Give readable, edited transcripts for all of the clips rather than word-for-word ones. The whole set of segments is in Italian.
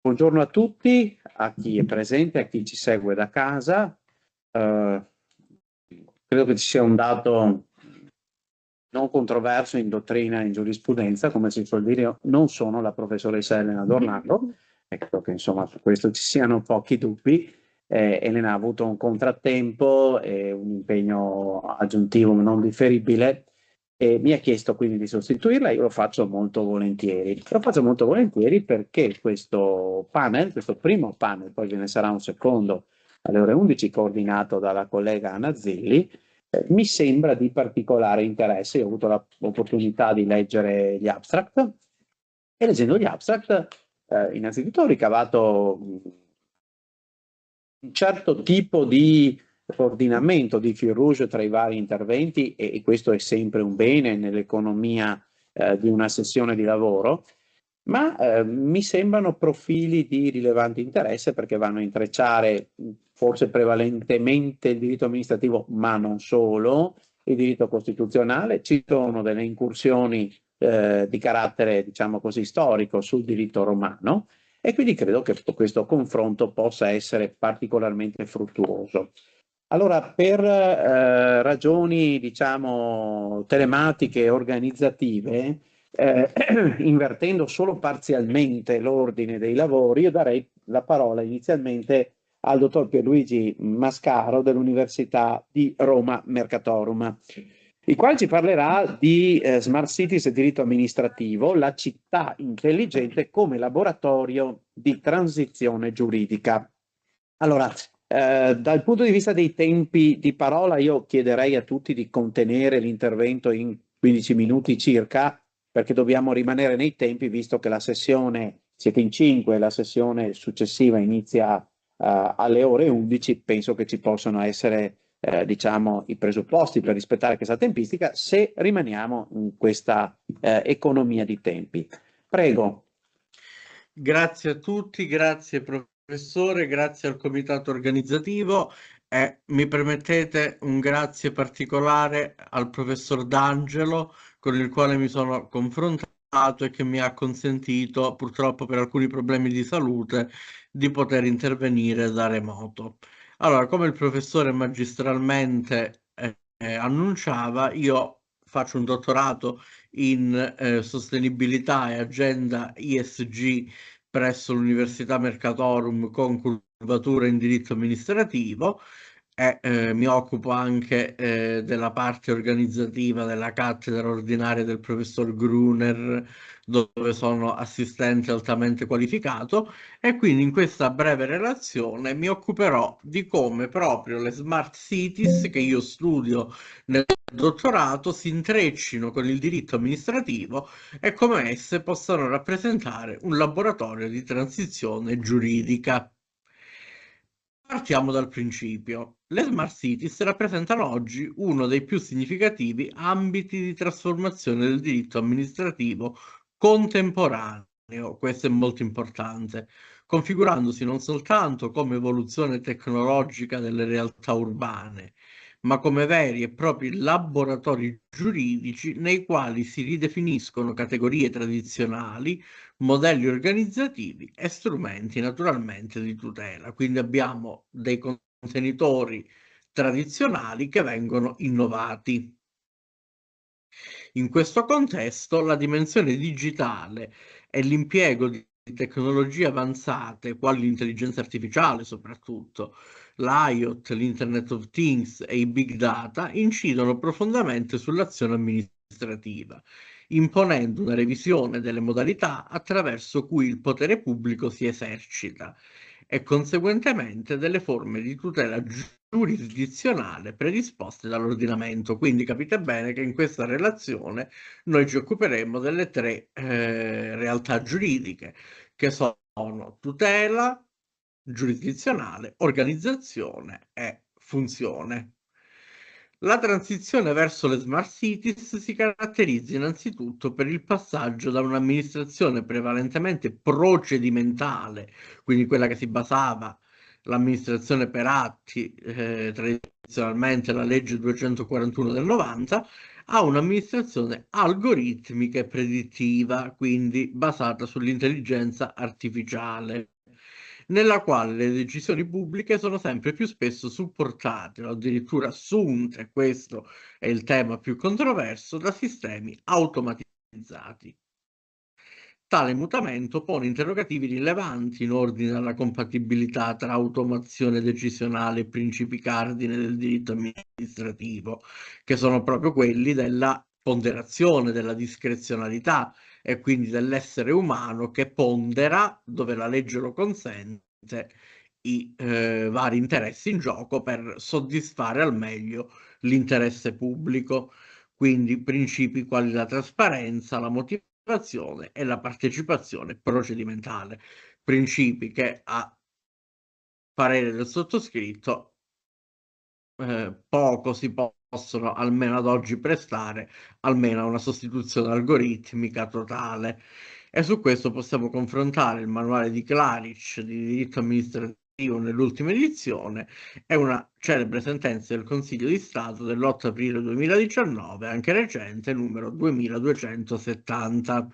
Buongiorno a tutti, a chi è presente, a chi ci segue da casa. Credo che ci sia un dato non controverso in dottrina e in giurisprudenza, come si suol dire. Io non sono la professoressa Elena D'Orlando, e credo che insomma su questo ci siano pochi dubbi. Elena ha avuto un contrattempo e un impegno aggiuntivo non differibile e mi ha chiesto quindi di sostituirla. Io lo faccio molto volentieri. Lo faccio molto volentieri perché questo panel, questo primo panel, poi ve ne sarà un secondo alle ore 11, coordinato dalla collega Anna Zilli, mi sembra di particolare interesse. Io ho avuto l'opportunità di leggere gli abstract e leggendo gli abstract, innanzitutto ho ricavato un certo tipo di coordinamento di fil rouge tra i vari interventi e questo è sempre un bene nell'economia di una sessione di lavoro, ma mi sembrano profili di rilevante interesse perché vanno a intrecciare forse prevalentemente il diritto amministrativo, ma non solo, il diritto costituzionale. Ci sono delle incursioni di carattere, diciamo così, storico sul diritto romano e quindi credo che questo confronto possa essere particolarmente fruttuoso. Allora, per ragioni, diciamo, telematiche e organizzative, invertendo solo parzialmente l'ordine dei lavori, io darei la parola inizialmente al dottor Pierluigi Mascaro dell'Università di Roma Mercatorum, il quale ci parlerà di Smart Cities e diritto amministrativo, la città intelligente come laboratorio di transizione giuridica. Allora, dal punto di vista dei tempi di parola, io chiederei a tutti di contenere l'intervento in 15 minuti circa, perché dobbiamo rimanere nei tempi, visto che la sessione, siete in 5, la sessione successiva inizia alle ore 11, penso che ci possano essere, diciamo, i presupposti per rispettare questa tempistica, se rimaniamo in questa economia di tempi. Prego. Grazie a tutti, grazie professore, grazie al comitato organizzativo e mi permettete un grazie particolare al professor D'Angelo con il quale mi sono confrontato e che mi ha consentito, purtroppo per alcuni problemi di salute, di poter intervenire da remoto. Allora, come il professore magistralmente annunciava, io faccio un dottorato in sostenibilità e agenda ESG presso l'Università Mercatorum con curvatura in diritto amministrativo e mi occupo anche della parte organizzativa della cattedra ordinaria del professor Gruner, dove sono assistente altamente qualificato, e quindi in questa breve relazione mi occuperò di come proprio le smart cities che io studio nel dottorato si intreccino con il diritto amministrativo e come esse possano rappresentare un laboratorio di transizione giuridica. Partiamo dal principio. Le smart cities rappresentano oggi uno dei più significativi ambiti di trasformazione del diritto amministrativo contemporaneo, questo è molto importante, configurandosi non soltanto come evoluzione tecnologica delle realtà urbane, ma come veri e propri laboratori giuridici nei quali si ridefiniscono categorie tradizionali, modelli organizzativi e strumenti naturalmente di tutela. Quindi abbiamo dei contenitori tradizionali che vengono innovati. In questo contesto la dimensione digitale e l'impiego di tecnologie avanzate, quali l'intelligenza artificiale soprattutto, l'IoT, l'Internet of Things e i big data, incidono profondamente sull'azione amministrativa, imponendo una revisione delle modalità attraverso cui il potere pubblico si esercita e conseguentemente delle forme di tutela giurisdizionale predisposte dall'ordinamento. Quindi capite bene che in questa relazione noi ci occuperemo delle tre realtà giuridiche, che sono tutela, giurisdizionale, organizzazione e funzione. La transizione verso le smart cities si caratterizza innanzitutto per il passaggio da un'amministrazione prevalentemente procedimentale, quindi quella che si basava l'amministrazione per atti, tradizionalmente la legge 241 del 90, a un'amministrazione algoritmica e predittiva, quindi basata sull'intelligenza artificiale. nella quale le decisioni pubbliche sono sempre più spesso supportate o addirittura assunte, questo è il tema più controverso, da sistemi automatizzati. Tale mutamento pone interrogativi rilevanti in ordine alla compatibilità tra automazione decisionale e principi cardine del diritto amministrativo, che sono proprio quelli della ponderazione, della discrezionalità e quindi dell'essere umano che pondera, dove la legge lo consente, i vari interessi in gioco per soddisfare al meglio l'interesse pubblico. Quindi principi quali la trasparenza, la motivazione e la partecipazione procedimentale, principi che a parere del sottoscritto poco si possono, almeno ad oggi, prestare, almeno a una sostituzione algoritmica totale. E su questo possiamo confrontare il manuale di Claric di diritto amministrativo nell'ultima edizione e una celebre sentenza del Consiglio di Stato dell'8 aprile 2019, anche recente, numero 2270.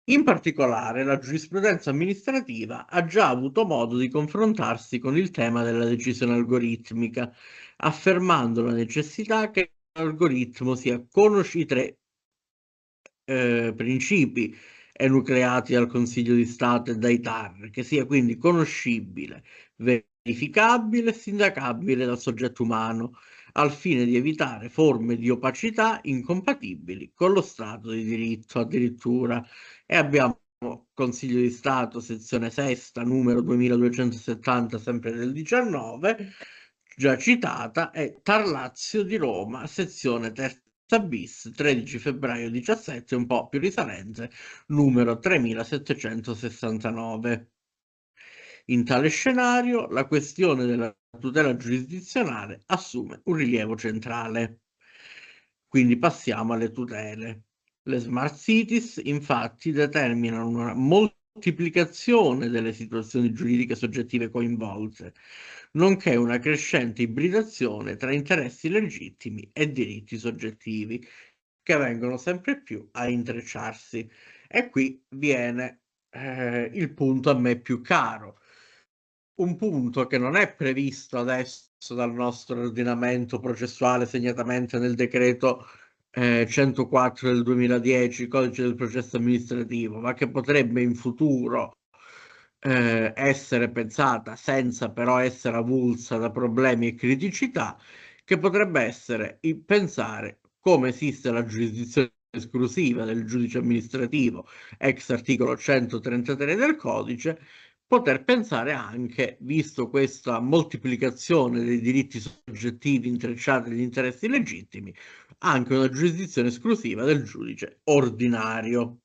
In particolare, la giurisprudenza amministrativa ha già avuto modo di confrontarsi con il tema della decisione algoritmica, affermando la necessità che l'algoritmo sia i tre principi enucleati dal Consiglio di Stato e dai TAR, che sia quindi conoscibile, verificabile e sindacabile dal soggetto umano, al fine di evitare forme di opacità incompatibili con lo Stato di diritto addirittura. E abbiamo Consiglio di Stato, sezione sesta, numero 2270, sempre del 19, già citata, e TAR Lazio di Roma, sezione terza bis, 13 febbraio 17, un po' più risalente, numero 3769. In tale scenario, la questione della tutela giurisdizionale assume un rilievo centrale. Quindi passiamo alle tutele. Le smart cities, infatti, determinano una moltiplicazione delle situazioni giuridiche soggettive coinvolte, nonché una crescente ibridazione tra interessi legittimi e diritti soggettivi, che vengono sempre più a intrecciarsi. E qui viene il punto a me più caro. Un punto che non è previsto adesso dal nostro ordinamento processuale, segnatamente nel decreto 104 del 2010, codice del processo amministrativo, ma che potrebbe in futuro essere pensata senza però essere avulsa da problemi e criticità, che potrebbe essere pensare come esiste la giurisdizione esclusiva del giudice amministrativo, ex articolo 133 del codice, poter pensare anche, visto questa moltiplicazione dei diritti soggettivi intrecciati agli interessi legittimi, anche una giurisdizione esclusiva del giudice ordinario.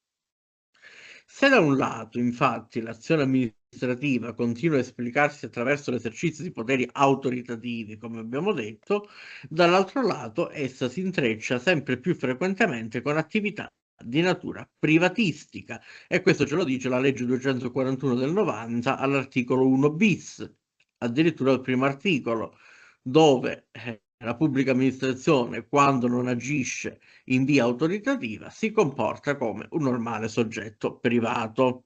Se da un lato, infatti, l'azione amministrativa continua a esplicarsi attraverso l'esercizio di poteri autoritativi, come abbiamo detto, dall'altro lato essa si intreccia sempre più frequentemente con attività di natura privatistica, e questo ce lo dice la legge 241 del 90 all'articolo 1 bis, addirittura al primo articolo, dove la pubblica amministrazione, quando non agisce in via autoritativa, si comporta come un normale soggetto privato.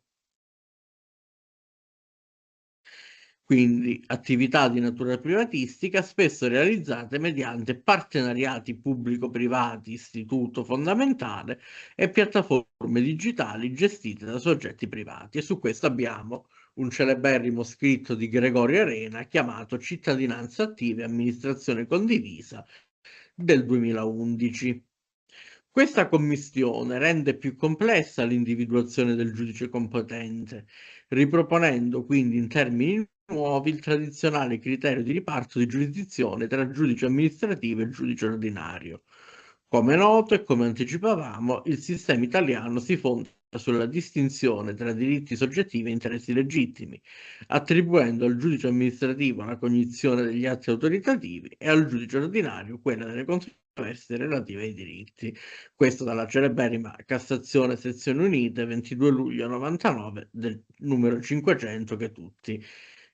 Quindi attività di natura privatistica spesso realizzate mediante partenariati pubblico-privati, istituto fondamentale e piattaforme digitali gestite da soggetti privati. E su questo abbiamo un celeberrimo scritto di Gregorio Arena chiamato Cittadinanza attiva e amministrazione condivisa del 2011. Questa commistione rende più complessa l'individuazione del giudice competente, riproponendo quindi in termini nuovi il tradizionale criterio di riparto di giurisdizione tra giudice amministrativo e giudice ordinario. Come noto e come anticipavamo, il sistema italiano si fonda sulla distinzione tra diritti soggettivi e interessi legittimi, attribuendo al giudice amministrativo la cognizione degli atti autoritativi e al giudice ordinario quella delle controversie relative ai diritti. Questo dalla celeberrima Cassazione Sezioni Unite 22 luglio 99 del numero 500 che tutti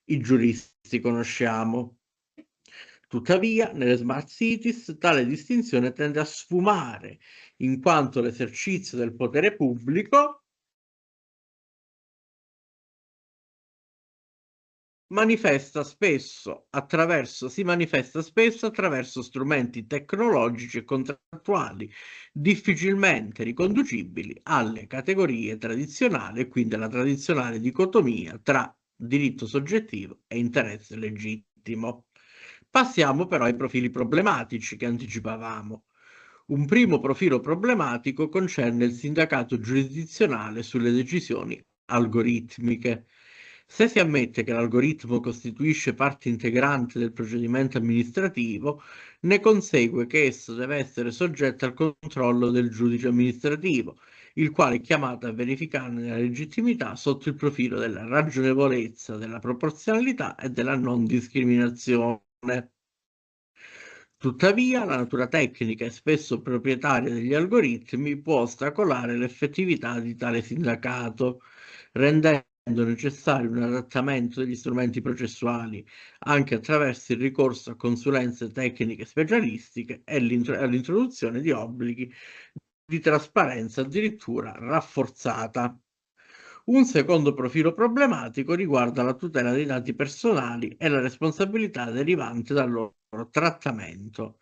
i giuristi conosciamo. Tuttavia, nelle smart cities tale distinzione tende a sfumare, in quanto l'esercizio del potere pubblico si manifesta spesso attraverso strumenti tecnologici e contrattuali difficilmente riconducibili alle categorie tradizionali e quindi alla tradizionale dicotomia tra diritto soggettivo e interesse legittimo. Passiamo però ai profili problematici che anticipavamo. Un primo profilo problematico concerne il sindacato giurisdizionale sulle decisioni algoritmiche. Se si ammette che l'algoritmo costituisce parte integrante del procedimento amministrativo, ne consegue che esso deve essere soggetto al controllo del giudice amministrativo, il quale è chiamato a verificarne la legittimità sotto il profilo della ragionevolezza, della proporzionalità e della non discriminazione. Tuttavia, la natura tecnica e spesso proprietaria degli algoritmi può ostacolare l'effettività di tale sindacato, rendendo necessario un adattamento degli strumenti processuali, anche attraverso il ricorso a consulenze tecniche specialistiche e all'introduzione di obblighi di trasparenza addirittura rafforzata. Un secondo profilo problematico riguarda la tutela dei dati personali e la responsabilità derivante dal loro trattamento.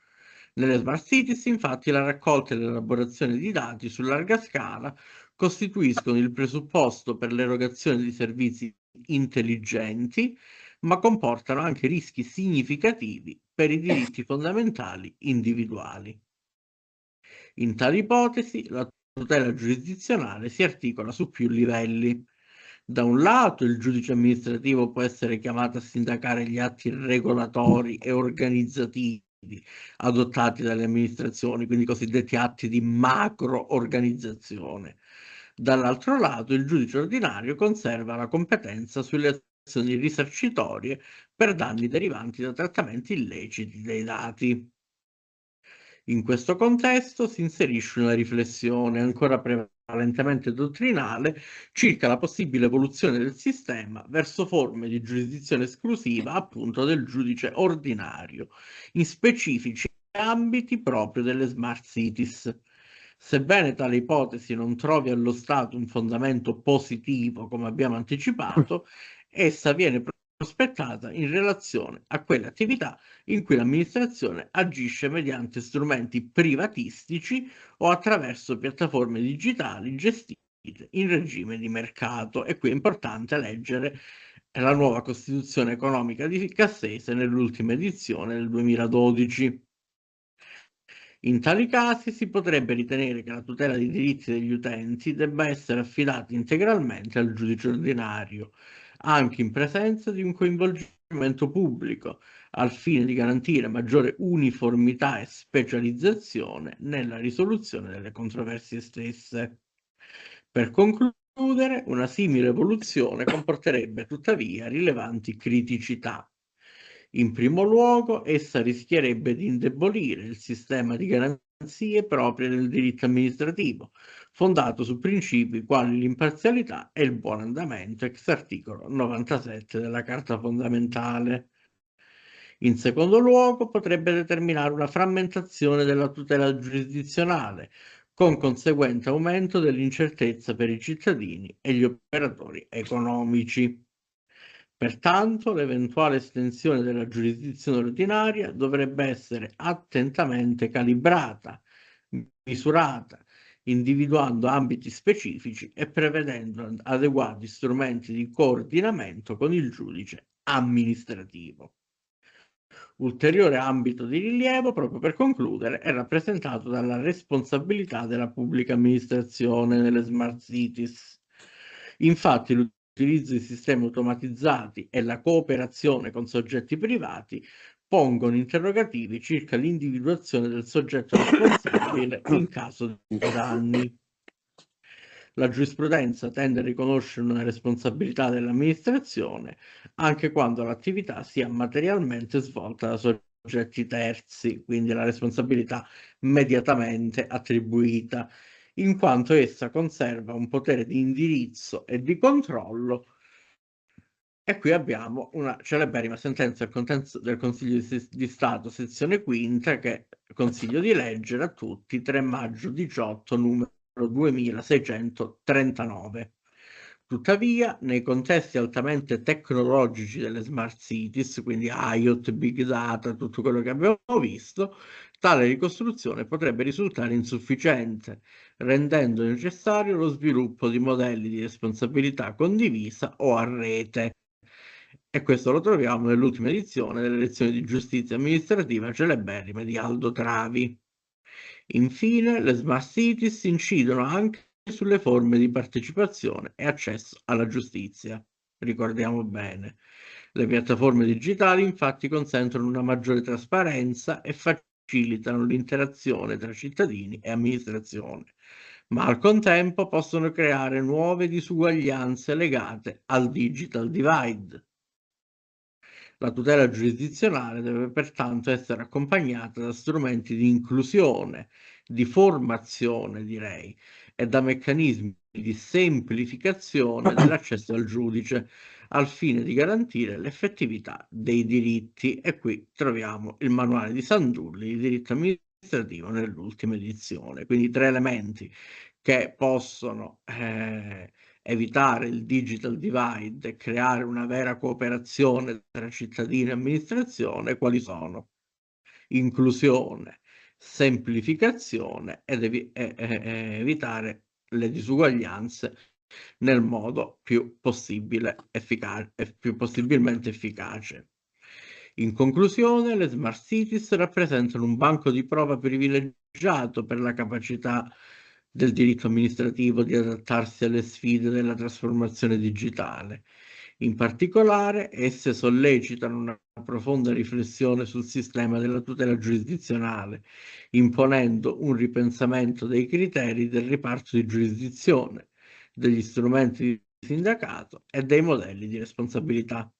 Nelle smart cities, infatti, la raccolta e l'elaborazione di dati su larga scala costituiscono il presupposto per l'erogazione di servizi intelligenti, ma comportano anche rischi significativi per i diritti fondamentali individuali. In tali ipotesi, la tutela giurisdizionale si articola su più livelli. Da un lato, il giudice amministrativo può essere chiamato a sindacare gli atti regolatori e organizzativi adottati dalle amministrazioni, quindi i cosiddetti atti di macro-organizzazione. Dall'altro lato, il giudice ordinario conserva la competenza sulle azioni risarcitorie per danni derivanti da trattamenti illeciti dei dati. In questo contesto si inserisce una riflessione ancora prevalentemente dottrinale circa la possibile evoluzione del sistema verso forme di giurisdizione esclusiva appunto del giudice ordinario, in specifici ambiti proprio delle smart cities. Sebbene tale ipotesi non trovi allo Stato un fondamento positivo, come abbiamo anticipato, essa viene prospettata in relazione a quelle attività in cui l'amministrazione agisce mediante strumenti privatistici o attraverso piattaforme digitali gestite in regime di mercato. E qui è importante leggere la nuova Costituzione economica di Cassese nell'ultima edizione del 2012. In tali casi si potrebbe ritenere che la tutela dei diritti degli utenti debba essere affidata integralmente al giudice ordinario, anche in presenza di un coinvolgimento pubblico, al fine di garantire maggiore uniformità e specializzazione nella risoluzione delle controversie stesse. Per concludere, una simile evoluzione comporterebbe tuttavia rilevanti criticità. In primo luogo, essa rischierebbe di indebolire il sistema di garanzie proprie del diritto amministrativo, fondato su principi quali l'imparzialità e il buon andamento, ex articolo 97 della Carta fondamentale. In secondo luogo, potrebbe determinare una frammentazione della tutela giurisdizionale, con conseguente aumento dell'incertezza per i cittadini e gli operatori economici. Pertanto, l'eventuale estensione della giurisdizione ordinaria dovrebbe essere attentamente calibrata, misurata, individuando ambiti specifici e prevedendo adeguati strumenti di coordinamento con il giudice amministrativo. Ulteriore ambito di rilievo, proprio per concludere, è rappresentato dalla responsabilità della pubblica amministrazione nelle smart cities. Infatti, l'utilizzo di sistemi automatizzati e la cooperazione con soggetti privati pongono interrogativi circa l'individuazione del soggetto responsabile in caso di danni. La giurisprudenza tende a riconoscere una responsabilità dell'amministrazione anche quando l'attività sia materialmente svolta da soggetti terzi, quindi la responsabilità immediatamente attribuita, in quanto essa conserva un potere di indirizzo e di controllo. E qui abbiamo una celeberrima sentenza del Consiglio di Stato, sezione quinta, che consiglio di leggere a tutti, 3 maggio 18, numero 2639. Tuttavia, nei contesti altamente tecnologici delle smart cities, quindi IoT, big data, tutto quello che abbiamo visto, tale ricostruzione potrebbe risultare insufficiente, rendendo necessario lo sviluppo di modelli di responsabilità condivisa o a rete. E questo lo troviamo nell'ultima edizione delle lezioni di giustizia amministrativa celeberrime di Aldo Travi. Infine, le smart cities incidono anche sulle forme di partecipazione e accesso alla giustizia. Ricordiamo bene, le piattaforme digitali infatti consentono una maggiore trasparenza e facilitano l'interazione tra cittadini e amministrazione, ma al contempo possono creare nuove disuguaglianze legate al digital divide. La tutela giurisdizionale deve pertanto essere accompagnata da strumenti di inclusione, di formazione, direi, e da meccanismi di semplificazione dell'accesso al giudice, al fine di garantire l'effettività dei diritti. E qui troviamo il manuale di Sandulli di diritto amministrativo nell'ultima edizione. Quindi 3 elementi che possono evitare il digital divide e creare una vera cooperazione tra cittadini e amministrazione, quali sono? Inclusione, semplificazione ed evitare le disuguaglianze nel modo più possibile più possibilmente efficace. In conclusione, le smart cities rappresentano un banco di prova privilegiato per la capacità del diritto amministrativo di adattarsi alle sfide della trasformazione digitale. In particolare, esse sollecitano una profonda riflessione sul sistema della tutela giurisdizionale, imponendo un ripensamento dei criteri del riparto di giurisdizione, degli strumenti di sindacato e dei modelli di responsabilità.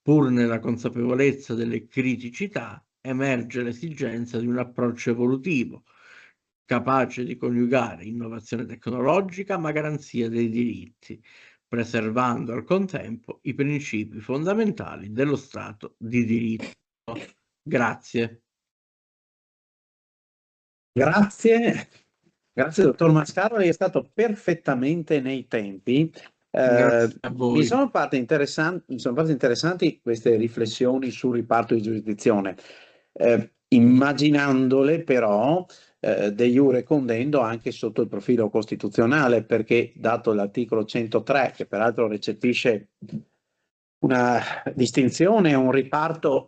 Pur nella consapevolezza delle criticità, emerge l'esigenza di un approccio evolutivo, capace di coniugare innovazione tecnologica ma garanzia dei diritti, preservando al contempo i principi fondamentali dello Stato di diritto. Grazie. Grazie, grazie dottor Mascaro, lei è stato perfettamente nei tempi. Grazie a voi. Mi sono fatte interessanti queste riflessioni sul riparto di giurisdizione, immaginandole però de iure condendo anche sotto il profilo costituzionale, perché dato l'articolo 103, che peraltro recepisce una distinzione, un riparto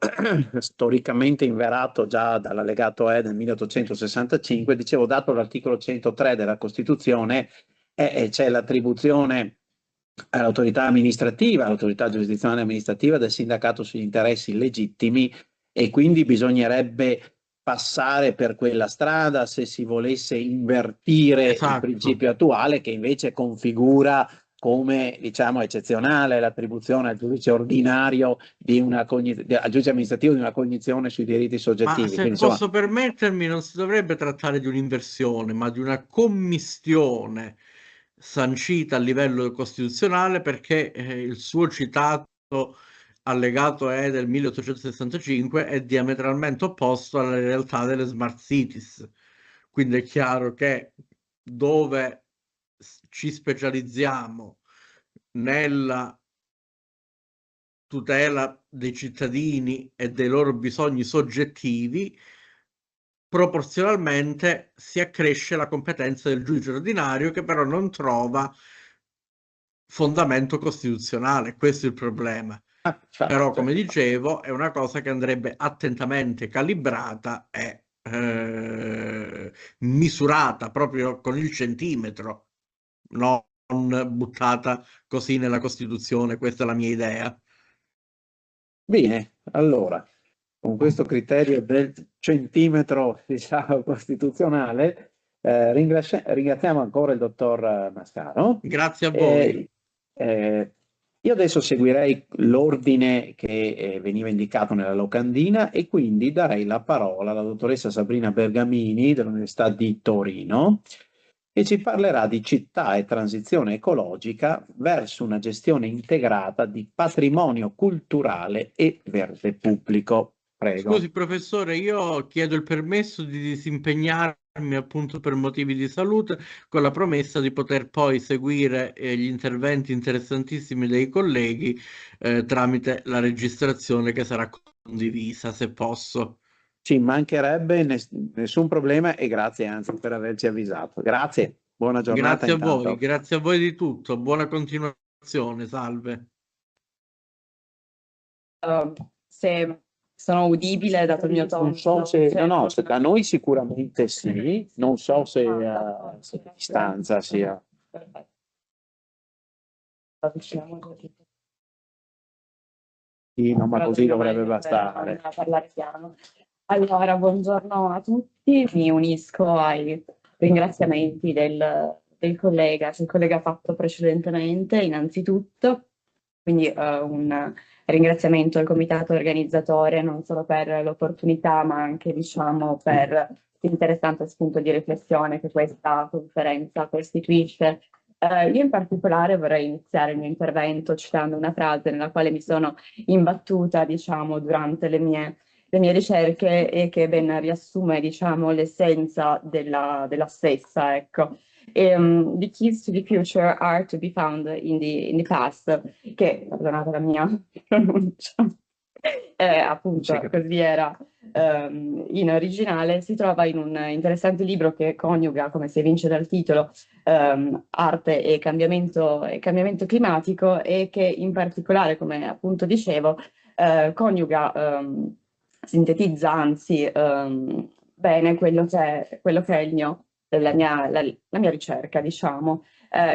storicamente inverato già dall'allegato E del 1865, dicevo, dato l'articolo 103 della Costituzione, c'è l'attribuzione all'autorità amministrativa, all'autorità giurisdizionale amministrativa del sindacato sugli interessi legittimi, e quindi bisognerebbe passare per quella strada se si volesse invertire il principio attuale, che invece configura come, diciamo, eccezionale l'attribuzione al giudice ordinario al giudice amministrativo di una cognizione sui diritti soggettivi. Ma se Quindi, posso permettermi, non si dovrebbe trattare di un'inversione, ma di una commistione sancita a livello costituzionale, perché il suo citato allegato E del 1865 è diametralmente opposto alla realtà delle smart cities. Quindi è chiaro che dove ci specializziamo nella tutela dei cittadini e dei loro bisogni soggettivi, proporzionalmente si accresce la competenza del giudice ordinario, che però non trova fondamento costituzionale. Questo è il problema. Però, come dicevo, è una cosa che andrebbe attentamente calibrata e misurata proprio con il centimetro, non buttata così nella Costituzione. Questa è la mia idea. bene, allora, con questo criterio del centimetro, diciamo, costituzionale, ringraziamo ancora il dottor Mascaro. Grazie a voi. Io adesso seguirei l'ordine che veniva indicato nella locandina, e quindi darei la parola alla dottoressa Sabrina Bergamini dell'Università di Torino, che ci parlerà di città e transizione ecologica verso una gestione integrata di patrimonio culturale e verde pubblico. Prego. Scusi, professore, io chiedo il permesso di disimpegnarmi appunto per motivi di salute, con la promessa di poter poi seguire gli interventi interessantissimi dei colleghi tramite la registrazione che sarà condivisa, se posso. Ci mancherebbe nessun problema e grazie anzi per averci avvisato. Grazie, buona giornata intanto. Grazie a voi di tutto, buona continuazione, salve. Se sono udibile dato il mio tono. Non so se, no, da noi sicuramente sì, non so se se a distanza sia. Perfetto. Sì, no, ma così dovrebbe bastare. Parlare piano. Allora, buongiorno a tutti, mi unisco ai ringraziamenti del collega, che il collega ha fatto precedentemente, innanzitutto, quindi un ringraziamento al comitato organizzatore non solo per l'opportunità, ma anche diciamo per l'interessante spunto di riflessione che questa conferenza costituisce. Io in particolare vorrei iniziare il mio intervento citando una frase nella quale mi sono imbattuta, diciamo, durante le mie ricerche e che ben riassume, diciamo, l'essenza della stessa, ecco. The keys to the future are to be found in the past, che, perdonate la mia pronuncia, appunto Sì. così era in originale, si trova in un interessante libro che coniuga, come si evince dal titolo, arte e cambiamento climatico e che in particolare, come appunto dicevo, coniuga, sintetizza anzi bene quello che è la mia ricerca, diciamo.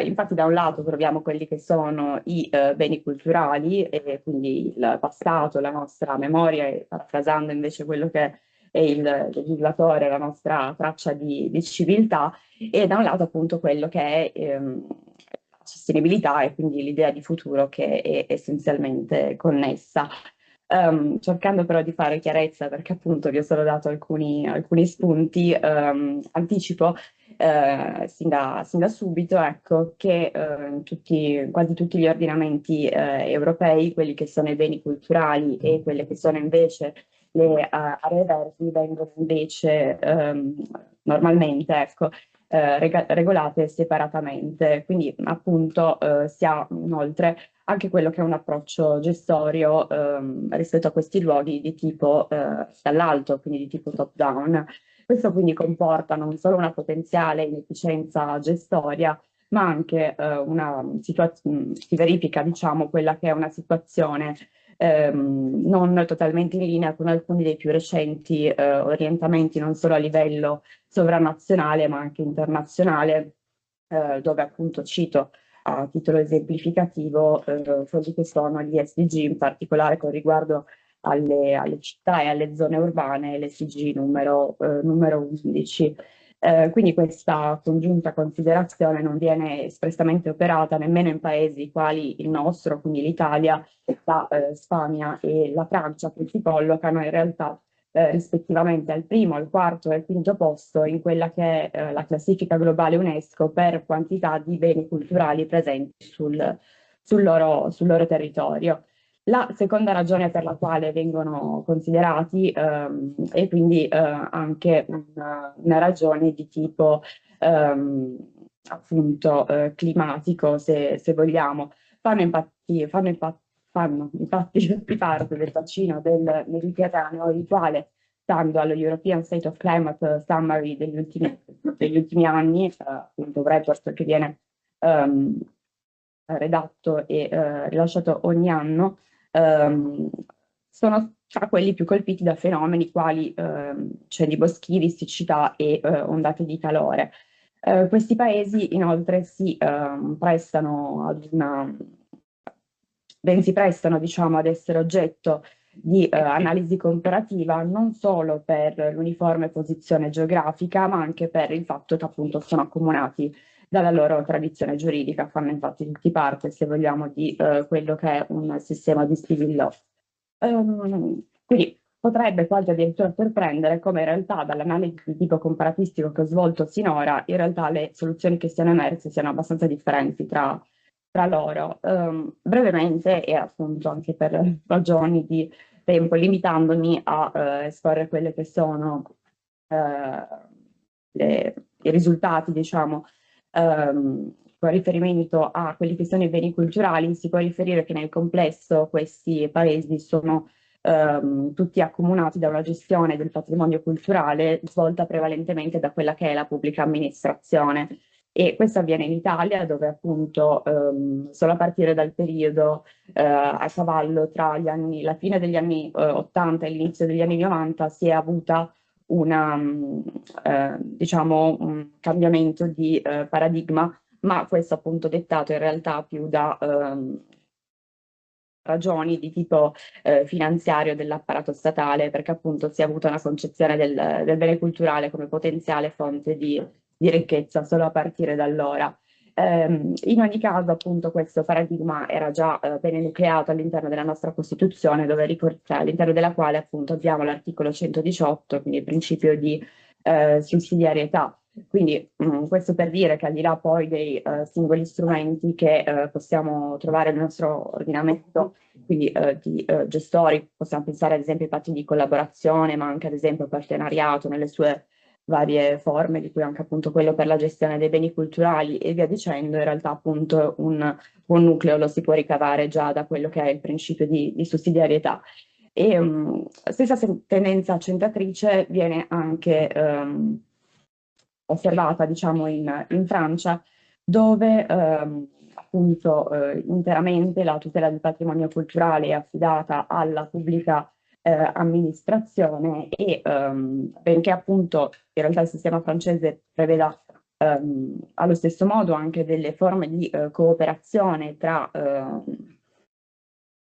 Infatti da un lato troviamo quelli che sono i beni culturali e quindi il passato, la nostra memoria, e parafrasando invece quello che è il legislatore, la nostra traccia di civiltà, e da un lato appunto quello che è la sostenibilità e quindi l'idea di futuro che è essenzialmente connessa. Cercando però di fare chiarezza, perché appunto vi ho solo dato alcuni spunti, anticipo sin da subito, ecco, che quasi tutti gli ordinamenti europei, quelli che sono i beni culturali e quelle che sono invece le aree verdi, vengono invece normalmente, ecco, regolate separatamente. Quindi appunto si ha inoltre anche quello che è un approccio gestorio rispetto a questi luoghi di tipo dall'alto, quindi di tipo top-down. Questo quindi comporta non solo una potenziale inefficienza gestoria, ma anche si verifica, diciamo, quella che è una situazione non totalmente in linea con alcuni dei più recenti orientamenti, non solo a livello sovranazionale, ma anche internazionale, dove appunto cito a titolo esemplificativo quelli che sono gli SDG, in particolare con riguardo alle città e alle zone urbane, l'SDG numero 11. Quindi questa congiunta considerazione non viene espressamente operata nemmeno in paesi quali il nostro, quindi l'Italia, la Spagna e la Francia, che si collocano in realtà rispettivamente al primo, al quarto e al quinto posto in quella che è la classifica globale UNESCO per quantità di beni culturali presenti sul loro territorio. La seconda ragione per la quale vengono considerati è quindi anche una ragione di tipo appunto climatico, se vogliamo. Fanno infatti parte del bacino del Mediterraneo, il quale, stando allo European State of Climate Summary degli ultimi anni, appunto un report che viene redatto e rilasciato ogni anno, sono tra quelli più colpiti da fenomeni quali cendi boschivi, siccità e ondate di calore. Questi paesi inoltre si prestano si prestano, diciamo, ad essere oggetto di analisi comparativa non solo per l'uniforme posizione geografica, ma anche per il fatto che appunto sono accomunati dalla loro tradizione giuridica, fanno infatti tutti parte, se vogliamo, di quello che è un sistema di civil law. Quindi potrebbe quasi addirittura sorprendere come in realtà dall'analisi di tipo comparatistico che ho svolto sinora, in realtà le soluzioni che siano emerse siano abbastanza differenti tra loro. Brevemente, e appunto anche per ragioni di tempo, limitandomi a esporre quelle che sono i risultati, diciamo, con riferimento a quelli che sono i beni culturali. Si può riferire che nel complesso questi paesi sono tutti accomunati da una gestione del patrimonio culturale svolta prevalentemente da quella che è la pubblica amministrazione. E questo avviene in Italia, dove appunto solo a partire dal periodo a cavallo tra la fine degli anni 80 e l'inizio degli anni 90 si è avuta diciamo, un cambiamento di paradigma, ma questo appunto dettato in realtà più da ragioni di tipo finanziario dell'apparato statale, perché appunto si è avuta una concezione del bene culturale come potenziale fonte di ricchezza solo a partire da allora. In ogni caso, appunto, questo paradigma era già ben nucleato all'interno della nostra Costituzione, cioè, all'interno della quale appunto abbiamo l'articolo 118, quindi il principio di sussidiarietà. Quindi questo per dire che al di là poi dei singoli strumenti che possiamo trovare nel nostro ordinamento, quindi di gestori, possiamo pensare ad esempio ai patti di collaborazione, ma anche ad esempio al partenariato nelle sue varie forme, di cui anche appunto quello per la gestione dei beni culturali e via dicendo. In realtà appunto un buon nucleo lo si può ricavare già da quello che è il principio di sussidiarietà. E stessa tendenza accentratrice viene anche osservata, diciamo, in Francia, dove appunto interamente la tutela del patrimonio culturale è affidata alla pubblica amministrazione e benché appunto in realtà il sistema francese preveda allo stesso modo anche delle forme di cooperazione tra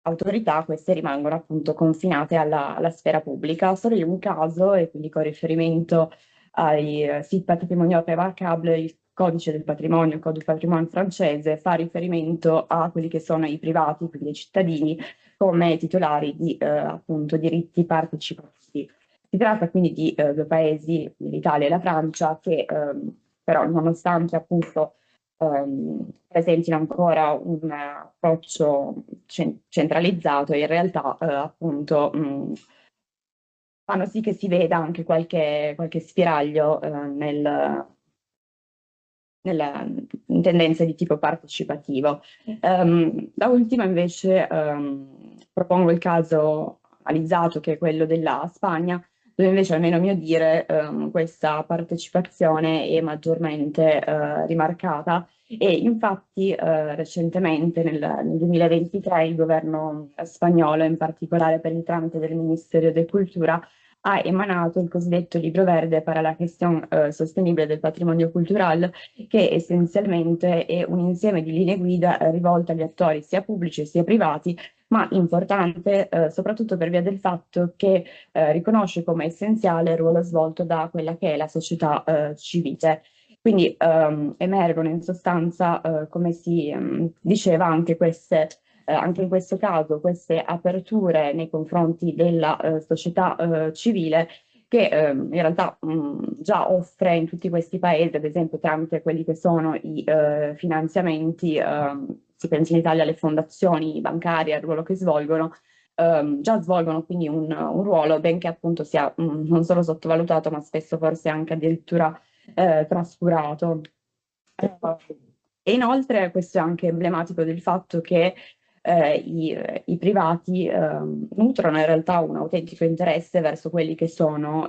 autorità, queste rimangono appunto confinate alla sfera pubblica. Solo in un caso, e quindi con riferimento ai siti patrimoniali remarquable, il codice del patrimonio, il Code du patrimoine francese, fa riferimento a quelli che sono i privati, quindi i cittadini, come titolari di appunto diritti partecipativi. Si tratta quindi di due paesi, l'Italia e la Francia, che però nonostante appunto presentino ancora un approccio centralizzato, in realtà appunto fanno sì che si veda anche qualche spiraglio in tendenze di tipo partecipativo. Da ultima invece propongo il caso analizzato, che è quello della Spagna, dove invece, almeno a mio dire, questa partecipazione è maggiormente rimarcata. E infatti recentemente nel 2023 il governo spagnolo, in particolare per il tramite del Ministerio de Cultura, ha emanato il cosiddetto Libro Verde para la gestión sostenible del patrimonio cultural, che essenzialmente è un insieme di linee guida rivolte agli attori sia pubblici sia privati, ma importante soprattutto per via del fatto che riconosce come essenziale il ruolo svolto da quella che è la società civile. Quindi emergono in sostanza, come si diceva, anche anche in questo caso, queste aperture nei confronti della società civile, che in realtà già offre in tutti questi paesi, ad esempio tramite quelli che sono i finanziamenti, si pensa in Italia alle fondazioni bancarie, al ruolo che svolgono, già svolgono quindi un ruolo, benché appunto sia non solo sottovalutato, ma spesso forse anche addirittura trascurato. E inoltre questo è anche emblematico del fatto che i privati nutrono in realtà un autentico interesse verso quelli che sono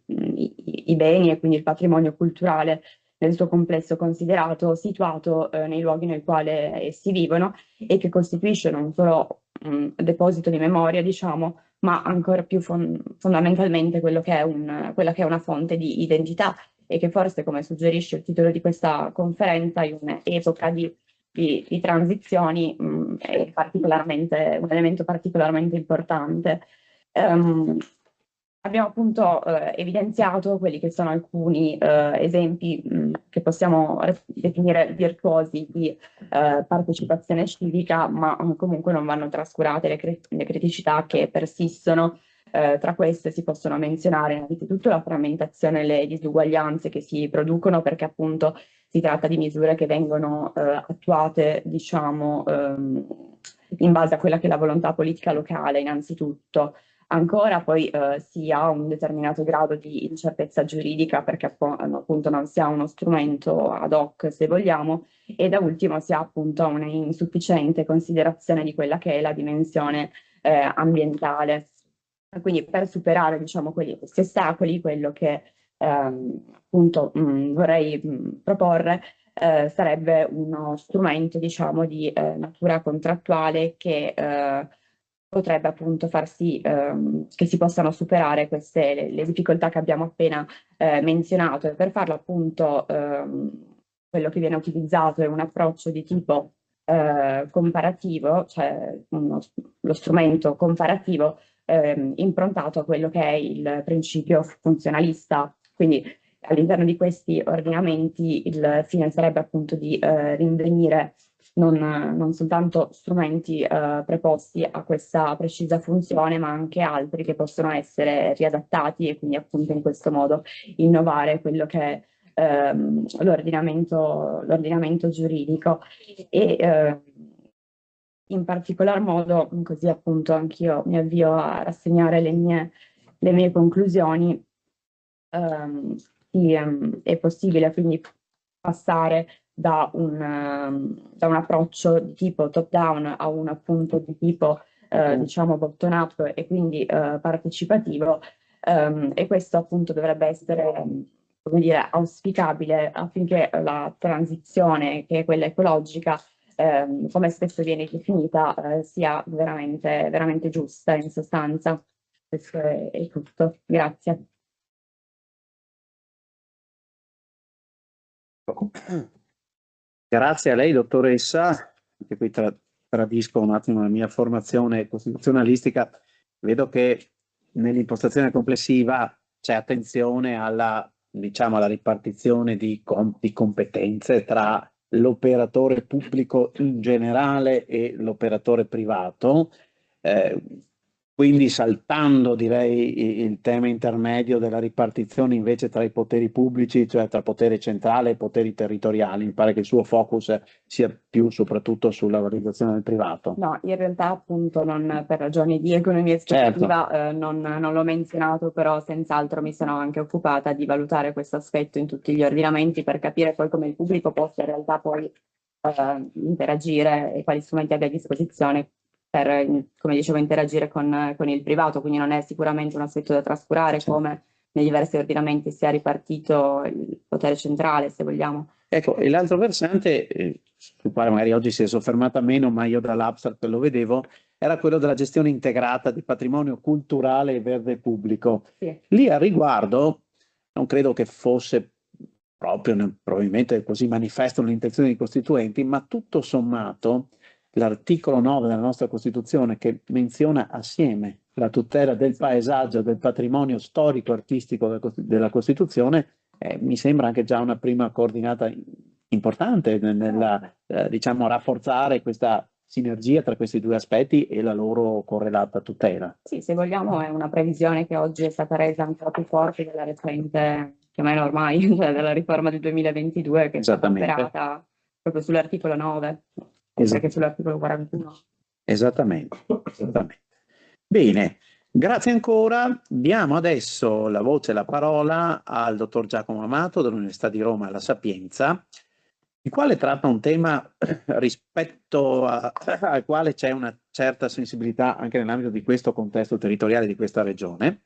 i beni e quindi il patrimonio culturale nel suo complesso considerato, situato nei luoghi nel quale essi vivono, e che costituisce non solo un deposito di memoria, diciamo, ma ancora più fondamentalmente quella che è una fonte di identità, e che forse, come suggerisce il titolo di questa conferenza, in un'epoca di transizioni è un elemento particolarmente importante. Abbiamo appunto evidenziato quelli che sono alcuni esempi che possiamo definire virtuosi di partecipazione civica, ma comunque non vanno trascurate le criticità che persistono. Tra queste si possono menzionare innanzitutto la frammentazione e le disuguaglianze che si producono, perché appunto si tratta di misure che vengono attuate, diciamo, in base a quella che è la volontà politica locale innanzitutto. Ancora poi si ha un determinato grado di incertezza giuridica perché appunto non si ha uno strumento ad hoc, se vogliamo, e da ultimo si ha appunto una insufficiente considerazione di quella che è la dimensione ambientale. Quindi per superare, diciamo, questi ostacoli, quello che appunto vorrei proporre sarebbe uno strumento, diciamo, di natura contrattuale che potrebbe appunto far sì che si possano superare le difficoltà che abbiamo appena menzionato, e per farlo appunto quello che viene utilizzato è un approccio di tipo comparativo, cioè lo strumento comparativo improntato a quello che è il principio funzionalista. Quindi all'interno di questi ordinamenti il fine sarebbe appunto di rinvenire non soltanto strumenti preposti a questa precisa funzione, ma anche altri che possono essere riadattati e quindi appunto in questo modo innovare quello che è l'ordinamento giuridico. E in particolar modo, così appunto anch'io mi avvio a rassegnare le mie conclusioni, è possibile quindi passare da un approccio di tipo top-down a un appunto di tipo diciamo bottom-up e quindi partecipativo, e questo appunto dovrebbe essere come dire, auspicabile affinché la transizione, che è quella ecologica, come spesso viene definita, sia veramente, veramente giusta in sostanza. Questo è tutto. Grazie. Grazie a lei, dottoressa, che qui tradisco un attimo la mia formazione costituzionalistica. Vedo che nell'impostazione complessiva c'è attenzione alla, diciamo, alla ripartizione di competenze tra l'operatore pubblico in generale e l'operatore privato. Quindi saltando, direi, il tema intermedio della ripartizione invece tra i poteri pubblici, cioè tra potere centrale e poteri territoriali. Mi pare che il suo focus sia più soprattutto sulla valorizzazione del privato. No, in realtà appunto per ragioni di economia espansiva non l'ho menzionato, però senz'altro mi sono anche occupata di valutare questo aspetto in tutti gli ordinamenti per capire poi come il pubblico possa in realtà poi interagire e quali strumenti abbia a disposizione per, come dicevo, interagire con il privato, quindi non è sicuramente un aspetto da trascurare come nei diversi ordinamenti sia ripartito il potere centrale, se vogliamo. Ecco, e l'altro versante, sul quale magari oggi si è soffermata meno, ma io dall'abstract lo vedevo, era quello della gestione integrata di patrimonio culturale e verde pubblico. Sì. Lì a riguardo, non credo che fosse proprio, probabilmente così manifestano le intenzioni dei costituenti, ma tutto sommato l'articolo 9 della nostra Costituzione, che menziona assieme la tutela del paesaggio, del patrimonio storico-artistico della Costituzione, mi sembra anche già una prima coordinata importante nella diciamo, rafforzare questa sinergia tra questi due aspetti e la loro correlata tutela. Sì, se vogliamo è una previsione che oggi è stata resa ancora più forte dalla recente, più o meno ormai, cioè dalla riforma del 2022 che è stata operata proprio sull'articolo 9, oltre che sull'articolo 41. Esattamente. Bene, grazie ancora. Diamo adesso la voce e la parola al dottor Giacomo Amato dell'Università di Roma La Sapienza, il quale tratta un tema rispetto al quale c'è una certa sensibilità anche nell'ambito di questo contesto territoriale di questa regione,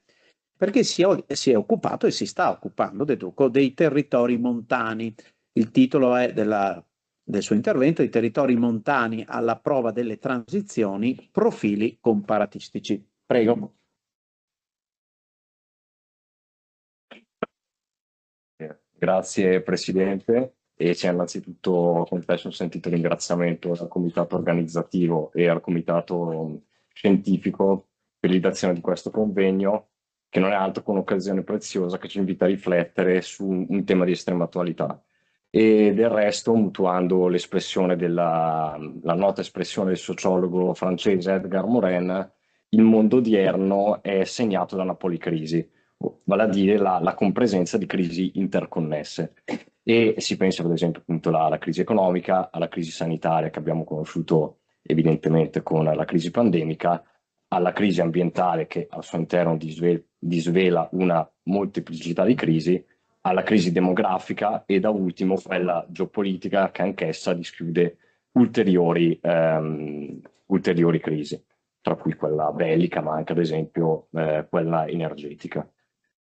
perché si è occupato e si sta occupando, deduco, dei territori montani. Il titolo è del suo intervento: i territori montani alla prova delle transizioni, profili comparatistici. Prego. Grazie Presidente, e c'è innanzitutto confesso un sentito ringraziamento al comitato organizzativo e al comitato scientifico per l'edizione di questo convegno, che non è altro che un'occasione preziosa che ci invita a riflettere su un tema di estrema attualità. E del resto, mutuando l'espressione la nota espressione del sociologo francese Edgar Morin, il mondo odierno è segnato da una policrisi, vale a dire la compresenza di crisi interconnesse. E si pensa ad esempio appunto alla crisi economica, alla crisi sanitaria che abbiamo conosciuto evidentemente con la crisi pandemica, alla crisi ambientale che al suo interno disvela una molteplicità di crisi, alla crisi demografica e da ultimo quella geopolitica che anch'essa dischiude ulteriori crisi, tra cui quella bellica, ma anche ad esempio quella energetica.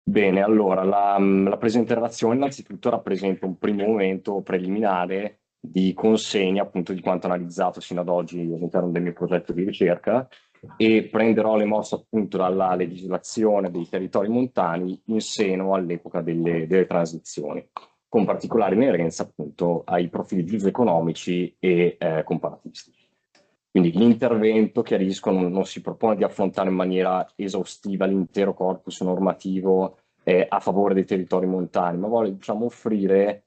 Bene, allora la presente relazione innanzitutto rappresenta un primo momento preliminare di consegna appunto di quanto analizzato sino ad oggi all'interno del mio progetto di ricerca e prenderò le mosse appunto dalla legislazione dei territori montani in seno all'epoca delle transizioni, con particolare inerenza appunto ai profili giuseconomici e comparatistici. Quindi l'intervento, chiarisco, non si propone di affrontare in maniera esaustiva l'intero corpus normativo a favore dei territori montani, ma vuole, diciamo, offrire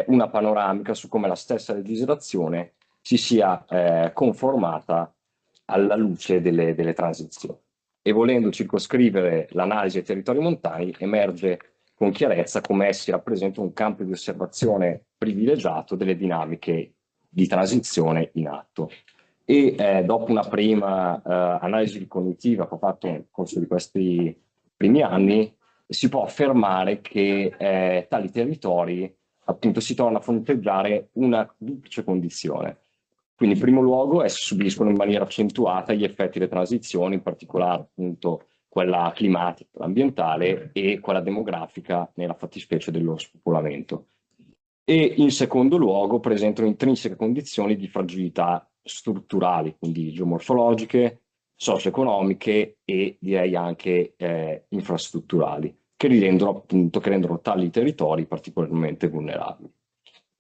una panoramica su come la stessa legislazione si sia conformata alla luce delle transizioni. E volendo circoscrivere l'analisi dei territori montani, emerge con chiarezza come essi rappresentano un campo di osservazione privilegiato delle dinamiche di transizione in atto. E dopo una prima analisi cognitiva che ho fatto nel corso di questi primi anni, si può affermare che tali territori appunto si trovano a fronteggiare una duplice condizione. Quindi in primo luogo essi subiscono in maniera accentuata gli effetti delle transizioni, in particolare appunto quella climatica, ambientale e quella demografica nella fattispecie dello spopolamento. E in secondo luogo presentano intrinseche condizioni di fragilità strutturali, quindi geomorfologiche, socio-economiche e direi anche infrastrutturali, che rendono tali territori particolarmente vulnerabili.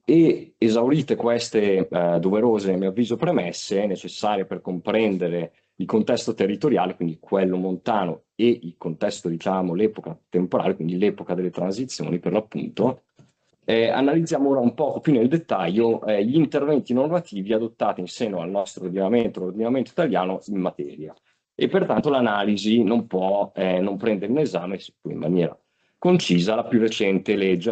E esaurite queste doverose, a mio avviso, premesse necessarie per comprendere il contesto territoriale, quindi quello montano, e il contesto, diciamo, l'epoca temporale, quindi l'epoca delle transizioni per l'appunto, analizziamo ora un po' più nel dettaglio gli interventi normativi adottati in seno al nostro ordinamento, l'ordinamento italiano in materia. E pertanto l'analisi non può non prendere in esame, in maniera concisa, la più recente legge,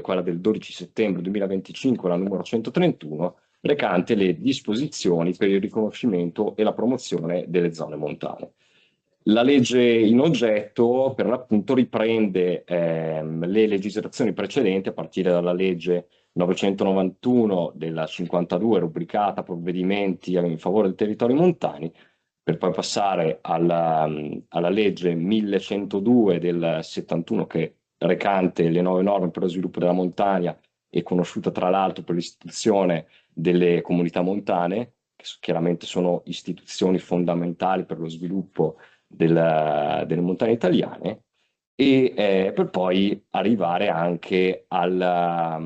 quella del 12 settembre 2025, la numero 131, recante le disposizioni per il riconoscimento e la promozione delle zone montane. La legge in oggetto, per l'appunto, riprende le legislazioni precedenti a partire dalla legge 991 del 52, rubricata provvedimenti in favore dei territori montani, per poi passare alla legge 1102 del 71, che recante le nuove norme per lo sviluppo della montagna e conosciuta tra l'altro per l'istituzione delle comunità montane, che chiaramente sono istituzioni fondamentali per lo sviluppo delle montagne italiane, e per poi arrivare anche alla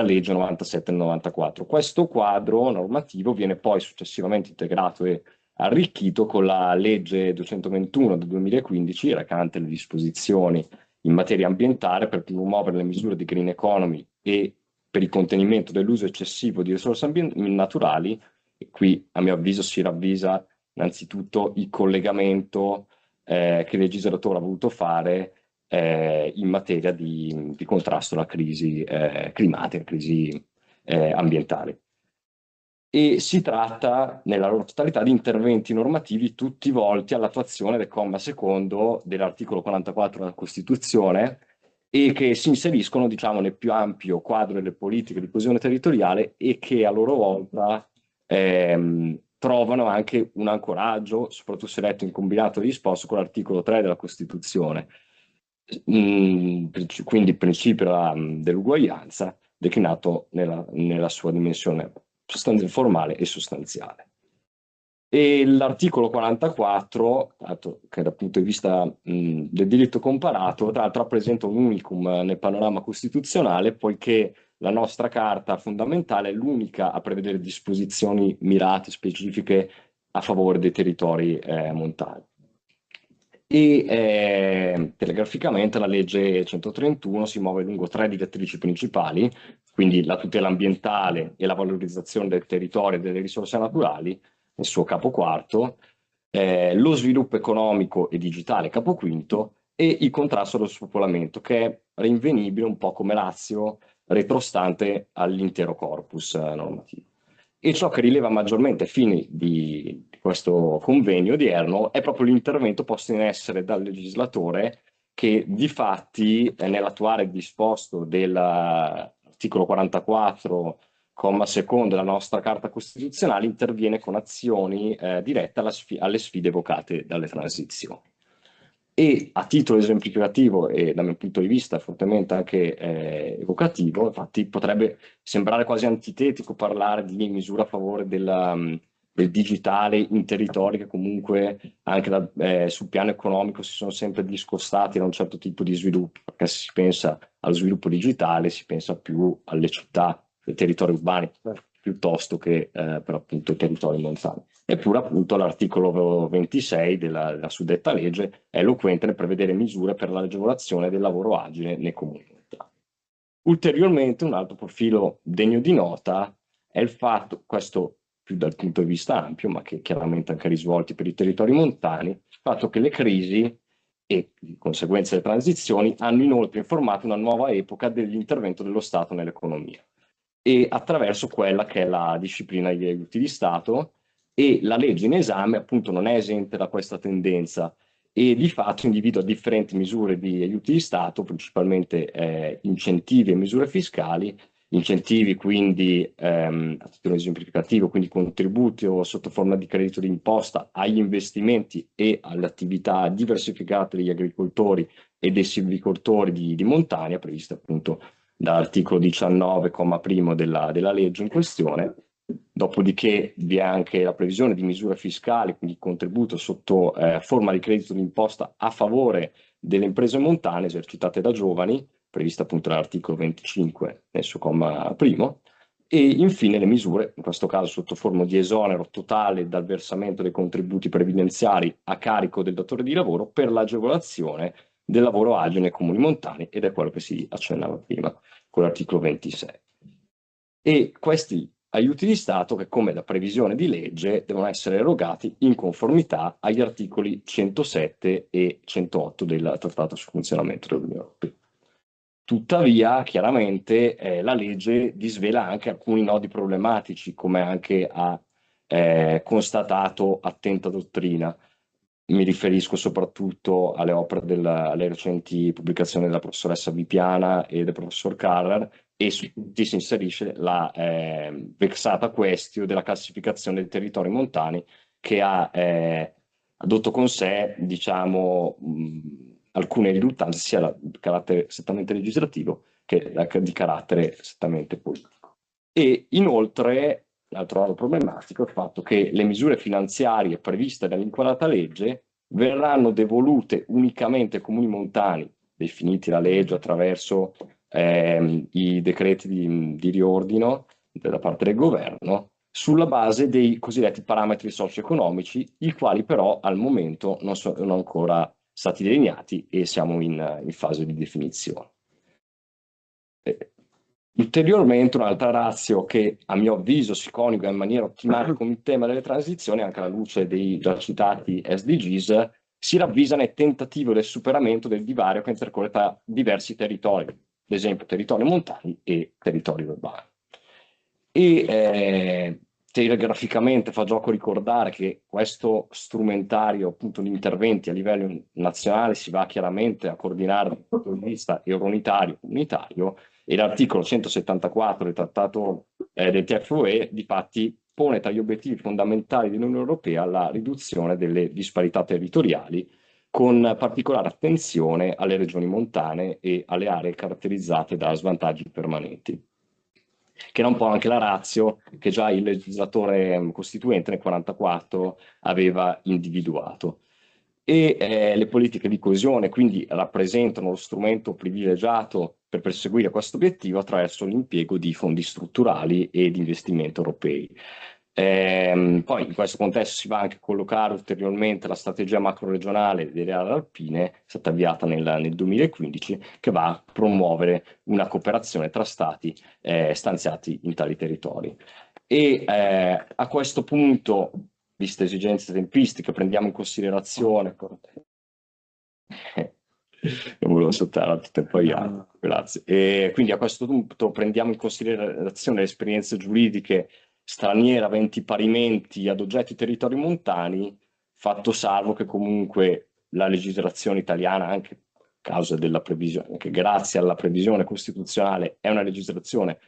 legge 97 del 94. Questo quadro normativo viene poi successivamente integrato e arricchito con la legge 221 del 2015, recante le disposizioni in materia ambientale per promuovere le misure di green economy e per il contenimento dell'uso eccessivo di risorse naturali. E qui, a mio avviso, si ravvisa innanzitutto il collegamento che il legislatore ha voluto fare in materia di contrasto alla crisi climatica, crisi ambientale. E si tratta nella loro totalità di interventi normativi tutti volti all'attuazione del comma secondo dell'articolo 44 della Costituzione e che si inseriscono, diciamo, nel più ampio quadro delle politiche di coesione territoriale e che a loro volta trovano anche un ancoraggio, soprattutto se letto in combinato disposto con l'articolo 3 della Costituzione, quindi il principio dell'uguaglianza declinato nella sua dimensione formale e sostanziale. E l'articolo 44, che dal punto di vista del diritto comparato, tra l'altro rappresenta un unicum nel panorama costituzionale, poiché la nostra Carta fondamentale è l'unica a prevedere disposizioni mirate, specifiche a favore dei territori montani. E telegraficamente la legge 131 si muove lungo 3 direttrici principali, quindi la tutela ambientale e la valorizzazione del territorio e delle risorse naturali, nel suo capo quarto, lo sviluppo economico e digitale, capo quinto, e il contrasto allo spopolamento, che è rinvenibile un po' come ratio retrostante all'intero corpus normativo. E ciò che rileva maggiormente ai fini di questo convegno odierno è proprio l'intervento posto in essere dal legislatore che di fatti nell'attuare il disposto dell'articolo 44, comma secondo della nostra Carta Costituzionale, interviene con azioni dirette alle sfide evocate dalle transizioni. E a titolo esemplificativo e dal mio punto di vista fortemente anche evocativo, infatti potrebbe sembrare quasi antitetico parlare di misura a favore del digitale in territori che comunque anche sul piano economico si sono sempre discostati da un certo tipo di sviluppo, perché se si pensa allo sviluppo digitale si pensa più alle città, ai territori urbani, piuttosto che per appunto i territori montani. Eppure appunto l'articolo 26 della suddetta legge è eloquente nel prevedere misure per l'agevolazione del lavoro agile nei comuni montani. Ulteriormente un altro profilo degno di nota è il fatto, questo più dal punto di vista ampio, ma che chiaramente anche risvolti per i territori montani, il fatto che le crisi e di conseguenza le transizioni hanno inoltre informato una nuova epoca dell'intervento dello Stato nell'economia e attraverso quella che è la disciplina degli aiuti di Stato, e la legge in esame appunto non è esente da questa tendenza e di fatto individua differenti misure di aiuti di Stato, principalmente incentivi e misure fiscali. Incentivi quindi a titolo esemplificativo, quindi contributi o sotto forma di credito d'imposta agli investimenti e alle attività diversificate degli agricoltori e dei silvicoltori di montagna, previste appunto dall'articolo 19, comma primo della legge in questione. Dopodiché vi è anche la previsione di misure fiscali, quindi contributo sotto forma di credito d'imposta a favore delle imprese montane esercitate da giovani, prevista appunto dall'articolo 25 nel suo comma primo, e infine le misure, in questo caso sotto forma di esonero totale dal versamento dei contributi previdenziali a carico del datore di lavoro per l'agevolazione del lavoro agile nei comuni montani, ed è quello che si accennava prima con l'articolo 26. E questi aiuti di Stato che, come da previsione di legge, devono essere erogati in conformità agli articoli 107 e 108 del Trattato sul funzionamento dell'Unione Europea. Tuttavia, chiaramente, la legge disvela anche alcuni nodi problematici, come anche ha constatato attenta dottrina. Mi riferisco soprattutto alle opere alle recenti pubblicazioni della professoressa Vipiana e del professor Carrer, e su tutti si inserisce la vexata questione della classificazione dei territori montani, che ha adotto con sé, diciamo, alcune riluttanze sia di carattere strettamente legislativo che di carattere strettamente politico. E inoltre l'altro lato problematico è il fatto che le misure finanziarie previste dall'inquadrata legge verranno devolute unicamente ai comuni montani, definiti la legge attraverso i decreti di riordino da parte del governo, sulla base dei cosiddetti parametri socio-economici, i quali però al momento non sono ancora stati delineati e siamo in fase di definizione. Ulteriormente un'altra ratio che a mio avviso si coniuga in maniera ottimale con il tema delle transizioni, anche alla luce dei già citati SDGs, si ravvisa nel tentativo del superamento del divario che intercorre tra diversi territori, ad esempio territori montani e territori urbani. E telegraficamente fa gioco ricordare che questo strumentario appunto di interventi a livello nazionale si va chiaramente a coordinare dal punto di vista eurounitario, comunitario, e l'articolo 174 del trattato del TFUE difatti pone tra gli obiettivi fondamentali dell'Unione Europea la riduzione delle disparità territoriali, con particolare attenzione alle regioni montane e alle aree caratterizzate da svantaggi permanenti, che era un po' anche la ratio che già il legislatore costituente nel 1944 aveva individuato. E le politiche di coesione quindi rappresentano lo strumento privilegiato per perseguire questo obiettivo attraverso l'impiego di fondi strutturali e di investimento europei. Poi in questo contesto si va anche a collocare ulteriormente la strategia macro-regionale delle aree alpine, stata avviata nel 2015, che va a promuovere una cooperazione tra stati stanziati in tali territori. E a questo punto, viste esigenze tempistiche, prendiamo in considerazione non volevo saltare altro tempo grazie. E quindi a questo punto prendiamo in considerazione le esperienze giuridiche straniera aventi parimenti ad oggetti territori montani, fatto salvo che comunque la legislazione italiana, anche a causa della previsione, anche grazie alla previsione costituzionale, è una legislazione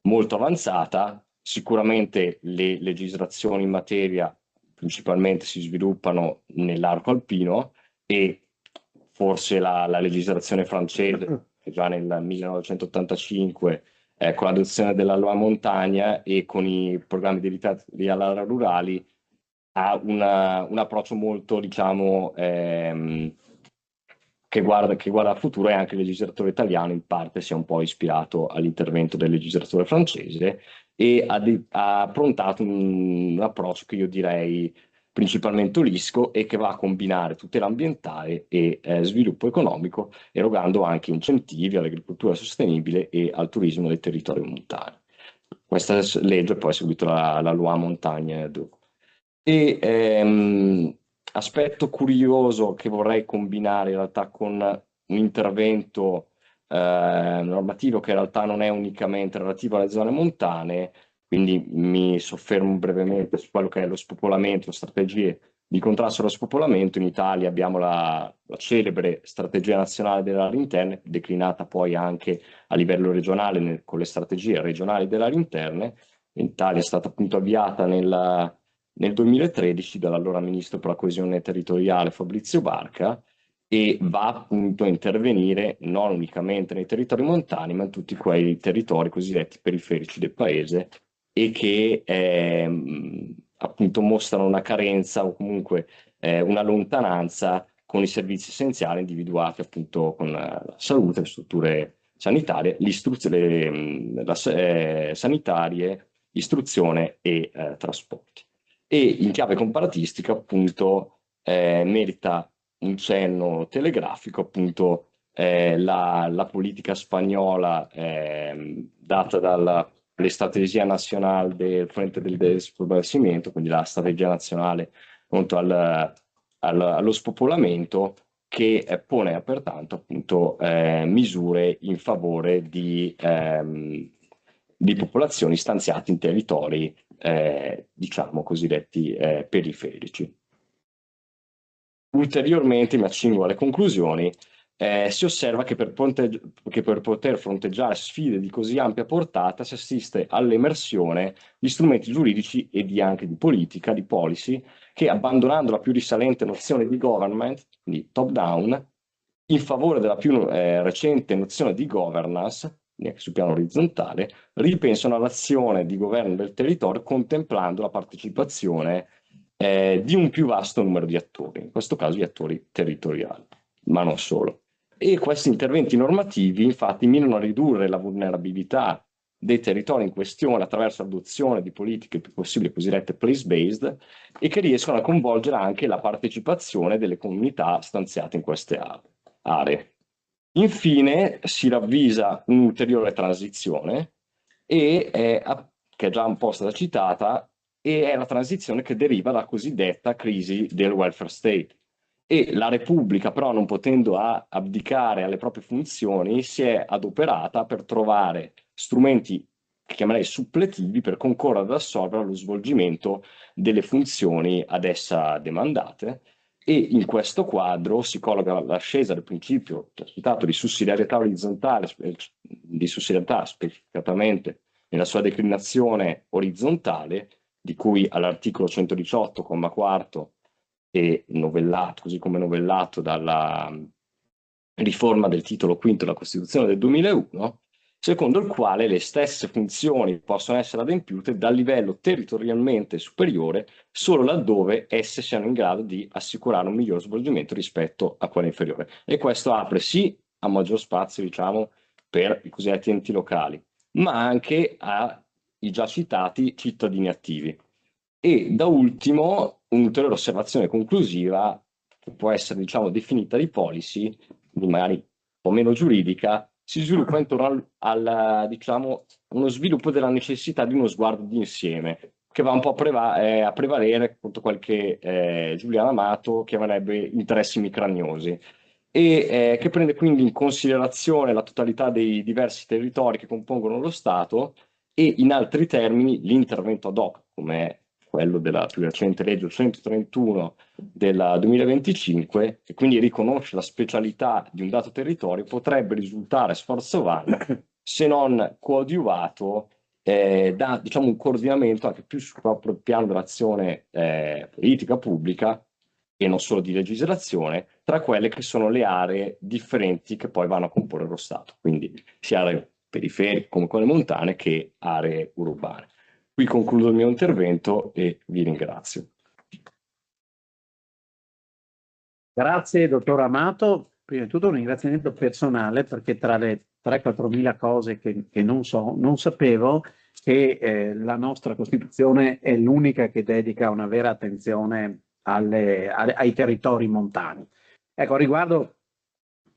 molto avanzata. Sicuramente le legislazioni in materia principalmente si sviluppano nell'arco alpino e forse la legislazione francese, che già nel 1985 con l'adozione della loi montagna e con i programmi di allora rurali ha un approccio molto, diciamo, che guarda al futuro, e anche il legislatore italiano in parte si è un po' ispirato all'intervento del legislatore francese e ha approntato un approccio che io direi principalmente olisco e che va a combinare tutela ambientale e sviluppo economico, erogando anche incentivi all'agricoltura sostenibile e al turismo dei territori montani. Questa legge poi è seguita la loi Montagne 2. E aspetto curioso che vorrei combinare in realtà con un intervento normativo che in realtà non è unicamente relativo alle zone montane, quindi mi soffermo brevemente su quello che è lo spopolamento, strategie di contrasto allo spopolamento. In Italia abbiamo la celebre strategia nazionale delle aree interne, declinata poi anche a livello regionale con le strategie regionali delle aree interne. In Italia è stata appunto avviata nel 2013 dall'allora ministro per la coesione territoriale Fabrizio Barca e va appunto a intervenire non unicamente nei territori montani, ma in tutti quei territori cosiddetti periferici del paese e che appunto mostrano una carenza o comunque una lontananza con i servizi essenziali individuati appunto con la salute, le strutture sanitarie, sanitarie, istruzione e trasporti. E in chiave comparatistica appunto merita un cenno telegrafico appunto la politica spagnola data dalla strategia nazionale del Frente del Despoblamiento, quindi la strategia nazionale contro allo spopolamento, che pone pertanto appunto misure in favore di popolazioni stanziate in territori diciamo cosiddetti periferici. Ulteriormente, mi accingo alle conclusioni, si osserva che per poter fronteggiare sfide di così ampia portata si assiste all'emersione di strumenti giuridici e anche di politica, di policy, che abbandonando la più risalente nozione di government, quindi top down, in favore della più recente nozione di governance, neanche sul piano orizzontale, ripensano all'azione di governo del territorio contemplando la partecipazione di un più vasto numero di attori, in questo caso gli attori territoriali, ma non solo. E questi interventi normativi infatti mirano a ridurre la vulnerabilità dei territori in questione attraverso l'adozione di politiche più possibili cosiddette place-based e che riescono a coinvolgere anche la partecipazione delle comunità stanziate in queste aree. Infine si ravvisa un'ulteriore transizione che è già un po' stata citata, e è la transizione che deriva dalla cosiddetta crisi del welfare state. E la Repubblica, però, non potendo abdicare alle proprie funzioni, si è adoperata per trovare strumenti che chiamerei suppletivi per concorrere ad assolvere allo svolgimento delle funzioni ad essa demandate. E in questo quadro si colloca l'ascesa del principio citato di sussidiarietà orizzontale, di sussidiarietà specificatamente nella sua declinazione orizzontale, di cui all'articolo 118,4 e novellato, così come novellato dalla riforma del titolo quinto della Costituzione del 2001, secondo il quale le stesse funzioni possono essere adempiute dal livello territorialmente superiore solo laddove esse siano in grado di assicurare un miglior svolgimento rispetto a quello inferiore. E questo apre sì a maggior spazio, diciamo, per i cosiddetti enti locali, ma anche ai già citati cittadini attivi. E da ultimo, un'ulteriore osservazione conclusiva, che può essere, diciamo, definita di policy, quindi magari un po' meno giuridica, si sviluppa intorno diciamo, uno sviluppo della necessità di uno sguardo d'insieme, che va un po' a prevalere contro quel che Giuliano Amato chiamerebbe interessi micragnosi, e che prende quindi in considerazione la totalità dei diversi territori che compongono lo Stato e in altri termini l'intervento ad hoc, come è quello della più recente legge 131 del 2025, che quindi riconosce la specialità di un dato territorio, potrebbe risultare sforzo vano se non coadiuvato da, diciamo, un coordinamento anche più sul proprio piano dell'azione politica pubblica e non solo di legislazione, tra quelle che sono le aree differenti che poi vanno a comporre lo Stato, quindi sia aree periferiche come quelle montane che aree urbane. Qui concludo il mio intervento e vi ringrazio. Grazie, dottor Amato. Prima di tutto un ringraziamento personale, perché tra le 3-4 mila cose che non so, non sapevo che la nostra Costituzione è l'unica che dedica una vera attenzione ai territori montani. Ecco, a riguardo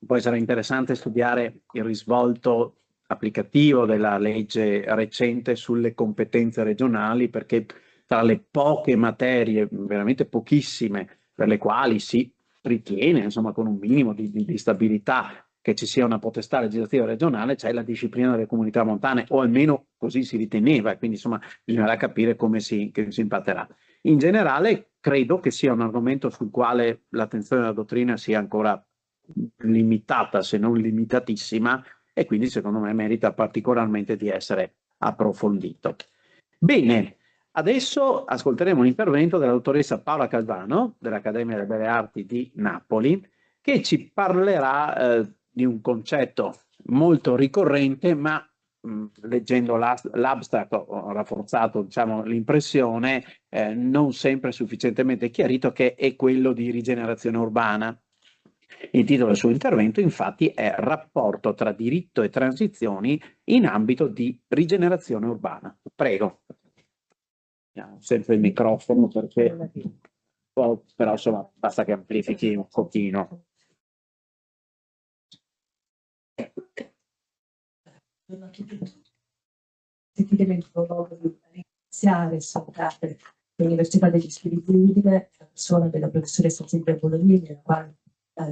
può essere interessante studiare il risvolto applicativo della legge recente sulle competenze regionali, perché tra le poche materie, veramente pochissime, per le quali si ritiene, insomma, con un minimo di stabilità, che ci sia una potestà legislativa regionale, c'è la disciplina delle comunità montane, o almeno così si riteneva, e quindi insomma bisognerà capire come si impatterà. In generale credo che sia un argomento sul quale l'attenzione della dottrina sia ancora limitata, se non limitatissima, e quindi secondo me merita particolarmente di essere approfondito. Bene, adesso ascolteremo un intervento della dottoressa Paola Calvano dell'Accademia delle Belle Arti di Napoli, che ci parlerà di un concetto molto ricorrente, ma leggendo l'abstract ho rafforzato, diciamo, l'impressione non sempre sufficientemente chiarito, che è quello di rigenerazione urbana. Il titolo del suo intervento, infatti, è Rapporto tra diritto e transizioni in ambito di rigenerazione urbana. Prego. Sempre il microfono, perché però insomma basta che amplifichi un pochino. Iniziare e salutare l'Università degli Spiriti Udine, la persona della professoressa Silvia Bolognini, la quale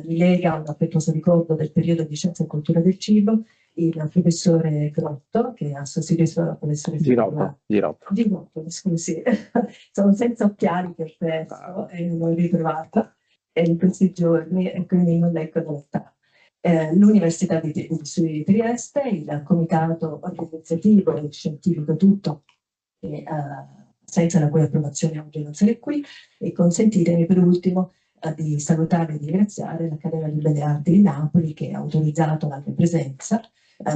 mi lega un affettuoso ricordo del periodo di Scienza e Cultura del Cibo, il professore Grotto, che ha sostituito la professoressa Girotto, scusi, sono senza occhiali che ho perso e non l'ho ritrovata in questi giorni e quindi non leggo da lontano. L'Università di Trieste, il comitato organizzativo e scientifico tutto, senza la cui approvazione oggi non sarei qui, e consentitemi per ultimo di salutare e di ringraziare l'Accademia di Belle Arti di Napoli, che ha autorizzato la mia presenza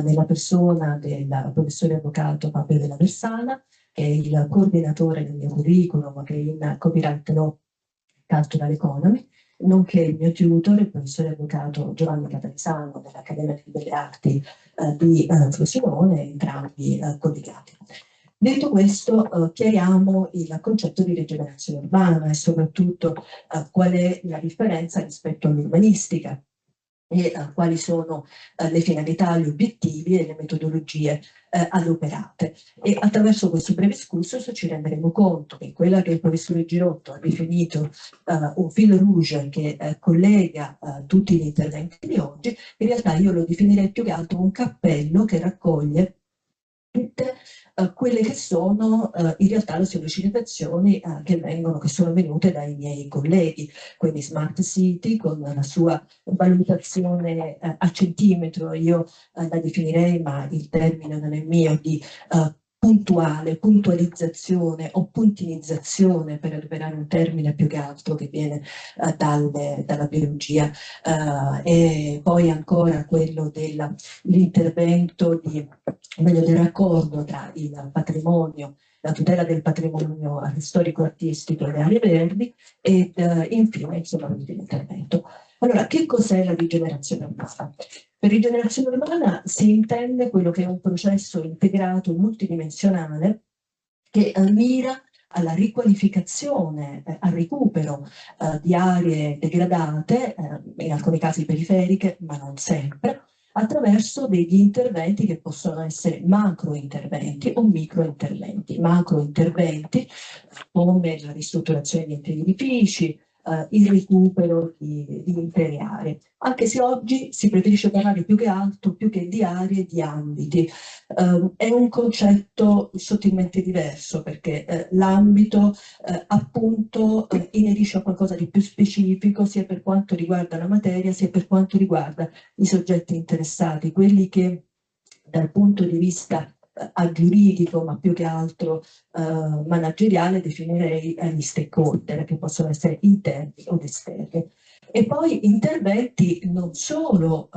nella persona del professore avvocato Fabio Della Versana, che è il coordinatore del mio curriculum, che è in Copyright Law Cultural Economy, nonché il mio tutor, il professore avvocato Giovanni Catalisano dell'Accademia di Belle Arti di Frosinone, entrambi collegati. Detto questo, chiariamo il concetto di rigenerazione urbana e soprattutto qual è la differenza rispetto all'urbanistica e quali sono le finalità, gli obiettivi e le metodologie adoperate. E attraverso questo breve excursus ci renderemo conto che quella che il professore Girotto ha definito un fil rouge che collega tutti gli interventi di oggi, in realtà io lo definirei più che altro un cappello che raccoglie tutte quelle che sono in realtà le sollecitazioni che sono venute dai miei colleghi, quindi Smart City con la sua valutazione a centimetro, io la definirei, ma il termine non è mio, di puntualizzazione o puntinizzazione, per adoperare un termine più che altro che viene dalla biologia, e poi ancora quello dell'intervento del raccordo tra il patrimonio, la tutela del patrimonio storico-artistico e le aree verdi, ed infine insomma l'ultimo intervento. Allora, che cos'è la rigenerazione urbana? Per rigenerazione urbana si intende quello che è un processo integrato multidimensionale che mira alla riqualificazione, al recupero di aree degradate, in alcuni casi periferiche, ma non sempre, attraverso degli interventi che possono essere macrointerventi o microinterventi. Macrointerventi come la ristrutturazione di interi edifici, il recupero di intere aree, anche se oggi si preferisce parlare più che altro, più che di aree, di ambiti. È un concetto sottilmente diverso, perché l'ambito appunto inerisce a qualcosa di più specifico, sia per quanto riguarda la materia, sia per quanto riguarda i soggetti interessati, quelli che dal punto di vista giuridico, ma più che altro manageriale, definirei gli stakeholder, che possono essere interni o esterni. E poi interventi non solo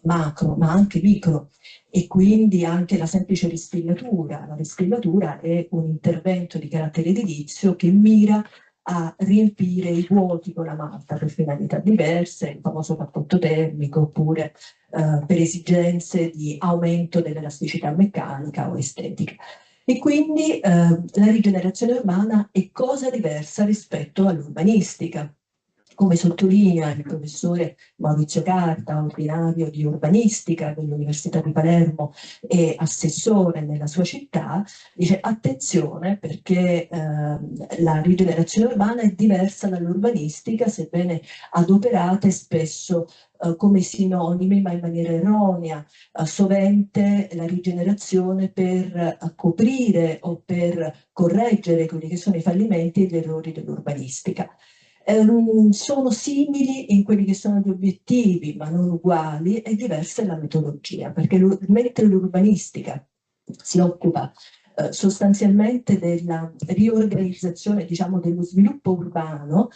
macro, ma anche micro, e quindi anche la semplice rispillatura. La rispillatura è un intervento di carattere edilizio che mira a riempire i vuoti con la malta per finalità diverse, il famoso cappotto termico, oppure per esigenze di aumento dell'elasticità meccanica o estetica. E quindi la rigenerazione urbana è cosa diversa rispetto all'urbanistica. Come sottolinea il professore Maurizio Carta, ordinario di urbanistica dell'Università di Palermo e assessore nella sua città, dice attenzione perché la rigenerazione urbana è diversa dall'urbanistica, sebbene adoperate spesso come sinonimi, ma in maniera erronea. Sovente la rigenerazione per coprire o per correggere quelli che sono i fallimenti e gli errori dell'urbanistica. Sono simili in quelli che sono gli obiettivi, ma non uguali, e diversa è la metodologia, perché mentre l'urbanistica si occupa sostanzialmente della riorganizzazione, diciamo, dello sviluppo urbano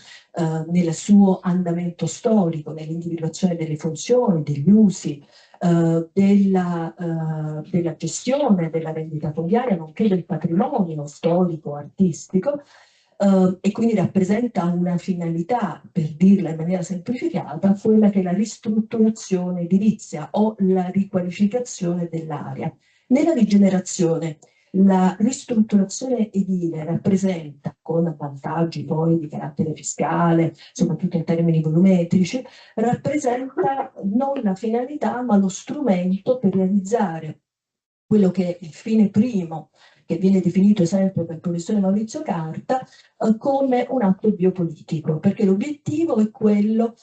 nel suo andamento storico, nell'individuazione delle funzioni, degli usi, della gestione della rendita fondiaria, nonché del patrimonio storico, artistico, e quindi rappresenta una finalità, per dirla in maniera semplificata, quella che è la ristrutturazione edilizia o la riqualificazione dell'area. Nella rigenerazione, la ristrutturazione edile rappresenta, con vantaggi poi di carattere fiscale, soprattutto in termini volumetrici, rappresenta non la finalità ma lo strumento per realizzare quello che è il fine primo, che viene definito sempre dal professore Maurizio Carta come un atto biopolitico, perché l'obiettivo è quello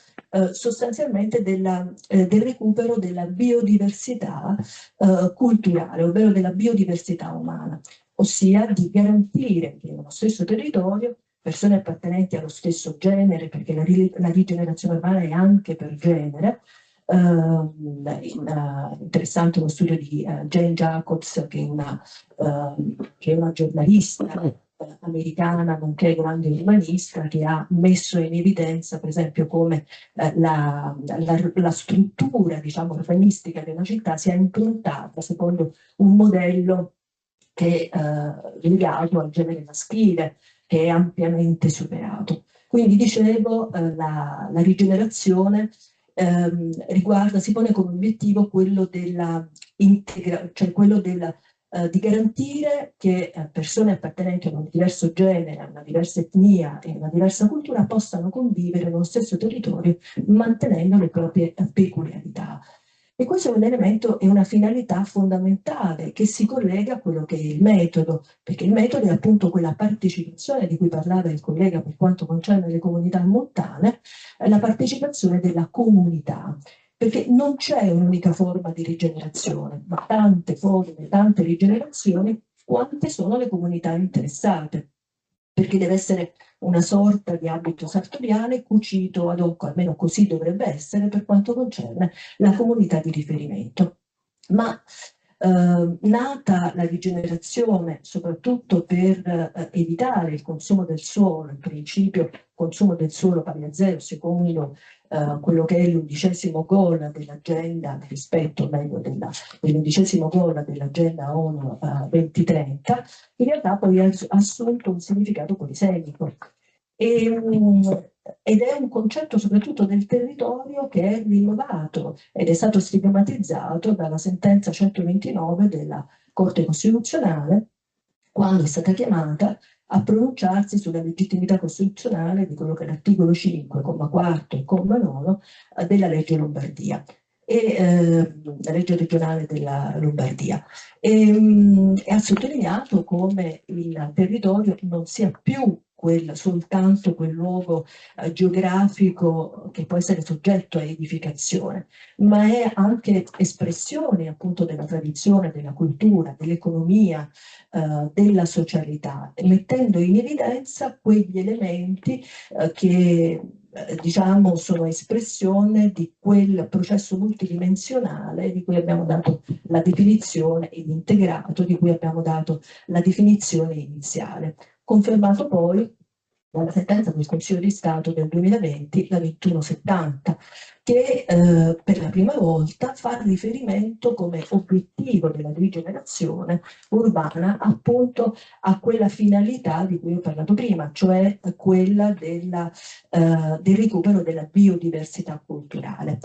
sostanzialmente del recupero della biodiversità culturale, ovvero della biodiversità umana, ossia di garantire che nello stesso territorio persone appartenenti allo stesso genere, perché la rigenerazione urbana è anche per genere. Interessante uno studio di Jane Jacobs, che è una giornalista americana, nonché grande urbanista, che ha messo in evidenza, per esempio, come la struttura, diciamo, urbanistica della città sia improntata secondo un modello che è legato al genere maschile, che è ampiamente superato. Quindi, dicevo, la rigenerazione si pone come obiettivo quello cioè quello di garantire che persone appartenenti a un diverso genere, a una diversa etnia e a una diversa cultura possano convivere nello stesso territorio mantenendo le proprie peculiarità. E questo è un elemento e una finalità fondamentale che si collega a quello che è il metodo, perché il metodo è appunto quella partecipazione di cui parlava il collega per quanto concerne le comunità montane, la partecipazione della comunità, perché non c'è un'unica forma di rigenerazione, ma tante forme, tante rigenerazioni, quante sono le comunità interessate, perché deve essere una sorta di abito sartoriale cucito ad hoc, almeno così dovrebbe essere per quanto concerne la comunità di riferimento. Ma nata la rigenerazione soprattutto per evitare il consumo del suolo, il principio consumo del suolo pari a zero, secondo quello che è l'11° goal dell'agenda, rispetto meglio dell'11° goal dell'agenda ONU 2030, in realtà poi ha assunto un significato polisemico. Ed è un concetto soprattutto del territorio che è rinnovato ed è stato stigmatizzato dalla sentenza 129 della Corte Costituzionale, quando è stata chiamata a pronunciarsi sulla legittimità costituzionale di quello che è l'articolo 5, comma 4 e comma 9 della legge Lombardia, la legge regionale della Lombardia, e ha sottolineato come il territorio non sia più soltanto quel luogo geografico che può essere soggetto a edificazione, ma è anche espressione appunto della tradizione, della cultura, dell'economia, della socialità, mettendo in evidenza quegli elementi che diciamo sono espressione di quel processo multidimensionale di cui abbiamo dato la definizione, ed integrato di cui abbiamo dato la definizione iniziale, confermato poi dalla sentenza del Consiglio di Stato del 2020, la 2170, che per la prima volta fa riferimento come obiettivo della rigenerazione urbana appunto a quella finalità di cui ho parlato prima, cioè quella del recupero della biodiversità culturale.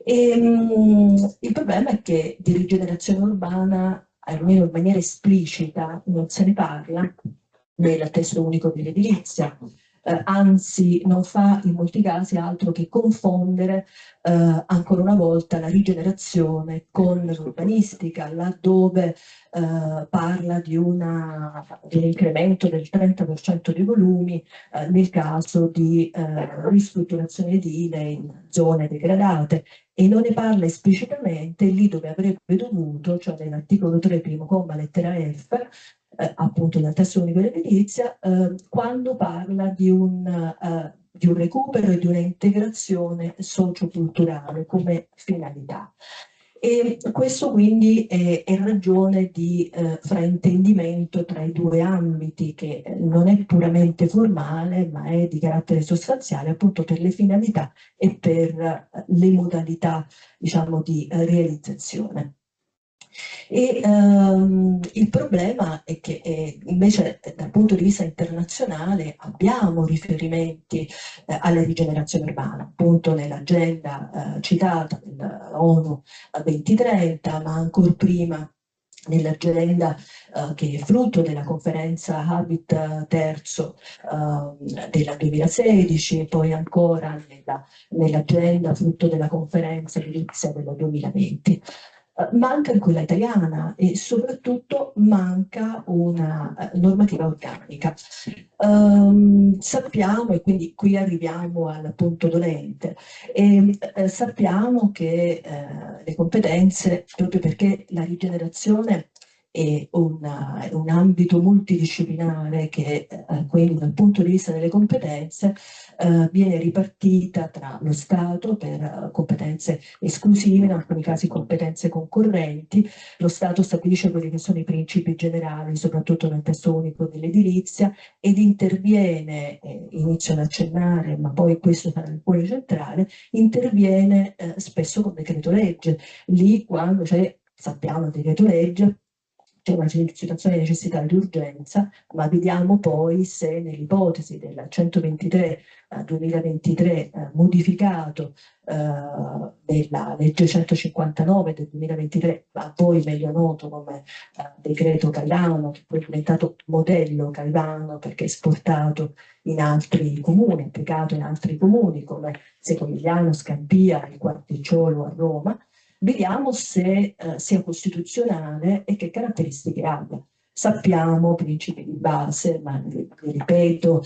Il problema è che di rigenerazione urbana, almeno in maniera esplicita, non se ne parla nel testo unico dell'edilizia, anzi non fa in molti casi altro che confondere ancora una volta la rigenerazione con l'urbanistica, laddove parla di un incremento del 30% dei volumi nel caso di ristrutturazione edile in zone degradate, e non ne parla esplicitamente lì dove avrebbe dovuto, cioè nell'articolo 3, primo comma, lettera F, appunto dal testo unico dell'edilizia, quando parla di un recupero e di una integrazione socioculturale come finalità. E questo quindi è ragione di fraintendimento tra i due ambiti, che non è puramente formale, ma è di carattere sostanziale, appunto per le finalità e per le modalità, diciamo, di realizzazione. E il problema è che invece dal punto di vista internazionale abbiamo riferimenti alla rigenerazione urbana, appunto nell'agenda citata dell'ONU 2030, ma ancora prima nell'agenda che è frutto della conferenza Habit terzo del 2016, poi ancora nell'agenda frutto della conferenza edilizia del 2020. Manca in quella italiana e soprattutto manca una normativa organica. Sappiamo, e quindi qui arriviamo al punto dolente, sappiamo che le competenze, proprio perché la rigenerazione è un ambito multidisciplinare che quindi dal punto di vista delle competenze viene ripartita tra lo Stato per competenze esclusive, in alcuni casi competenze concorrenti. Lo Stato stabilisce quelli che sono i principi generali, soprattutto nel testo unico dell'edilizia, ed interviene, inizio ad accennare, ma poi questo sarà il cuore centrale, interviene spesso con decreto legge, lì quando c'è, sappiamo, il decreto legge, c'è una situazione di necessità e di urgenza, ma vediamo poi se nell'ipotesi del 123 2023 modificato della legge 159 del 2023, a voi meglio noto come decreto Caivano, che poi è diventato modello Caivano perché esportato in altri comuni, applicato in altri comuni come Secomigliano, Scampia, il Quarticciolo a Roma. Vediamo se sia costituzionale e che caratteristiche abbia. Sappiamo, principi di base, ma vi ripeto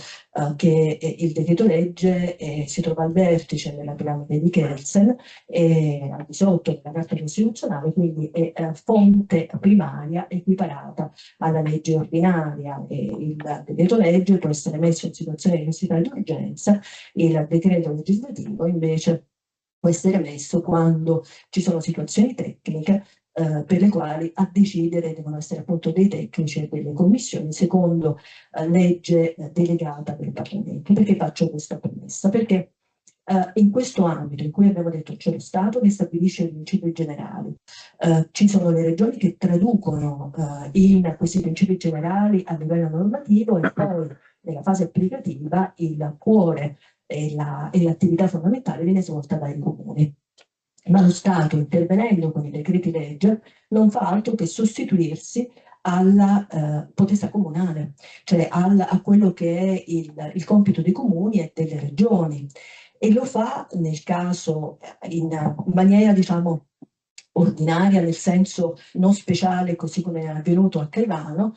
che il decreto legge si trova al vertice della piramide di Kelsen e al di sotto della Carta Costituzionale, quindi è fonte primaria equiparata alla legge ordinaria. E il decreto legge può essere messo in situazione di necessità e di urgenza, il decreto legislativo invece può essere messo quando ci sono situazioni tecniche per le quali a decidere devono essere appunto dei tecnici e delle commissioni secondo legge delegata del Parlamento. Perché faccio questa premessa? Perché in questo ambito in cui abbiamo detto c'è lo Stato che stabilisce i principi generali, ci sono le regioni che traducono in questi principi generali a livello normativo e poi nella fase applicativa il cuore e l'attività fondamentale viene svolta dai comuni. Ma lo Stato, intervenendo con i decreti legge, non fa altro che sostituirsi alla potestà comunale, cioè a quello che è il compito dei comuni e delle regioni. E lo fa nel caso in maniera, diciamo, ordinaria, nel senso non speciale, così come è avvenuto a Caivano,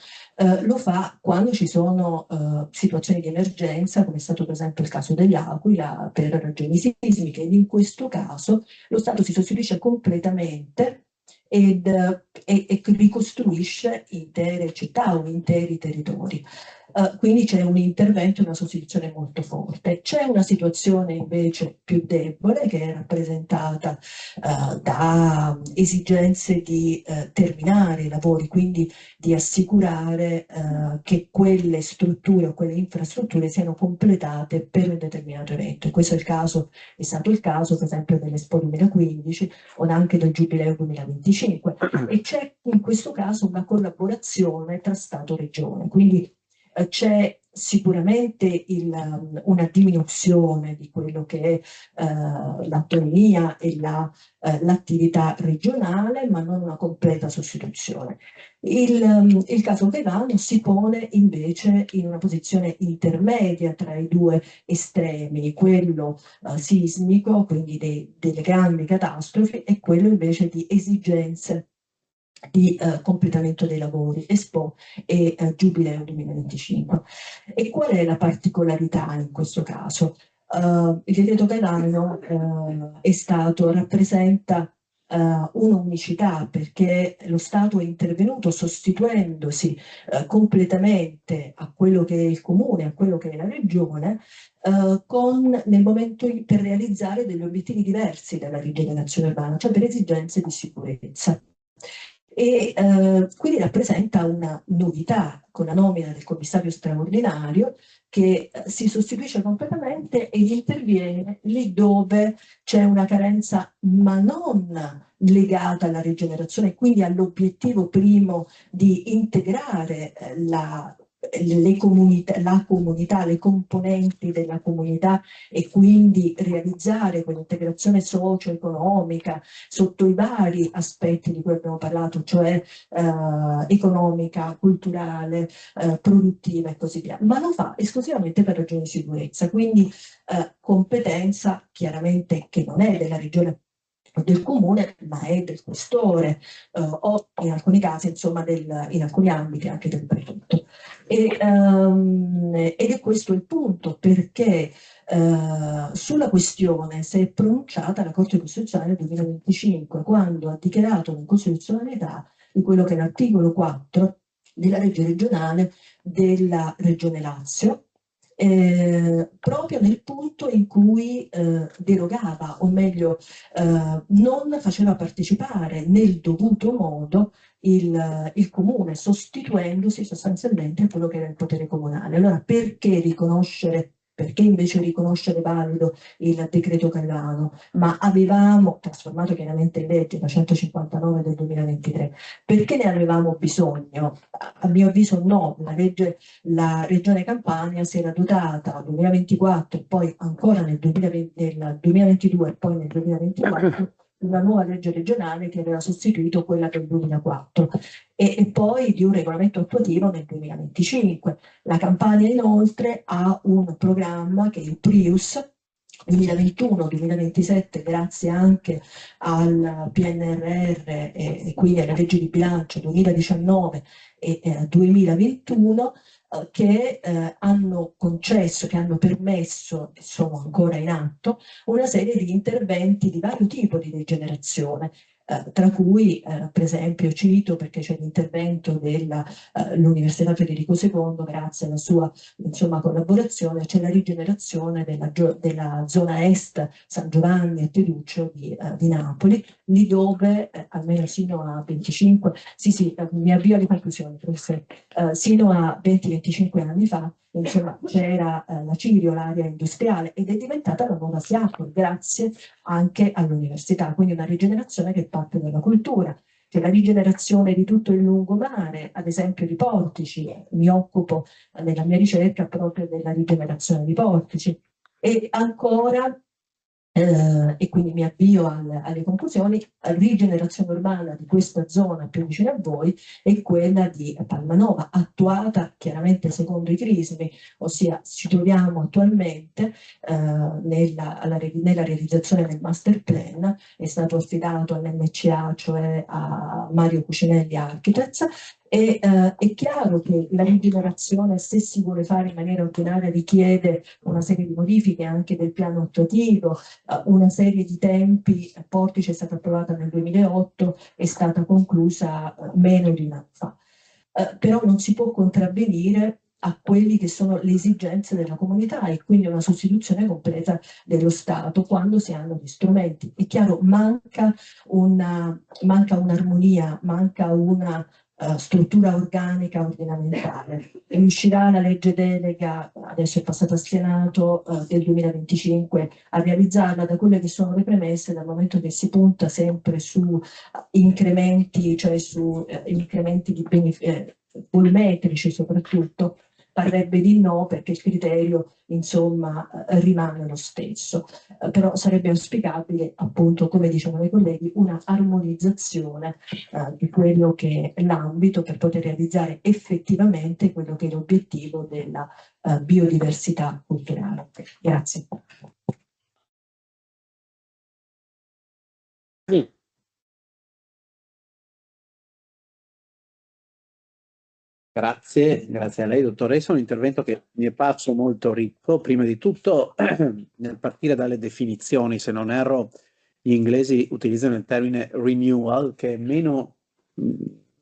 lo fa quando ci sono situazioni di emergenza, come è stato per esempio il caso dell'Aquila, per ragioni sismiche, ed in questo caso lo Stato si sostituisce completamente e ricostruisce intere città o interi territori. Quindi c'è un intervento, una sostituzione molto forte. C'è una situazione invece più debole, che è rappresentata da esigenze di terminare i lavori, quindi di assicurare che quelle strutture o quelle infrastrutture siano completate per un determinato evento. E questo è stato il caso per esempio dell'Expo 2015 o anche del Giubileo 2025, e c'è in questo caso una collaborazione tra Stato e Regione, quindi c'è sicuramente una diminuzione di quello che è l'autonomia e l'attività regionale, ma non una completa sostituzione. Il caso Caivano si pone invece in una posizione intermedia tra i due estremi, quello sismico, quindi delle grandi catastrofi, e quello invece di esigenze di completamento dei lavori Expo e Giubileo 2025. E qual è la particolarità in questo caso? Il decreto Caivano rappresenta un'unicità, perché lo Stato è intervenuto sostituendosi completamente a quello che è il comune, a quello che è la regione, nel momento per realizzare degli obiettivi diversi dalla rigenerazione urbana, cioè per esigenze di sicurezza. E quindi rappresenta una novità con la nomina del commissario straordinario, che si sostituisce completamente ed interviene lì dove c'è una carenza, ma non legata alla rigenerazione, quindi all'obiettivo primo di integrare la comunità, le componenti della comunità, e quindi realizzare quell'integrazione socio-economica sotto i vari aspetti di cui abbiamo parlato, cioè economica, culturale, produttiva e così via, ma lo fa esclusivamente per ragioni di sicurezza, quindi competenza chiaramente che non è della regione o del comune, ma è del questore, o in alcuni casi, insomma, in alcuni ambiti anche del prefetto. Ed è questo il punto, perché sulla questione si è pronunciata la Corte Costituzionale nel 2025, quando ha dichiarato l'incostituzionalità di quello che è l'articolo 4 della legge regionale della Regione Lazio, proprio nel punto in cui derogava, o meglio non faceva partecipare nel dovuto modo il comune, sostituendosi sostanzialmente a quello che era il potere comunale. Allora perché invece riconoscere valido il decreto Caivano, ma avevamo trasformato chiaramente in legge la 159 del 2023, perché ne avevamo bisogno? A mio avviso no, la Regione Campania si era dotata nel 2024 e poi ancora nel 2022 e poi nel 2024 una nuova legge regionale che aveva sostituito quella del 2004 e poi di un regolamento attuativo nel 2025. La Campania inoltre ha un programma che è il PRIUS 2021-2027, grazie anche al PNRR e quindi alla legge di bilancio 2019 e 2021, che hanno concesso, che hanno permesso, e sono ancora in atto, una serie di interventi di vario tipo di rigenerazione, tra cui per esempio cito, perché c'è l'intervento dell'Università Federico II, grazie alla sua collaborazione, c'è la rigenerazione della zona est San Giovanni e Teduccio di Napoli, lì dove almeno sino a 25, mi avvio alle conclusioni, sino a 20-25 anni fa, insomma, c'era la Cirio, l'area industriale, ed è diventata la nuova Seattle, grazie anche all'università, quindi una rigenerazione che parte dalla cultura. C'è la rigenerazione di tutto il lungomare, ad esempio di portici, mi occupo nella mia ricerca proprio della rigenerazione di portici, e ancora e quindi mi avvio alle conclusioni. Rigenerazione urbana di questa zona più vicina a voi è quella di Palmanova, attuata chiaramente secondo i crismi, ossia ci troviamo attualmente nella realizzazione del master plan. È stato affidato all'MCA, cioè a Mario Cucinelli Architects. È chiaro che la rigenerazione, se si vuole fare in maniera ordinaria, richiede una serie di modifiche anche del piano attuativo, una serie di tempi. Portici è stata approvata nel 2008, è stata conclusa meno di un anno fa. Però non si può contravvenire a quelli che sono le esigenze della comunità e quindi una sostituzione completa dello Stato quando si hanno gli strumenti. È chiaro, manca un'armonia, manca una struttura organica ordinamentale. Riuscirà la legge delega, adesso è passata al Senato, del 2025 a realizzarla? Da quelle che sono le premesse, dal momento che si punta sempre su incrementi, cioè su incrementi di volumetrici soprattutto, parrebbe di no, perché il criterio insomma rimane lo stesso. Però sarebbe auspicabile, appunto, come dicevano i colleghi, una armonizzazione di quello che è l'ambito per poter realizzare effettivamente quello che è l'obiettivo della biodiversità culturale. Grazie. Grazie a lei, dottoressa. Un intervento che mi è parso molto ricco. Prima di tutto, nel partire dalle definizioni, se non erro, gli inglesi utilizzano il termine renewal, che è meno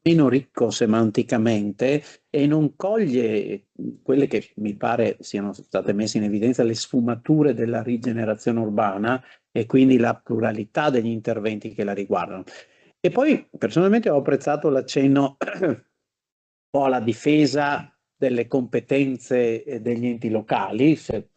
ricco semanticamente e non coglie quelle che mi pare siano state messe in evidenza, le sfumature della rigenerazione urbana e quindi la pluralità degli interventi che la riguardano. E poi personalmente ho apprezzato l'accenno un po' alla difesa delle competenze degli enti locali, se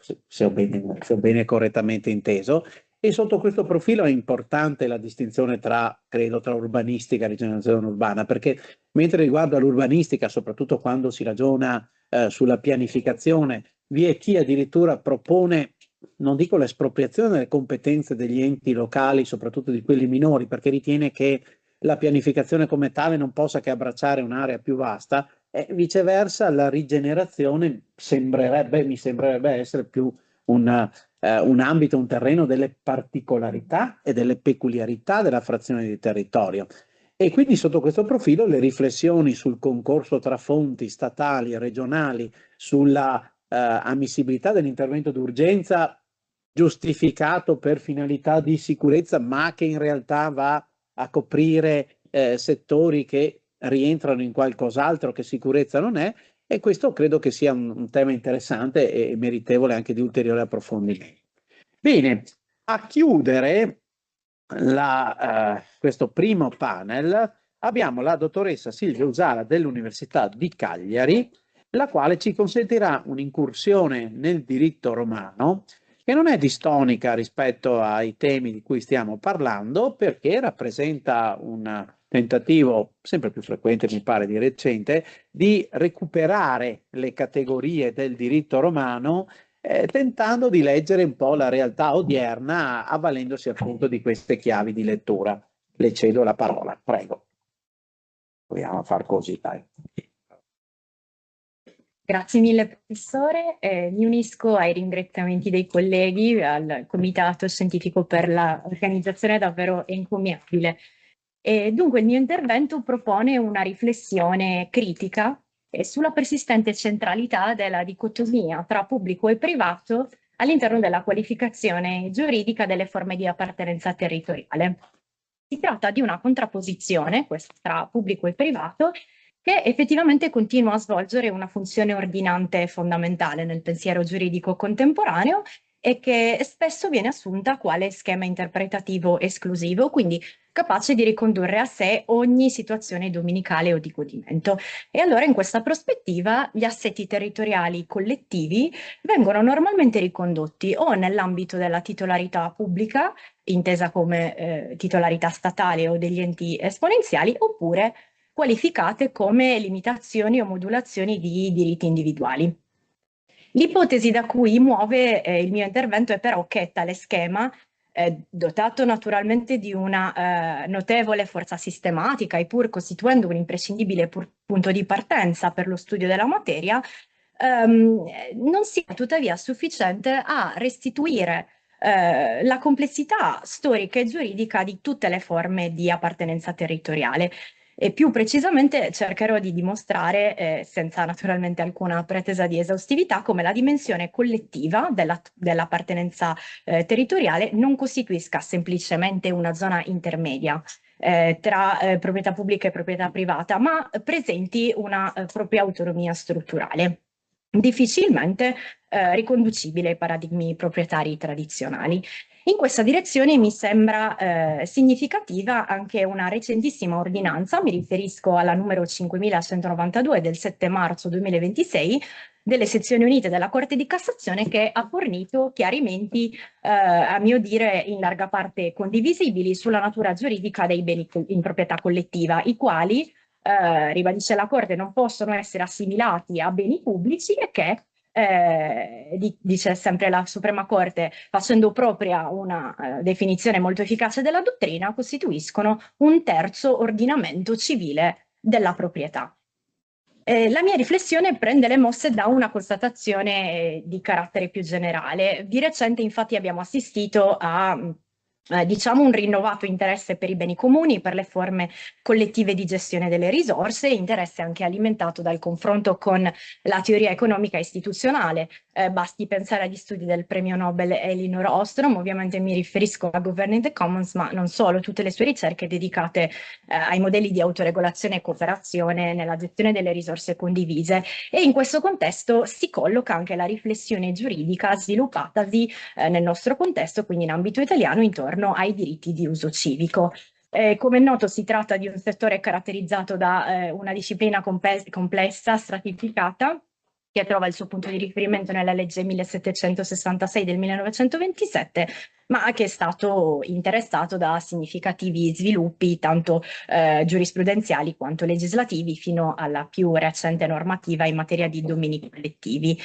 ho bene e correttamente inteso, e sotto questo profilo è importante la distinzione credo, tra urbanistica e rigenerazione urbana, perché mentre riguarda l'urbanistica, soprattutto quando si ragiona sulla pianificazione, vi è chi addirittura propone, non dico l'espropriazione delle competenze degli enti locali, soprattutto di quelli minori, perché ritiene che la pianificazione come tale non possa che abbracciare un'area più vasta, e viceversa la rigenerazione mi sembrerebbe essere più un ambito, un terreno delle particolarità e delle peculiarità della frazione di territorio. E quindi sotto questo profilo le riflessioni sul concorso tra fonti statali e regionali, sulla ammissibilità dell'intervento d'urgenza giustificato per finalità di sicurezza, ma che in realtà va a coprire settori che rientrano in qualcos'altro che sicurezza non è, e questo credo che sia un tema interessante e meritevole anche di ulteriore approfondimento. Bene, a chiudere questo primo panel abbiamo la dottoressa Silvia Usala dell'Università di Cagliari, la quale ci consentirà un'incursione nel diritto romano che non è distonica rispetto ai temi di cui stiamo parlando, perché rappresenta un tentativo sempre più frequente, mi pare di recente, di recuperare le categorie del diritto romano, tentando di leggere un po' la realtà odierna, avvalendosi appunto di queste chiavi di lettura. Le cedo la parola, prego. Proviamo a far così, dai. Grazie mille professore, mi unisco ai ringraziamenti dei colleghi, al Comitato Scientifico per l'organizzazione davvero encomiabile. Dunque il mio intervento propone una riflessione critica sulla persistente centralità della dicotomia tra pubblico e privato all'interno della qualificazione giuridica delle forme di appartenenza territoriale. Si tratta di una contrapposizione, questa tra pubblico e privato, che effettivamente continua a svolgere una funzione ordinante fondamentale nel pensiero giuridico contemporaneo e che spesso viene assunta quale schema interpretativo esclusivo, quindi capace di ricondurre a sé ogni situazione dominicale o di godimento. E allora in questa prospettiva gli assetti territoriali collettivi vengono normalmente ricondotti o nell'ambito della titolarità pubblica, intesa come titolarità statale o degli enti esponenziali, oppure qualificate come limitazioni o modulazioni di diritti individuali. L'ipotesi da cui muove il mio intervento è però che tale schema dotato naturalmente di una notevole forza sistematica e pur costituendo un imprescindibile punto di partenza per lo studio della materia, non sia tuttavia sufficiente a restituire la complessità storica e giuridica di tutte le forme di appartenenza territoriale. E più precisamente cercherò di dimostrare, senza naturalmente alcuna pretesa di esaustività, come la dimensione collettiva dell'appartenenza territoriale non costituisca semplicemente una zona intermedia tra proprietà pubblica e proprietà privata, ma presenti una propria autonomia strutturale, difficilmente riconducibile ai paradigmi proprietari tradizionali. In questa direzione mi sembra significativa anche una recentissima ordinanza, mi riferisco alla numero 5192 del 7 marzo 2026 delle sezioni unite della Corte di Cassazione, che ha fornito chiarimenti, a mio dire, in larga parte condivisibili sulla natura giuridica dei beni in proprietà collettiva, i quali, ribadisce la Corte, non possono essere assimilati a beni pubblici e che dice sempre la Suprema Corte, facendo propria una definizione molto efficace della dottrina, costituiscono un terzo ordinamento civile della proprietà. La mia riflessione prende le mosse da una constatazione di carattere più generale. Di recente infatti abbiamo assistito a diciamo un rinnovato interesse per i beni comuni, per le forme collettive di gestione delle risorse, interesse anche alimentato dal confronto con la teoria economica istituzionale. Basti pensare agli studi del premio Nobel Elinor Ostrom, ovviamente mi riferisco a Governing the Commons, ma non solo, tutte le sue ricerche dedicate ai modelli di autoregolazione e cooperazione nella gestione delle risorse condivise. E in questo contesto si colloca anche la riflessione giuridica sviluppatasi nel nostro contesto, quindi in ambito italiano, intorno ai diritti di uso civico. Come è noto, si tratta di un settore caratterizzato da una disciplina complessa, stratificata, che trova il suo punto di riferimento nella legge 1766 del 1927, ma che è stato interessato da significativi sviluppi tanto giurisprudenziali quanto legislativi fino alla più recente normativa in materia di domini collettivi.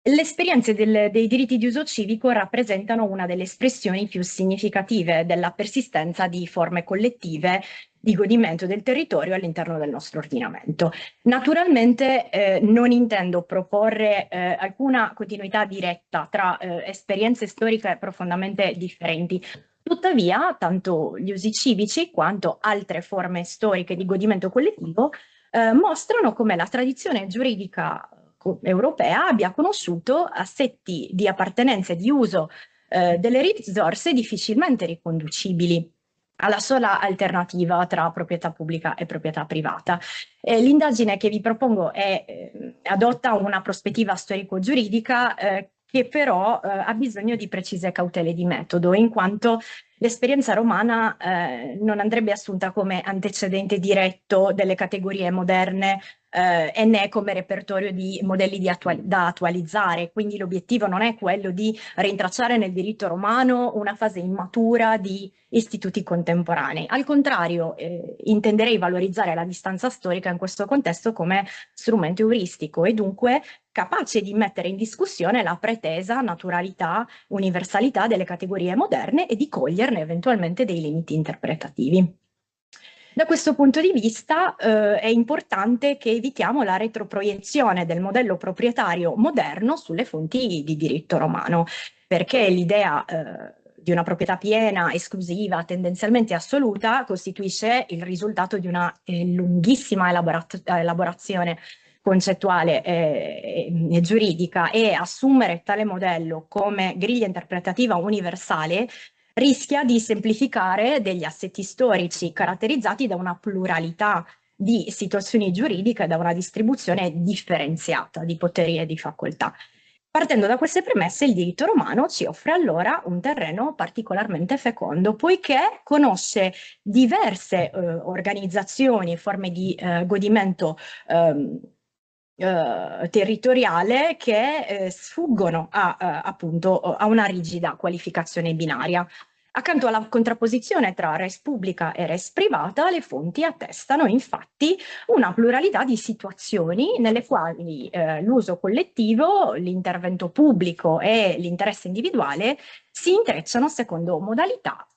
Le esperienze dei diritti di uso civico rappresentano una delle espressioni più significative della persistenza di forme collettive di godimento del territorio all'interno del nostro ordinamento. Naturalmente non intendo proporre alcuna continuità diretta tra esperienze storiche profondamente differenti. Tuttavia, tanto gli usi civici quanto altre forme storiche di godimento collettivo mostrano come la tradizione giuridica europea abbia conosciuto assetti di appartenenza e di uso delle risorse difficilmente riconducibili alla sola alternativa tra proprietà pubblica e proprietà privata. L'indagine che vi propongo adotta una prospettiva storico-giuridica che però ha bisogno di precise cautele di metodo, in quanto l'esperienza romana non andrebbe assunta come antecedente diretto delle categorie moderne e né come repertorio di modelli da attualizzare. Quindi l'obiettivo non è quello di rintracciare nel diritto romano una fase immatura di istituti contemporanei. Al contrario, intenderei valorizzare la distanza storica in questo contesto come strumento euristico e dunque capace di mettere in discussione la pretesa naturalità, universalità delle categorie moderne e di coglierne eventualmente dei limiti interpretativi. Da questo punto di vista è importante che evitiamo la retroproiezione del modello proprietario moderno sulle fonti di diritto romano, perché l'idea di una proprietà piena, esclusiva, tendenzialmente assoluta, costituisce il risultato di una lunghissima elaborazione concettuale e giuridica, e assumere tale modello come griglia interpretativa universale rischia di semplificare degli assetti storici caratterizzati da una pluralità di situazioni giuridiche e da una distribuzione differenziata di poteri e di facoltà. Partendo da queste premesse, il diritto romano ci offre allora un terreno particolarmente fecondo, poiché conosce diverse organizzazioni e forme di godimento territoriale che sfuggono appunto a una rigida qualificazione binaria. Accanto alla contrapposizione tra res pubblica e res privata, le fonti attestano infatti una pluralità di situazioni nelle quali l'uso collettivo, l'intervento pubblico e l'interesse individuale si intrecciano secondo modalità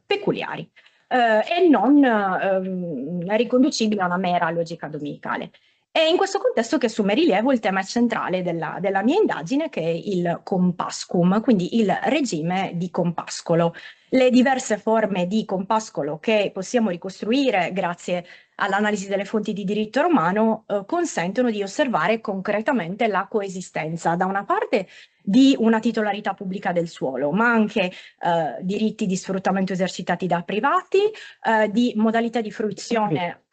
peculiari e non riconducibili a una mera logica dominicale. È in questo contesto che assume rilievo il tema centrale della mia indagine, che è il compascum, quindi il regime di compascolo. Le diverse forme di compascolo che possiamo ricostruire grazie all'analisi delle fonti di diritto romano consentono di osservare concretamente la coesistenza, da una parte, di una titolarità pubblica del suolo, ma anche diritti di sfruttamento esercitati da privati, di modalità di fruizione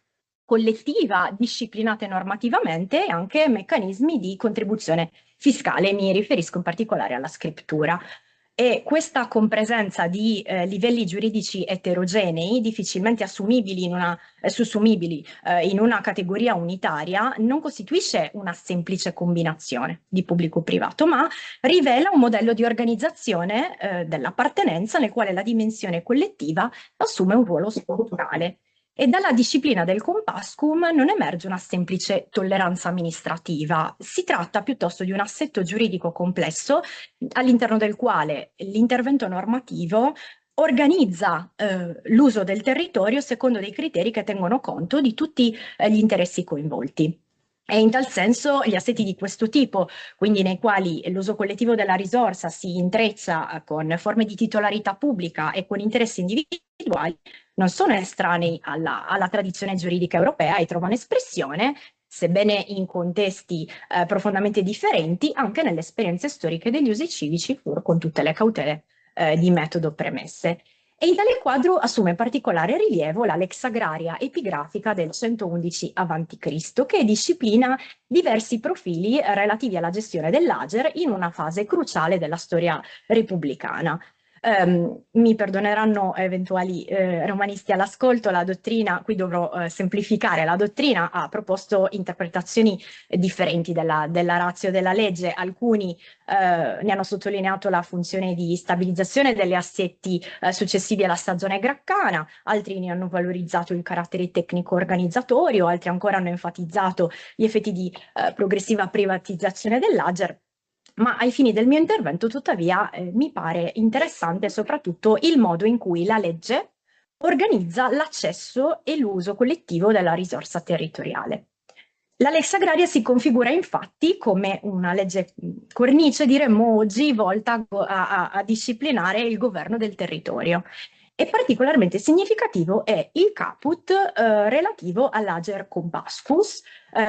collettiva disciplinate normativamente e anche meccanismi di contribuzione fiscale. Mi riferisco in particolare alla scrittura. E questa compresenza di livelli giuridici eterogenei, difficilmente sussumibili in una categoria unitaria, non costituisce una semplice combinazione di pubblico-privato, ma rivela un modello di organizzazione dell'appartenenza nel quale la dimensione collettiva assume un ruolo strutturale. E dalla disciplina del compascum non emerge una semplice tolleranza amministrativa, si tratta piuttosto di un assetto giuridico complesso all'interno del quale l'intervento normativo organizza l'uso del territorio secondo dei criteri che tengono conto di tutti gli interessi coinvolti. E in tal senso gli assetti di questo tipo, quindi nei quali l'uso collettivo della risorsa si intreccia con forme di titolarità pubblica e con interessi individuali, non sono estranei alla tradizione giuridica europea e trovano espressione, sebbene in contesti profondamente differenti, anche nelle esperienze storiche degli usi civici, pur con tutte le cautele di metodo premesse. E in tale quadro assume particolare rilievo la Lex Agraria epigrafica del 111 a.C., che disciplina diversi profili relativi alla gestione dell'ager in una fase cruciale della storia repubblicana. Mi perdoneranno eventuali romanisti all'ascolto, la dottrina, qui dovrò semplificare, la dottrina ha proposto interpretazioni differenti della ratio della legge. Alcuni ne hanno sottolineato la funzione di stabilizzazione degli assetti successivi alla stagione graccana, altri ne hanno valorizzato il carattere tecnico-organizzatorio, altri ancora hanno enfatizzato gli effetti di progressiva privatizzazione dell'ager. Ma ai fini del mio intervento, tuttavia, mi pare interessante soprattutto il modo in cui la legge organizza l'accesso e l'uso collettivo della risorsa territoriale. La Lex Agraria si configura infatti come una legge cornice, diremmo oggi, volta a disciplinare il governo del territorio. E particolarmente significativo è il caput relativo all'ager compascus,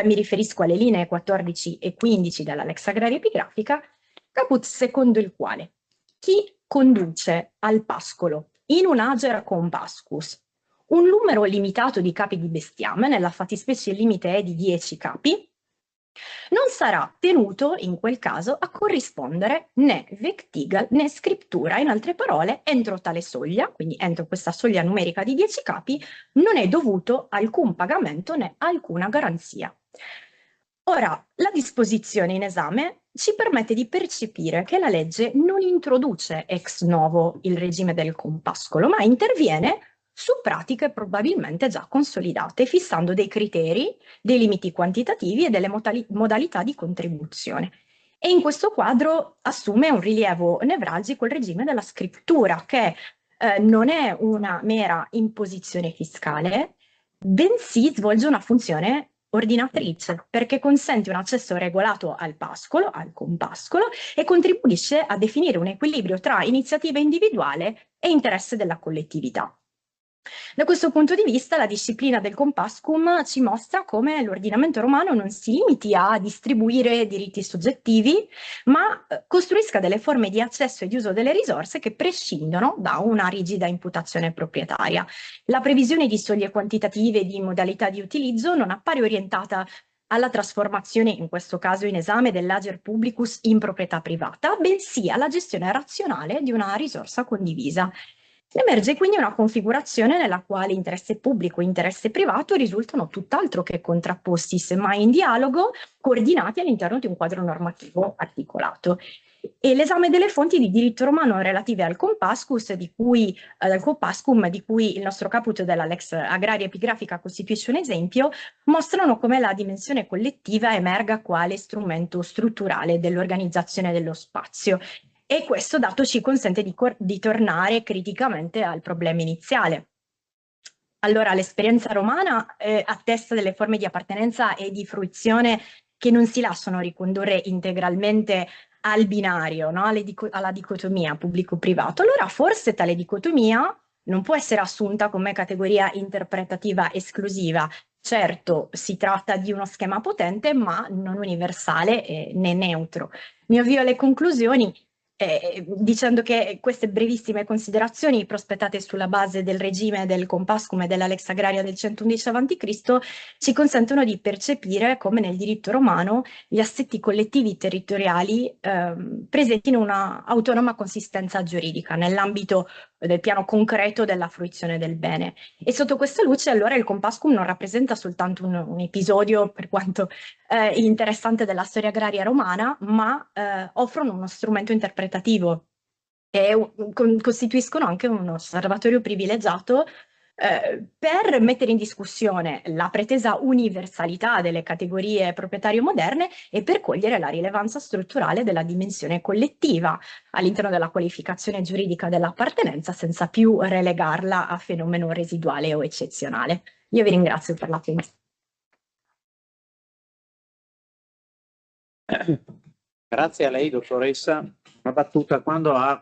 mi riferisco alle linee 14 e 15 della Lex Agraria epigrafica, caput secondo il quale chi conduce al pascolo in un ager compascus un numero limitato di capi di bestiame, nella fattispecie il limite è di 10 capi, non sarà tenuto in quel caso a corrispondere né vectigal né scrittura. In altre parole, entro tale soglia, quindi entro questa soglia numerica di 10 capi, non è dovuto alcun pagamento né alcuna garanzia. Ora, la disposizione in esame ci permette di percepire che la legge non introduce ex novo il regime del compascolo, ma interviene su pratiche probabilmente già consolidate, fissando dei criteri, dei limiti quantitativi e delle modalità di contribuzione. E in questo quadro assume un rilievo nevralgico il regime della scrittura, che non è una mera imposizione fiscale, bensì svolge una funzione ordinatrice, perché consente un accesso regolato al pascolo, al compascolo, e contribuisce a definire un equilibrio tra iniziativa individuale e interesse della collettività. Da questo punto di vista, la disciplina del compascum ci mostra come l'ordinamento romano non si limiti a distribuire diritti soggettivi, ma costruisca delle forme di accesso e di uso delle risorse che prescindono da una rigida imputazione proprietaria. La previsione di soglie quantitative e di modalità di utilizzo non appare orientata alla trasformazione, in questo caso in esame, dell'ager publicus in proprietà privata, bensì alla gestione razionale di una risorsa condivisa. Emerge quindi una configurazione nella quale interesse pubblico e interesse privato risultano tutt'altro che contrapposti, semmai in dialogo, coordinati all'interno di un quadro normativo articolato. E l'esame delle fonti di diritto romano relative al Compascus, al Compascum, di cui il nostro caput della Lex Agraria Epigrafica costituisce un esempio, mostrano come la dimensione collettiva emerga quale strumento strutturale dell'organizzazione dello spazio. E questo dato ci consente di tornare criticamente al problema iniziale. Allora, l'esperienza romana attesta delle forme di appartenenza e di fruizione che non si lasciano ricondurre integralmente al binario, no? Alla dicotomia pubblico-privato. Allora, forse tale dicotomia non può essere assunta come categoria interpretativa esclusiva. Certo, si tratta di uno schema potente, ma non universale né neutro. Mi avvio alle conclusioni dicendo che queste brevissime considerazioni prospettate sulla base del regime del Compascum e della Lex Agraria del 111 a.C. ci consentono di percepire come nel diritto romano gli assetti collettivi territoriali presentino una autonoma consistenza giuridica nell'ambito del piano concreto della fruizione del bene. E sotto questa luce allora il Compascum non rappresenta soltanto un episodio, per quanto interessante, della storia agraria romana, ma offrono uno strumento interpretativo e costituiscono anche un osservatorio privilegiato per mettere in discussione la pretesa universalità delle categorie proprietarie moderne e per cogliere la rilevanza strutturale della dimensione collettiva all'interno della qualificazione giuridica dell'appartenenza, senza più relegarla a fenomeno residuale o eccezionale. Io vi ringrazio per l'attenzione. Grazie a lei, dottoressa. Una battuta: quando ha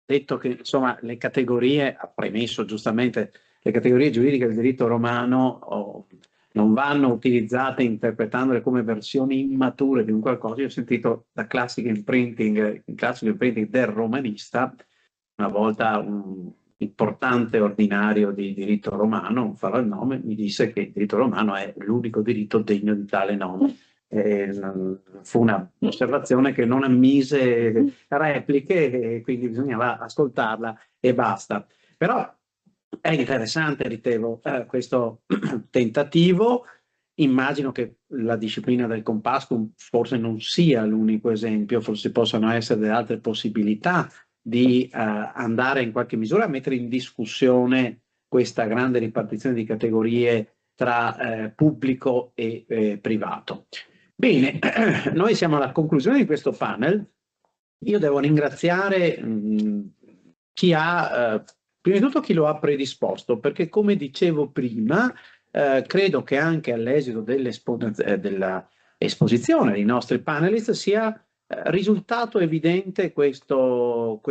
detto che insomma le categorie, ha premesso giustamente, le categorie giuridiche del diritto romano non vanno utilizzate interpretandole come versioni immature di un qualcosa, io ho sentito da classico imprinting del romanista, una volta un importante ordinario di diritto romano, non farò il nome, mi disse che il diritto romano è l'unico diritto degno di tale nome. Fu un'osservazione che non ammise repliche e quindi bisognava ascoltarla e basta. Però è interessante, ritevo, questo tentativo. Immagino che la disciplina del Compascum forse non sia l'unico esempio, forse possano essere delle altre possibilità di andare in qualche misura a mettere in discussione questa grande ripartizione di categorie tra pubblico e privato. Bene, noi siamo alla conclusione di questo panel. Io devo ringraziare chi ha, prima di tutto chi lo ha predisposto, perché come dicevo prima, credo che anche all'esito dell'esposizione dei nostri panelist sia risultato evidente questo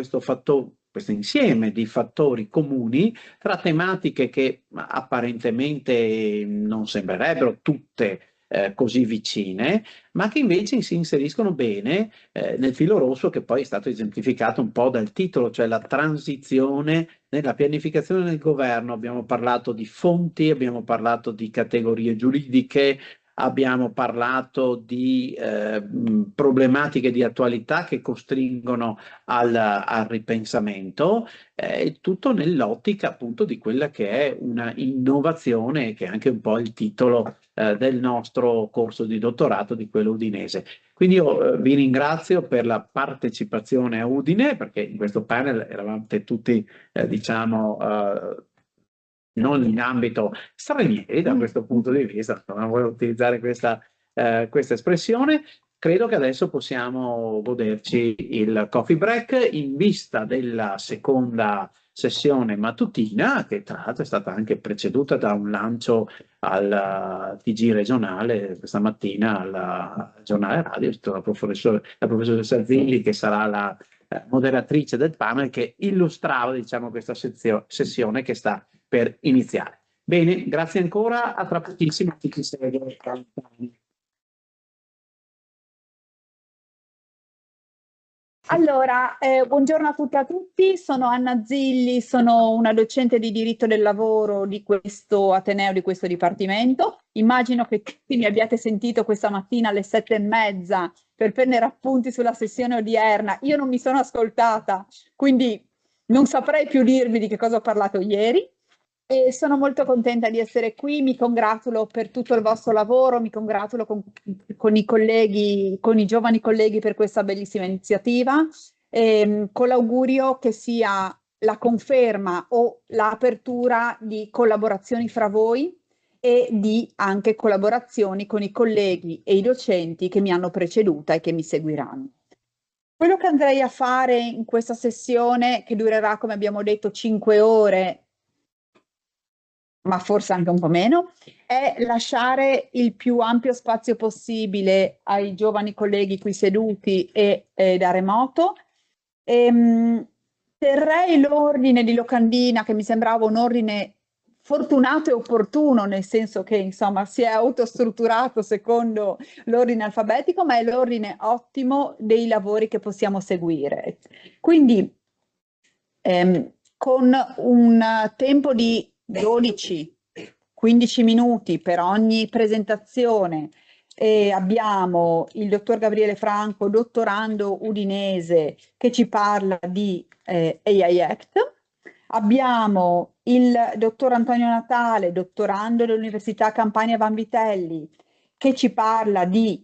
insieme di fattori comuni tra tematiche che apparentemente non sembrerebbero tutte così vicine, ma che invece si inseriscono bene nel filo rosso che poi è stato esemplificato un po' dal titolo, cioè la transizione nella pianificazione del governo. Abbiamo parlato di fonti, abbiamo parlato di categorie giuridiche, abbiamo parlato di problematiche di attualità che costringono al ripensamento, tutto nell'ottica appunto di quella che è una innovazione, che è anche un po' il titolo del nostro corso di dottorato, di quello udinese. Quindi io vi ringrazio per la partecipazione a Udine, perché in questo panel eravate tutti diciamo non in ambito stranieri da questo punto di vista, non voglio utilizzare questa espressione. Credo che adesso possiamo goderci il coffee break in vista della seconda sessione mattutina, che tra l'altro è stata anche preceduta da un lancio al TG regionale questa mattina al giornale radio, la professoressa Zilli, che sarà la moderatrice del panel, che illustrava diciamo questa sessione che sta per iniziare. Bene, grazie ancora, a tra pochissimo a chi ci segue. Allora, buongiorno a tutte e a tutti, sono Anna Zilli, sono una docente di diritto del lavoro di questo Ateneo, di questo Dipartimento. Immagino che tutti mi abbiate sentito questa mattina alle 7:30 per prendere appunti sulla sessione odierna. Io non mi sono ascoltata, quindi non saprei più dirvi di che cosa ho parlato ieri. E sono molto contenta di essere qui, mi congratulo per tutto il vostro lavoro, mi congratulo con i colleghi, con i giovani colleghi per questa bellissima iniziativa, con l'augurio che sia la conferma o l'apertura di collaborazioni fra voi e di anche collaborazioni con i colleghi e i docenti che mi hanno preceduta e che mi seguiranno. Quello che andrei a fare in questa sessione, che durerà, come abbiamo detto, 5 ore, ma forse anche un po' meno, è lasciare il più ampio spazio possibile ai giovani colleghi qui seduti e da remoto. Terrei l'ordine di locandina, che mi sembrava un ordine fortunato e opportuno, nel senso che insomma si è autostrutturato secondo l'ordine alfabetico, ma è l'ordine ottimo dei lavori che possiamo seguire. Quindi con un tempo di 12-15 minuti per ogni presentazione, abbiamo il dottor Gabriele Franco, dottorando udinese, che ci parla di AI Act. Abbiamo il dottor Antonio Natale, dottorando dell'Università Campania Vanvitelli, che ci parla di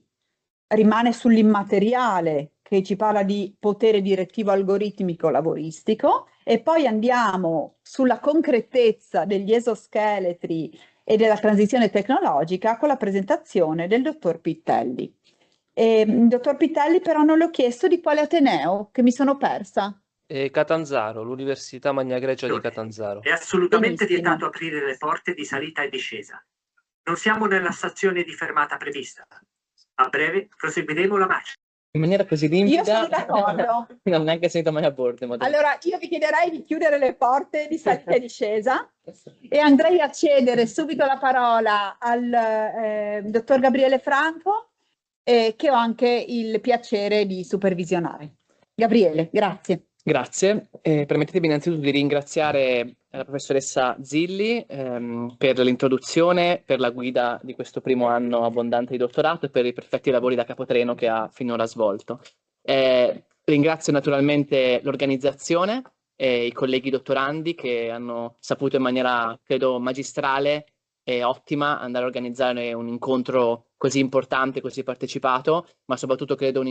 rimane sull'immateriale, che ci parla di potere direttivo algoritmico lavoristico, e poi andiamo sulla concretezza degli esoscheletri e della transizione tecnologica con la presentazione del dottor Pittelli. Il dottor Pittelli però non le ho chiesto di quale ateneo, che mi sono persa. Catanzaro, l'Università Magna Grecia di Catanzaro. È assolutamente Benissimo. vietato aprire le porte di salita e discesa. Non siamo nella stazione di fermata prevista. A breve proseguiremo la marcia. In maniera così limpida, Io sono d'accordo. non ho neanche sentito mai a bordo. Ma Allora, io vi chiederei di chiudere le porte di salita e discesa e andrei a cedere subito la parola al dottor Gabriele Franco, che ho anche il piacere di supervisionare. Gabriele, grazie. Grazie. Permettetemi innanzitutto di ringraziare la professoressa Zilli per l'introduzione, per la guida di questo primo anno abbondante di dottorato e per i perfetti lavori da capotreno che ha finora svolto. Ringrazio naturalmente l'organizzazione e i colleghi dottorandi che hanno saputo in maniera, credo, magistrale e ottima andare a organizzare un incontro così importante, così partecipato, ma soprattutto credo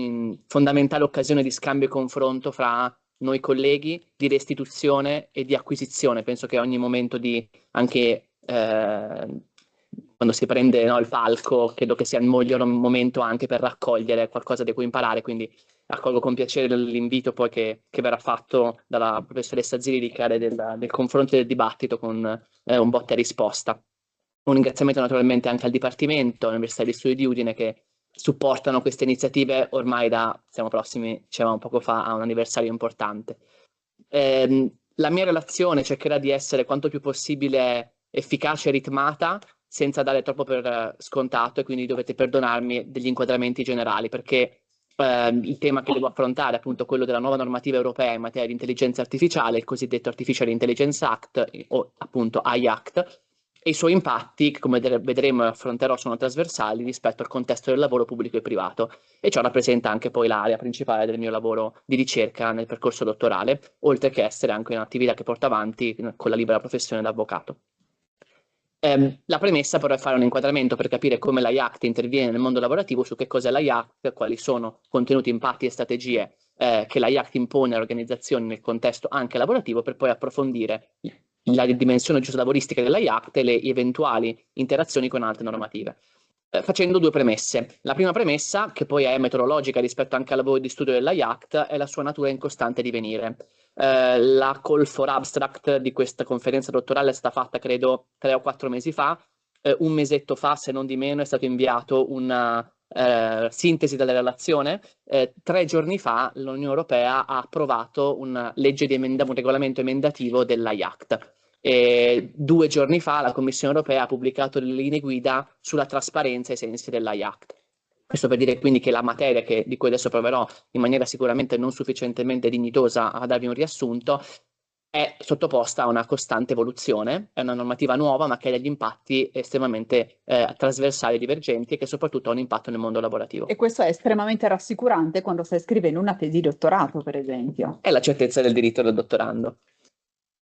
fondamentale occasione di scambio e confronto fra noi colleghi, di restituzione e di acquisizione. Penso che ogni momento di anche quando si prende il palco, credo che sia il miglior momento anche per raccogliere qualcosa di cui imparare, quindi accolgo con piacere l'invito poi che verrà fatto dalla professoressa Zilli di creare del confronto e del dibattito con un botta e risposta. Un ringraziamento naturalmente anche al Dipartimento, all'Università di Studi di Udine, che supportano queste iniziative ormai siamo prossimi, dicevamo poco fa, a un anniversario importante. La mia relazione cercherà di essere quanto più possibile efficace e ritmata, senza dare troppo per scontato, e quindi dovete perdonarmi degli inquadramenti generali, perché il tema che devo affrontare è appunto quello della nuova normativa europea in materia di intelligenza artificiale, il cosiddetto Artificial Intelligence Act, o appunto AI Act, e i suoi impatti, che come vedremo e affronterò, sono trasversali rispetto al contesto del lavoro pubblico e privato, e ciò rappresenta anche poi l'area principale del mio lavoro di ricerca nel percorso dottorale, oltre che essere anche un'attività che porto avanti con la libera professione d'avvocato. La premessa però è fare un inquadramento per capire come l'AI Act interviene nel mondo lavorativo, su che cos'è l'AI Act, quali sono contenuti, impatti e strategie che l'AI Act impone alle organizzazioni nel contesto anche lavorativo, per poi approfondire la dimensione giuslavoristica dell'AI Act e le eventuali interazioni con altre normative. Facendo due premesse. La prima premessa, che poi è metodologica rispetto anche al lavoro di studio dell'AI Act, è la sua natura in costante divenire. La call for abstract di questa conferenza dottorale è stata fatta credo 3 o 4 mesi fa. Un mesetto fa, se non di meno, è stato inviato una sintesi della relazione. 3 giorni fa l'Unione Europea ha approvato una legge di un regolamento emendativo dell'AI Act. 2 giorni fa la Commissione Europea ha pubblicato le linee guida sulla trasparenza ai sensi dell'AI Act. Questo per dire quindi che la materia di cui adesso proverò in maniera sicuramente non sufficientemente dignitosa a darvi un riassunto è sottoposta a una costante evoluzione, è una normativa nuova ma che ha degli impatti estremamente trasversali e divergenti e che soprattutto ha un impatto nel mondo lavorativo. E questo è estremamente rassicurante quando stai scrivendo una tesi di dottorato, per esempio. È la certezza del diritto del dottorando.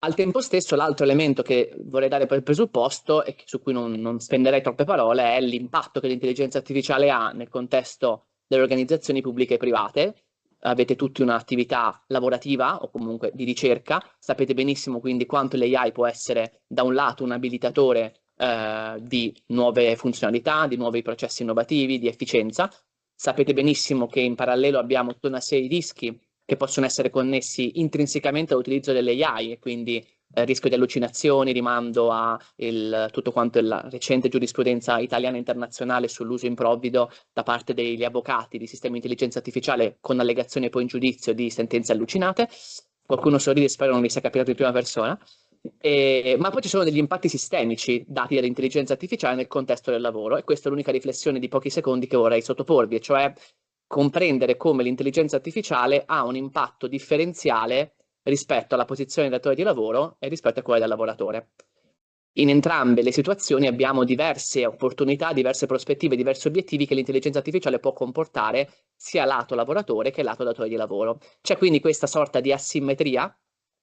Al tempo stesso, l'altro elemento che vorrei dare per presupposto e su cui non spenderei troppe parole è l'impatto che l'intelligenza artificiale ha nel contesto delle organizzazioni pubbliche e private. Avete tutti un'attività lavorativa o comunque di ricerca, sapete benissimo quindi quanto l'AI può essere da un lato un abilitatore di nuove funzionalità, di nuovi processi innovativi, di efficienza. Sapete benissimo che in parallelo abbiamo tutta una serie di rischi che possono essere connessi intrinsecamente all'utilizzo delle AI e quindi rischio di allucinazioni, rimando a tutto quanto la recente giurisprudenza italiana e internazionale sull'uso improvvido da parte degli avvocati di sistemi di intelligenza artificiale con allegazione poi in giudizio di sentenze allucinate. Qualcuno sorride, spero non mi sia capitato in prima persona. Ma poi ci sono degli impatti sistemici dati dall'intelligenza artificiale nel contesto del lavoro e questa è l'unica riflessione di pochi secondi che vorrei sottoporvi, cioè comprendere come l'intelligenza artificiale ha un impatto differenziale rispetto alla posizione del datore di lavoro e rispetto a quella del lavoratore. In entrambe le situazioni abbiamo diverse opportunità, diverse prospettive, diversi obiettivi che l'intelligenza artificiale può comportare sia lato lavoratore che lato datore di lavoro. C'è quindi questa sorta di asimmetria,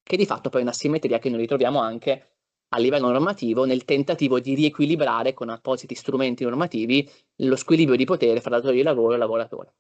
che di fatto poi è un'asimmetria che noi ritroviamo anche a livello normativo nel tentativo di riequilibrare con appositi strumenti normativi lo squilibrio di potere fra datore di lavoro e lavoratore.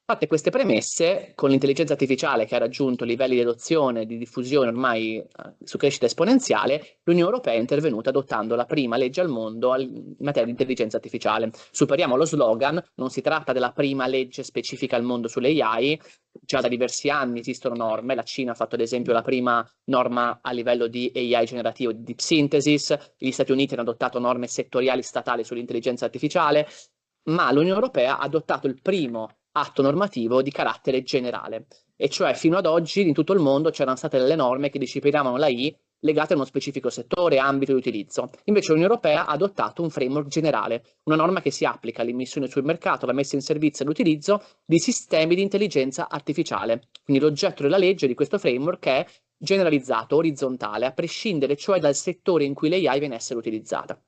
Fatte queste premesse, con l'intelligenza artificiale che ha raggiunto livelli di adozione e di diffusione ormai su crescita esponenziale, l'Unione Europea è intervenuta adottando la prima legge al mondo in materia di intelligenza artificiale. Superiamo lo slogan, non si tratta della prima legge specifica al mondo sulle AI, già da diversi anni esistono norme, la Cina ha fatto ad esempio la prima norma a livello di AI generativo di Deep Synthesis, gli Stati Uniti hanno adottato norme settoriali statali sull'intelligenza artificiale, ma l'Unione Europea ha adottato il primo atto normativo di carattere generale, e cioè fino ad oggi in tutto il mondo c'erano state delle norme che disciplinavano l'AI legate a uno specifico settore, ambito di utilizzo. Invece l'Unione Europea ha adottato un framework generale, una norma che si applica all'immissione sul mercato, alla messa in servizio e all'utilizzo di sistemi di intelligenza artificiale. Quindi l'oggetto della legge di questo framework è generalizzato, orizzontale, a prescindere cioè dal settore in cui l'AI viene a essere utilizzata.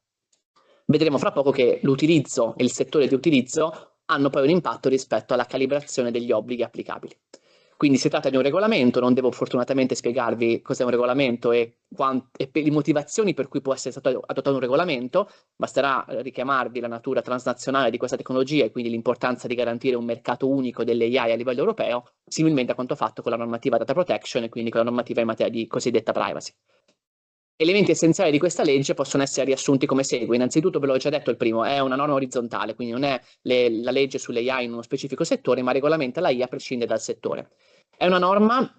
Vedremo fra poco che l'utilizzo e il settore di utilizzo hanno poi un impatto rispetto alla calibrazione degli obblighi applicabili. Quindi si tratta di un regolamento, non devo fortunatamente spiegarvi cos'è un regolamento e le motivazioni per cui può essere stato adottato un regolamento, basterà richiamarvi la natura transnazionale di questa tecnologia e quindi l'importanza di garantire un mercato unico delle AI a livello europeo, similmente a quanto fatto con la normativa data protection e quindi con la normativa in materia di cosiddetta privacy. Elementi essenziali di questa legge possono essere riassunti come segue. Innanzitutto, ve l'ho già detto il primo, è una norma orizzontale, quindi non è la legge sulle AI in uno specifico settore, ma regolamenta l'AI a prescindere dal settore. È una norma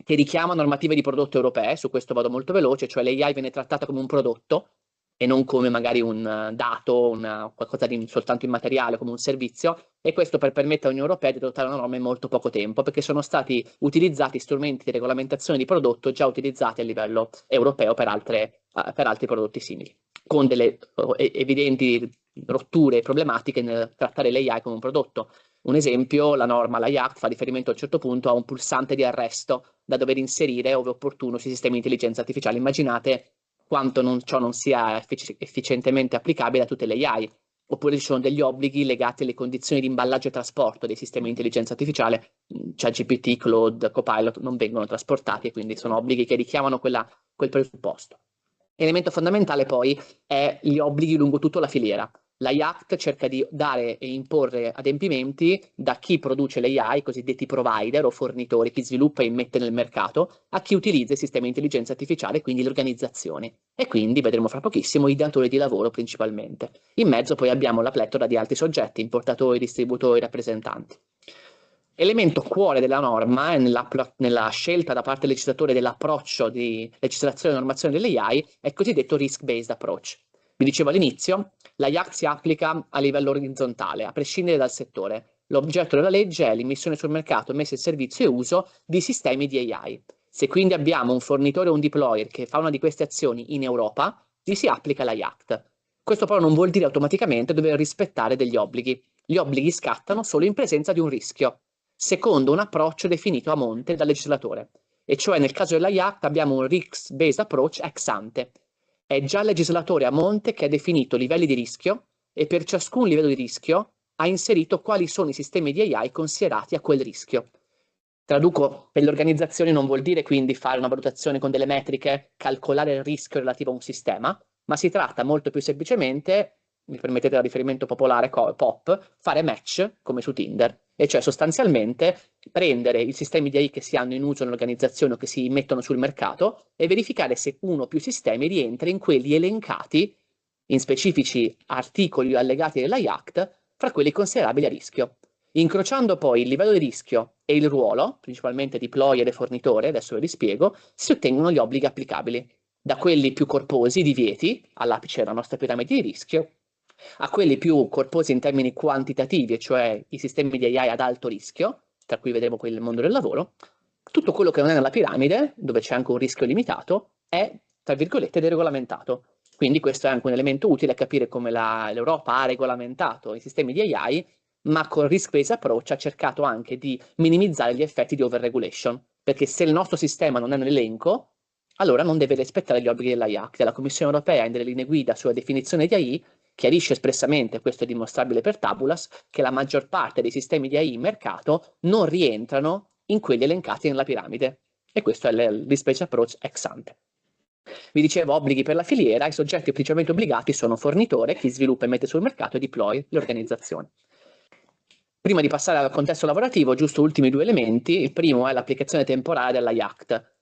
che richiama normative di prodotto europee, su questo vado molto veloce, cioè l'AI viene trattata come un prodotto e non come magari un dato, qualcosa di soltanto immateriale, come un servizio, e questo per permettere all'Unione Europea di adottare una norma in molto poco tempo, perché sono stati utilizzati strumenti di regolamentazione di prodotto già utilizzati a livello europeo per altri prodotti simili, con delle evidenti rotture e problematiche nel trattare l'AI come un prodotto. Un esempio, la norma, la IAC, fa riferimento a un certo punto a un pulsante di arresto da dover inserire, ove opportuno, sui sistemi di intelligenza artificiale. Immaginate quanto ciò non sia efficientemente applicabile a tutte le AI. Oppure ci sono degli obblighi legati alle condizioni di imballaggio e trasporto dei sistemi di intelligenza artificiale, ChatGPT, Claude, Copilot non vengono trasportati e quindi sono obblighi che richiamano quel presupposto. Elemento fondamentale poi è gli obblighi lungo tutta la filiera. La IACT cerca di dare e imporre adempimenti da chi produce le AI, cosiddetti provider o fornitori, chi sviluppa e immette nel mercato, a chi utilizza i sistemi di intelligenza artificiale, quindi le organizzazioni. E quindi, vedremo fra pochissimo, i datori di lavoro principalmente. In mezzo poi abbiamo la pletora di altri soggetti, importatori, distributori, rappresentanti. Elemento cuore della norma è nella scelta da parte del legislatore dell'approccio di legislazione e normazione delle AI è il cosiddetto risk-based approach. Vi dicevo all'inizio, la IACT si applica a livello orizzontale, a prescindere dal settore. L'oggetto della legge è l'immissione sul mercato, messa in servizio e uso di sistemi di AI. Se quindi abbiamo un fornitore o un deployer che fa una di queste azioni in Europa, gli si applica la IACT. Questo però non vuol dire automaticamente dover rispettare degli obblighi. Gli obblighi scattano solo in presenza di un rischio, secondo un approccio definito a monte dal legislatore. e cioè nel caso della IACT abbiamo un risk-based approach ex ante. È già il legislatore a monte che ha definito livelli di rischio e per ciascun livello di rischio ha inserito quali sono i sistemi di AI considerati a quel rischio. Traduco, per le organizzazioni non vuol dire quindi fare una valutazione con delle metriche, calcolare il rischio relativo a un sistema, ma si tratta molto più semplicemente, mi permettete il riferimento popolare POP, fare match come su Tinder, e cioè sostanzialmente prendere i sistemi di AI che si hanno in uso nell'organizzazione o che si mettono sul mercato e verificare se uno o più sistemi rientra in quelli elencati in specifici articoli allegati della IACT fra quelli considerabili a rischio. Incrociando poi il livello di rischio e il ruolo, principalmente deployer e fornitore, adesso ve li spiego, si ottengono gli obblighi applicabili, da quelli più corposi, divieti, all'apice della nostra piramide di rischio, a quelli più corposi in termini quantitativi, cioè i sistemi di AI ad alto rischio, tra cui vedremo quelli del mondo del lavoro. Tutto quello che non è nella piramide, dove c'è anche un rischio limitato, è, tra virgolette, deregolamentato. Quindi questo è anche un elemento utile a capire come l'Europa ha regolamentato i sistemi di AI, ma con risk-based approach ha cercato anche di minimizzare gli effetti di overregulation, perché se il nostro sistema non è nell'elenco, allora non deve rispettare gli obblighi della IACT. La Commissione europea, in delle linee guida sulla definizione di AI, chiarisce espressamente, questo è dimostrabile per Tabulas, che la maggior parte dei sistemi di AI in mercato non rientrano in quelli elencati nella piramide. E questo è il risk-based approach ex ante. Vi dicevo, obblighi per la filiera, i soggetti principalmente obbligati sono fornitore, chi sviluppa e mette sul mercato, e deploy, le organizzazioni. Prima di passare al contesto lavorativo, giusto ultimi due elementi. Il primo è l'applicazione temporale della IACT.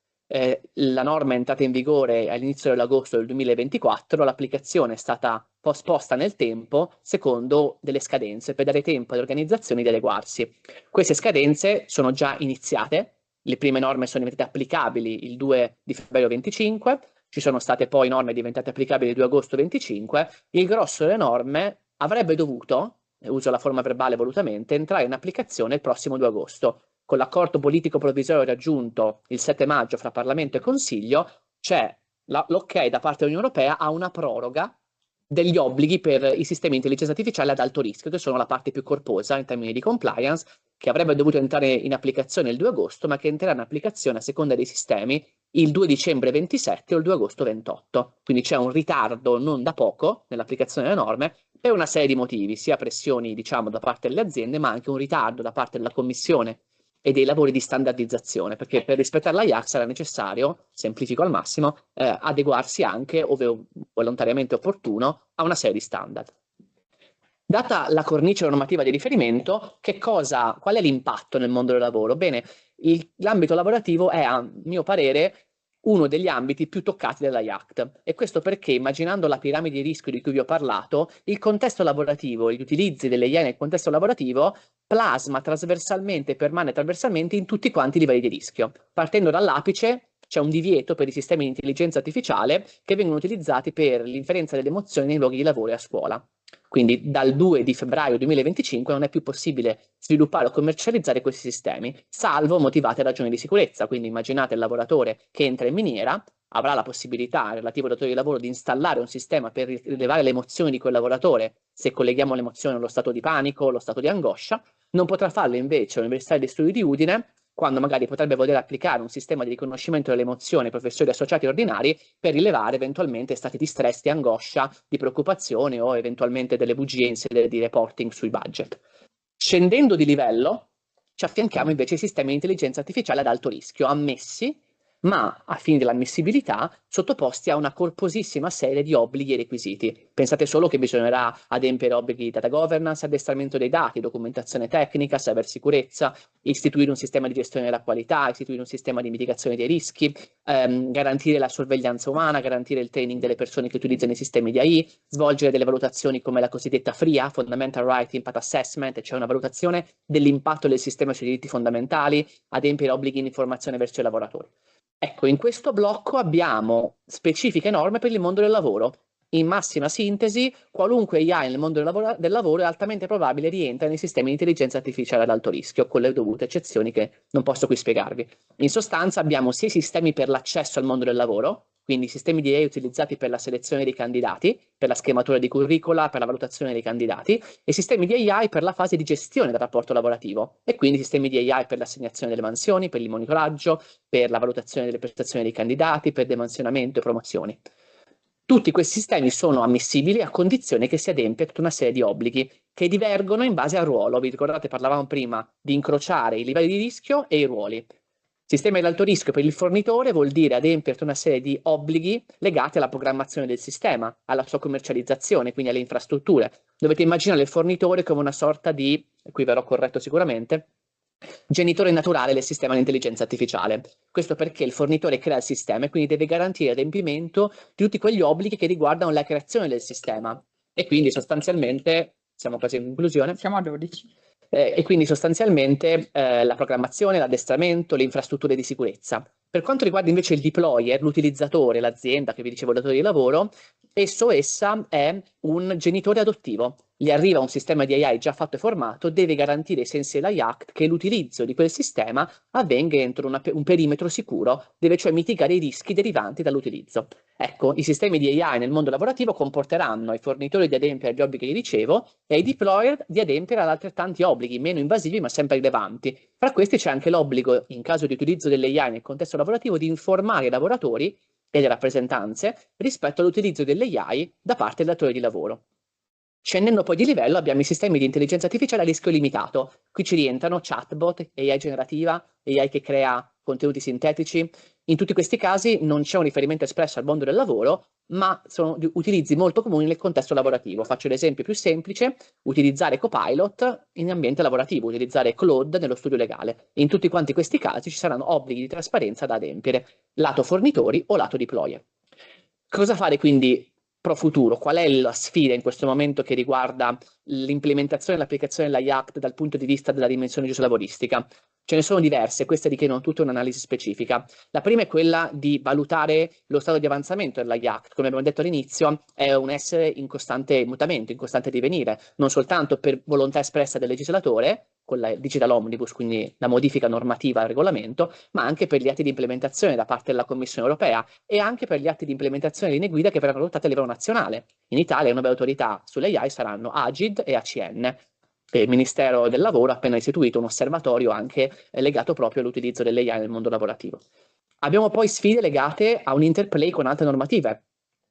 La norma è entrata in vigore all'inizio dell'agosto del 2024, l'applicazione è stata posposta nel tempo secondo delle scadenze per dare tempo alle organizzazioni di adeguarsi. Queste scadenze sono già iniziate, le prime norme sono diventate applicabili il 2 di febbraio 25, ci sono state poi norme diventate applicabili il 2 agosto 25, il grosso delle norme avrebbe dovuto, uso la forma verbale volutamente, entrare in applicazione il prossimo 2 agosto. Con l'accordo politico provvisorio raggiunto il 7 maggio fra Parlamento e Consiglio, c'è l'ok da parte dell'Unione Europea a una proroga degli obblighi per i sistemi di intelligenza artificiale ad alto rischio, che sono la parte più corposa in termini di compliance, che avrebbe dovuto entrare in applicazione il 2 agosto, ma che entrerà in applicazione a seconda dei sistemi il 2 dicembre 27 o il 2 agosto 28. Quindi c'è un ritardo non da poco nell'applicazione delle norme per una serie di motivi, sia pressioni, diciamo, da parte delle aziende, ma anche un ritardo da parte della Commissione e dei lavori di standardizzazione, perché per rispettare la IACT sarà necessario, semplifico al massimo, adeguarsi anche, ove volontariamente opportuno, a una serie di standard. Data la cornice normativa di riferimento, qual è l'impatto nel mondo del lavoro? Bene, l'ambito lavorativo è, a mio parere, uno degli ambiti più toccati dalla IACT, e questo perché, immaginando la piramide di rischio di cui vi ho parlato, il contesto lavorativo, gli utilizzi delle AI nel contesto lavorativo plasma trasversalmente e permane trasversalmente in tutti quanti i livelli di rischio. Partendo dall'apice c'è un divieto per i sistemi di intelligenza artificiale che vengono utilizzati per l'inferenza delle emozioni nei luoghi di lavoro e a scuola. Quindi dal 2 di febbraio 2025 non è più possibile sviluppare o commercializzare questi sistemi, salvo motivate ragioni di sicurezza. Quindi immaginate il lavoratore che entra in miniera, avrà la possibilità, il relativo datore di lavoro, di installare un sistema per rilevare le emozioni di quel lavoratore, se colleghiamo l'emozione allo stato di panico, allo stato di angoscia. Non potrà farlo invece all'Università degli Studi di Udine, quando magari potrebbe voler applicare un sistema di riconoscimento delle emozioni ai professori associati ordinari per rilevare eventualmente stati di stress, di angoscia, di preoccupazione o eventualmente delle bugie in sede di reporting sui budget. Scendendo di livello, ci affianchiamo invece ai sistemi di intelligenza artificiale ad alto rischio, ammessi, ma a fini dell'ammissibilità sottoposti a una corposissima serie di obblighi e requisiti. Pensate solo che bisognerà adempiere obblighi di data governance, addestramento dei dati, documentazione tecnica, cybersicurezza, istituire un sistema di gestione della qualità, istituire un sistema di mitigazione dei rischi, garantire la sorveglianza umana, garantire il training delle persone che utilizzano i sistemi di AI, svolgere delle valutazioni come la cosiddetta FRIA, Fundamental Right Impact Assessment, cioè una valutazione dell'impatto del sistema sui diritti fondamentali, adempiere obblighi in informazione verso i lavoratori. Ecco, in questo blocco abbiamo specifiche norme per il mondo del lavoro. In massima sintesi, qualunque AI nel mondo del lavoro è altamente probabile rientra nei sistemi di intelligenza artificiale ad alto rischio, con le dovute eccezioni che non posso qui spiegarvi. In sostanza abbiamo sia i sistemi per l'accesso al mondo del lavoro, quindi sistemi di AI utilizzati per la selezione dei candidati, per la schematura di curricula, per la valutazione dei candidati, e sistemi di AI per la fase di gestione del rapporto lavorativo, e quindi sistemi di AI per l'assegnazione delle mansioni, per il monitoraggio, per la valutazione delle prestazioni dei candidati, per demansionamento e promozioni. Tutti questi sistemi sono ammissibili a condizione che si adempia tutta una serie di obblighi che divergono in base al ruolo. Vi ricordate, parlavamo prima di incrociare i livelli di rischio e i ruoli. Sistema ad alto rischio per il fornitore vuol dire adempiere tutta una serie di obblighi legati alla programmazione del sistema, alla sua commercializzazione, quindi alle infrastrutture. Dovete immaginare il fornitore come una sorta di, qui verrò corretto sicuramente, genitore naturale del sistema di intelligenza artificiale. Questo perché il fornitore crea il sistema e quindi deve garantire l'adempimento di tutti quegli obblighi che riguardano la creazione del sistema. E quindi sostanzialmente, siamo quasi in conclusione. Siamo a 12. E quindi sostanzialmente la programmazione, l'addestramento, le infrastrutture di sicurezza. Per quanto riguarda invece il deployer, l'utilizzatore, l'azienda, che vi dicevo, il datore di lavoro, essa è un genitore adottivo. Gli arriva un sistema di AI già fatto e formato, deve garantire ai sensi dell'AI Act che l'utilizzo di quel sistema avvenga entro un perimetro sicuro, deve cioè mitigare i rischi derivanti dall'utilizzo. Ecco, i sistemi di AI nel mondo lavorativo comporteranno ai fornitori di adempiere agli obblighi che ricevo e ai deployer di adempiere ad altrettanti obblighi, meno invasivi ma sempre rilevanti. Fra questi c'è anche l'obbligo, in caso di utilizzo delle AI nel contesto lavorativo, di informare i lavoratori e le rappresentanze rispetto all'utilizzo delle AI da parte del datore di lavoro. Scendendo poi di livello abbiamo i sistemi di intelligenza artificiale a rischio limitato. Qui ci rientrano chatbot, AI generativa, AI che crea contenuti sintetici. In tutti questi casi non c'è un riferimento espresso al mondo del lavoro, ma sono utilizzi molto comuni nel contesto lavorativo. Faccio l'esempio più semplice: utilizzare Copilot in ambiente lavorativo, utilizzare Claude nello studio legale. In tutti quanti questi casi ci saranno obblighi di trasparenza da adempiere, lato fornitori o lato deployer. Cosa fare quindi pro futuro? Qual è la sfida in questo momento che riguarda l'implementazione e l'applicazione dell'AI Act dal punto di vista della dimensione giuslavoristica? Ce ne sono diverse, queste richiedono tutta un'analisi specifica. La prima è quella di valutare lo stato di avanzamento dell'AI Act. Come abbiamo detto all'inizio, è un essere in costante mutamento, in costante divenire, non soltanto per volontà espressa del legislatore, con la Digital Omnibus, quindi la modifica normativa al regolamento, ma anche per gli atti di implementazione da parte della Commissione europea e anche per gli atti di implementazione di linee guida che verranno adottati a livello nazionale. In Italia le nuove autorità sulle AI saranno Agid e ACN. Il Ministero del Lavoro ha appena istituito un osservatorio anche legato proprio all'utilizzo delle AI nel mondo lavorativo. Abbiamo poi sfide legate a un interplay con altre normative,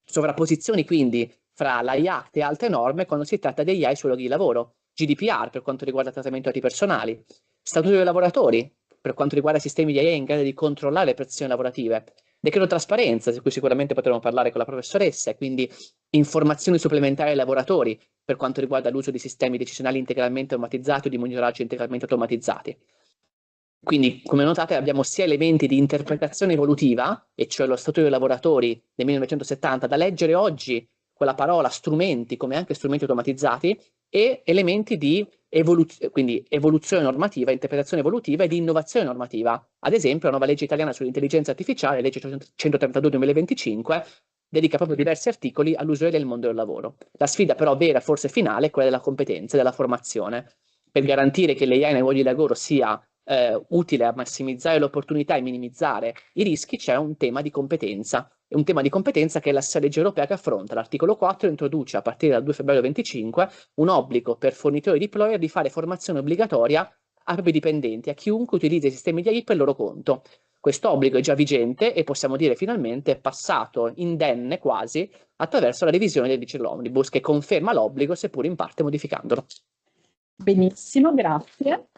sovrapposizioni quindi fra l'AI Act e altre norme quando si tratta di AI sui luoghi di lavoro, GDPR per quanto riguarda il trattamento dei dati personali, Statuto dei lavoratori per quanto riguarda sistemi di AI in grado di controllare le prestazioni lavorative, decreto trasparenza, di cui sicuramente potremo parlare con la professoressa, e quindi informazioni supplementari ai lavoratori per quanto riguarda l'uso di sistemi decisionali integralmente automatizzati o di monitoraggio integralmente automatizzati. Quindi, come notate, abbiamo sia elementi di interpretazione evolutiva, e cioè lo Statuto dei lavoratori del 1970, da leggere oggi con la parola strumenti come anche strumenti automatizzati, e elementi di quindi evoluzione normativa, interpretazione evolutiva e di innovazione normativa. Ad esempio, la nuova legge italiana sull'intelligenza artificiale, legge 132/2025, dedica proprio diversi articoli all'uso del mondo del lavoro. La sfida però vera, forse finale, è quella della competenza e della formazione. Per garantire che l'AI nei luoghi di lavoro sia utile a massimizzare le opportunità e minimizzare i rischi, c'è un tema di competenza. È un tema di competenza che è la stessa legge europea che affronta. L'articolo 4 introduce a partire dal 2 febbraio 2025 un obbligo per fornitori e deployer di fare formazione obbligatoria ai propri dipendenti, a chiunque utilizza i sistemi di AI per il loro conto. Questo obbligo è già vigente e possiamo dire finalmente è passato indenne quasi attraverso la revisione del Digital Omnibus, che conferma l'obbligo seppur in parte modificandolo. Benissimo, grazie.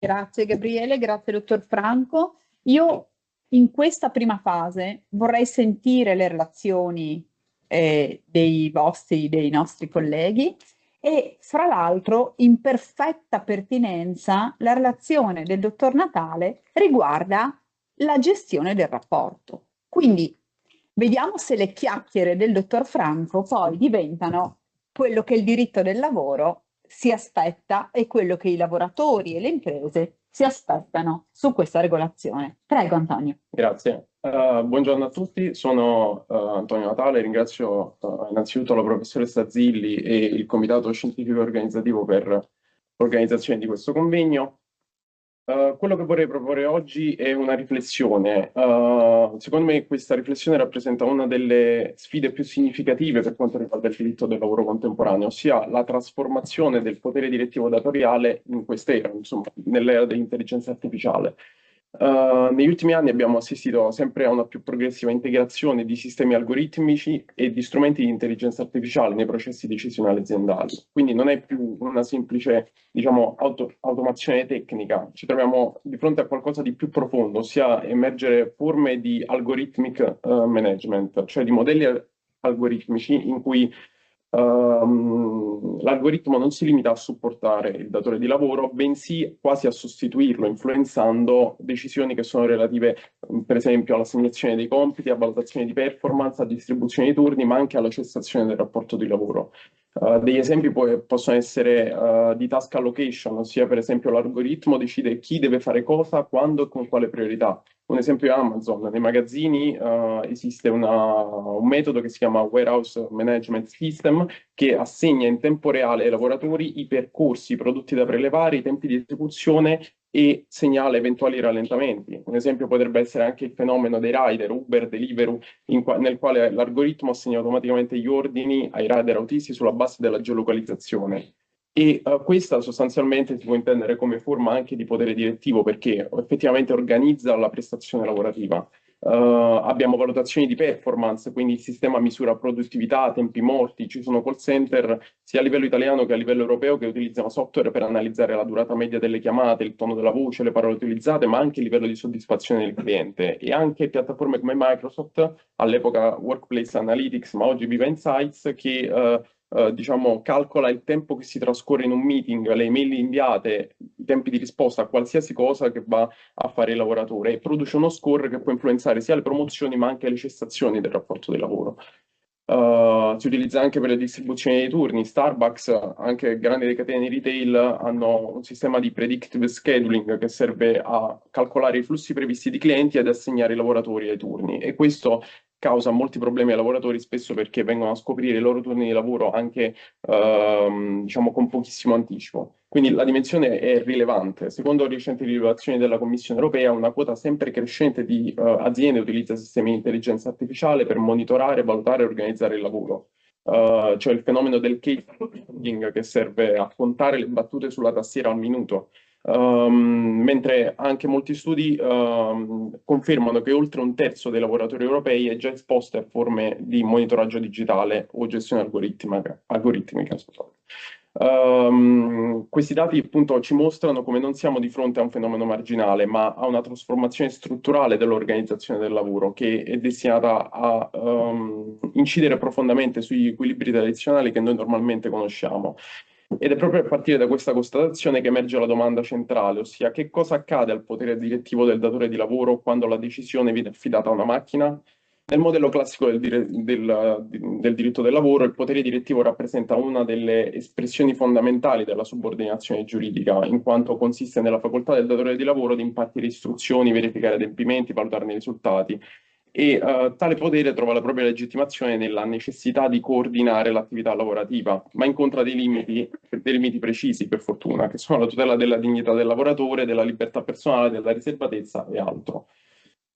Grazie Gabriele, grazie dottor Franco. Io in questa prima fase vorrei sentire le relazioni dei nostri colleghi, e fra l'altro in perfetta pertinenza la relazione del dottor Natale riguarda la gestione del rapporto. Quindi vediamo se le chiacchiere del dottor Franco poi diventano quello che il diritto del lavoro si aspetta e quello che i lavoratori e le imprese si aspettano su questa regolazione. Prego Antonio. Grazie. Buongiorno a tutti, sono Antonio Natale, ringrazio innanzitutto la professoressa Zilli e il Comitato Scientifico Organizzativo per l'organizzazione di questo convegno. Quello che vorrei proporre oggi è una riflessione. Secondo me questa riflessione rappresenta una delle sfide più significative per quanto riguarda il diritto del lavoro contemporaneo, ossia la trasformazione del potere direttivo datoriale in quest'era, insomma, nell'era dell'intelligenza artificiale. Negli ultimi anni abbiamo assistito sempre a una più progressiva integrazione di sistemi algoritmici e di strumenti di intelligenza artificiale nei processi decisionali aziendali. Quindi non è più una semplice, diciamo, automazione tecnica, ci troviamo di fronte a qualcosa di più profondo, ossia emergere forme di algorithmic management, cioè di modelli algoritmici in cui l'algoritmo non si limita a supportare il datore di lavoro, bensì quasi a sostituirlo, influenzando decisioni che sono relative, per esempio, all'assegnazione dei compiti, a valutazione di performance, a distribuzione di turni, ma anche alla cessazione del rapporto di lavoro. Degli esempi possono essere di task allocation, ossia per esempio l'algoritmo decide chi deve fare cosa, quando e con quale priorità. Un esempio è Amazon. Nei magazzini esiste un metodo che si chiama Warehouse Management System che assegna in tempo reale ai lavoratori i percorsi, i prodotti da prelevare, i tempi di esecuzione e segnala eventuali rallentamenti. Un esempio potrebbe essere anche il fenomeno dei rider, Uber, Deliveroo, nel quale l'algoritmo assegna automaticamente gli ordini ai rider autisti sulla base della geolocalizzazione. E questa sostanzialmente si può intendere come forma anche di potere direttivo perché effettivamente organizza la prestazione lavorativa. Abbiamo valutazioni di performance, quindi il sistema misura produttività, tempi morti, ci sono call center sia a livello italiano che a livello europeo che utilizzano software per analizzare la durata media delle chiamate, il tono della voce, le parole utilizzate, ma anche il livello di soddisfazione del cliente. E anche piattaforme come Microsoft, all'epoca Workplace Analytics, ma oggi Viva Insights, che diciamo, calcola il tempo che si trascorre in un meeting, le email inviate, i tempi di risposta a qualsiasi cosa che va a fare il lavoratore e produce uno score che può influenzare sia le promozioni ma anche le cessazioni del rapporto di lavoro. Si utilizza anche per le distribuzioni dei turni. Starbucks, anche grandi catene di retail, hanno un sistema di predictive scheduling che serve a calcolare i flussi previsti di clienti ed assegnare i lavoratori ai turni. E questo causa molti problemi ai lavoratori, spesso perché vengono a scoprire i loro turni di lavoro anche diciamo con pochissimo anticipo. Quindi la dimensione è rilevante. Secondo recenti rilevazioni della Commissione europea, una quota sempre crescente di aziende utilizza sistemi di intelligenza artificiale per monitorare, valutare e organizzare il lavoro. Cioè il fenomeno del case logging che serve a contare le battute sulla tastiera al minuto. Mentre anche molti studi confermano che oltre un terzo dei lavoratori europei è già esposto a forme di monitoraggio digitale o gestione algoritmica. Questi dati appunto ci mostrano come non siamo di fronte a un fenomeno marginale, ma a una trasformazione strutturale dell'organizzazione del lavoro che è destinata a incidere profondamente sugli equilibri tradizionali che noi normalmente conosciamo. Ed è proprio a partire da questa constatazione che emerge la domanda centrale, ossia che cosa accade al potere direttivo del datore di lavoro quando la decisione viene affidata a una macchina? Nel modello classico del diritto del lavoro, il potere direttivo rappresenta una delle espressioni fondamentali della subordinazione giuridica, in quanto consiste nella facoltà del datore di lavoro di impartire istruzioni, verificare adempimenti, valutarne i risultati. E tale potere trova la propria legittimazione nella necessità di coordinare l'attività lavorativa, ma incontra dei limiti precisi, per fortuna, che sono la tutela della dignità del lavoratore, della libertà personale, della riservatezza e altro.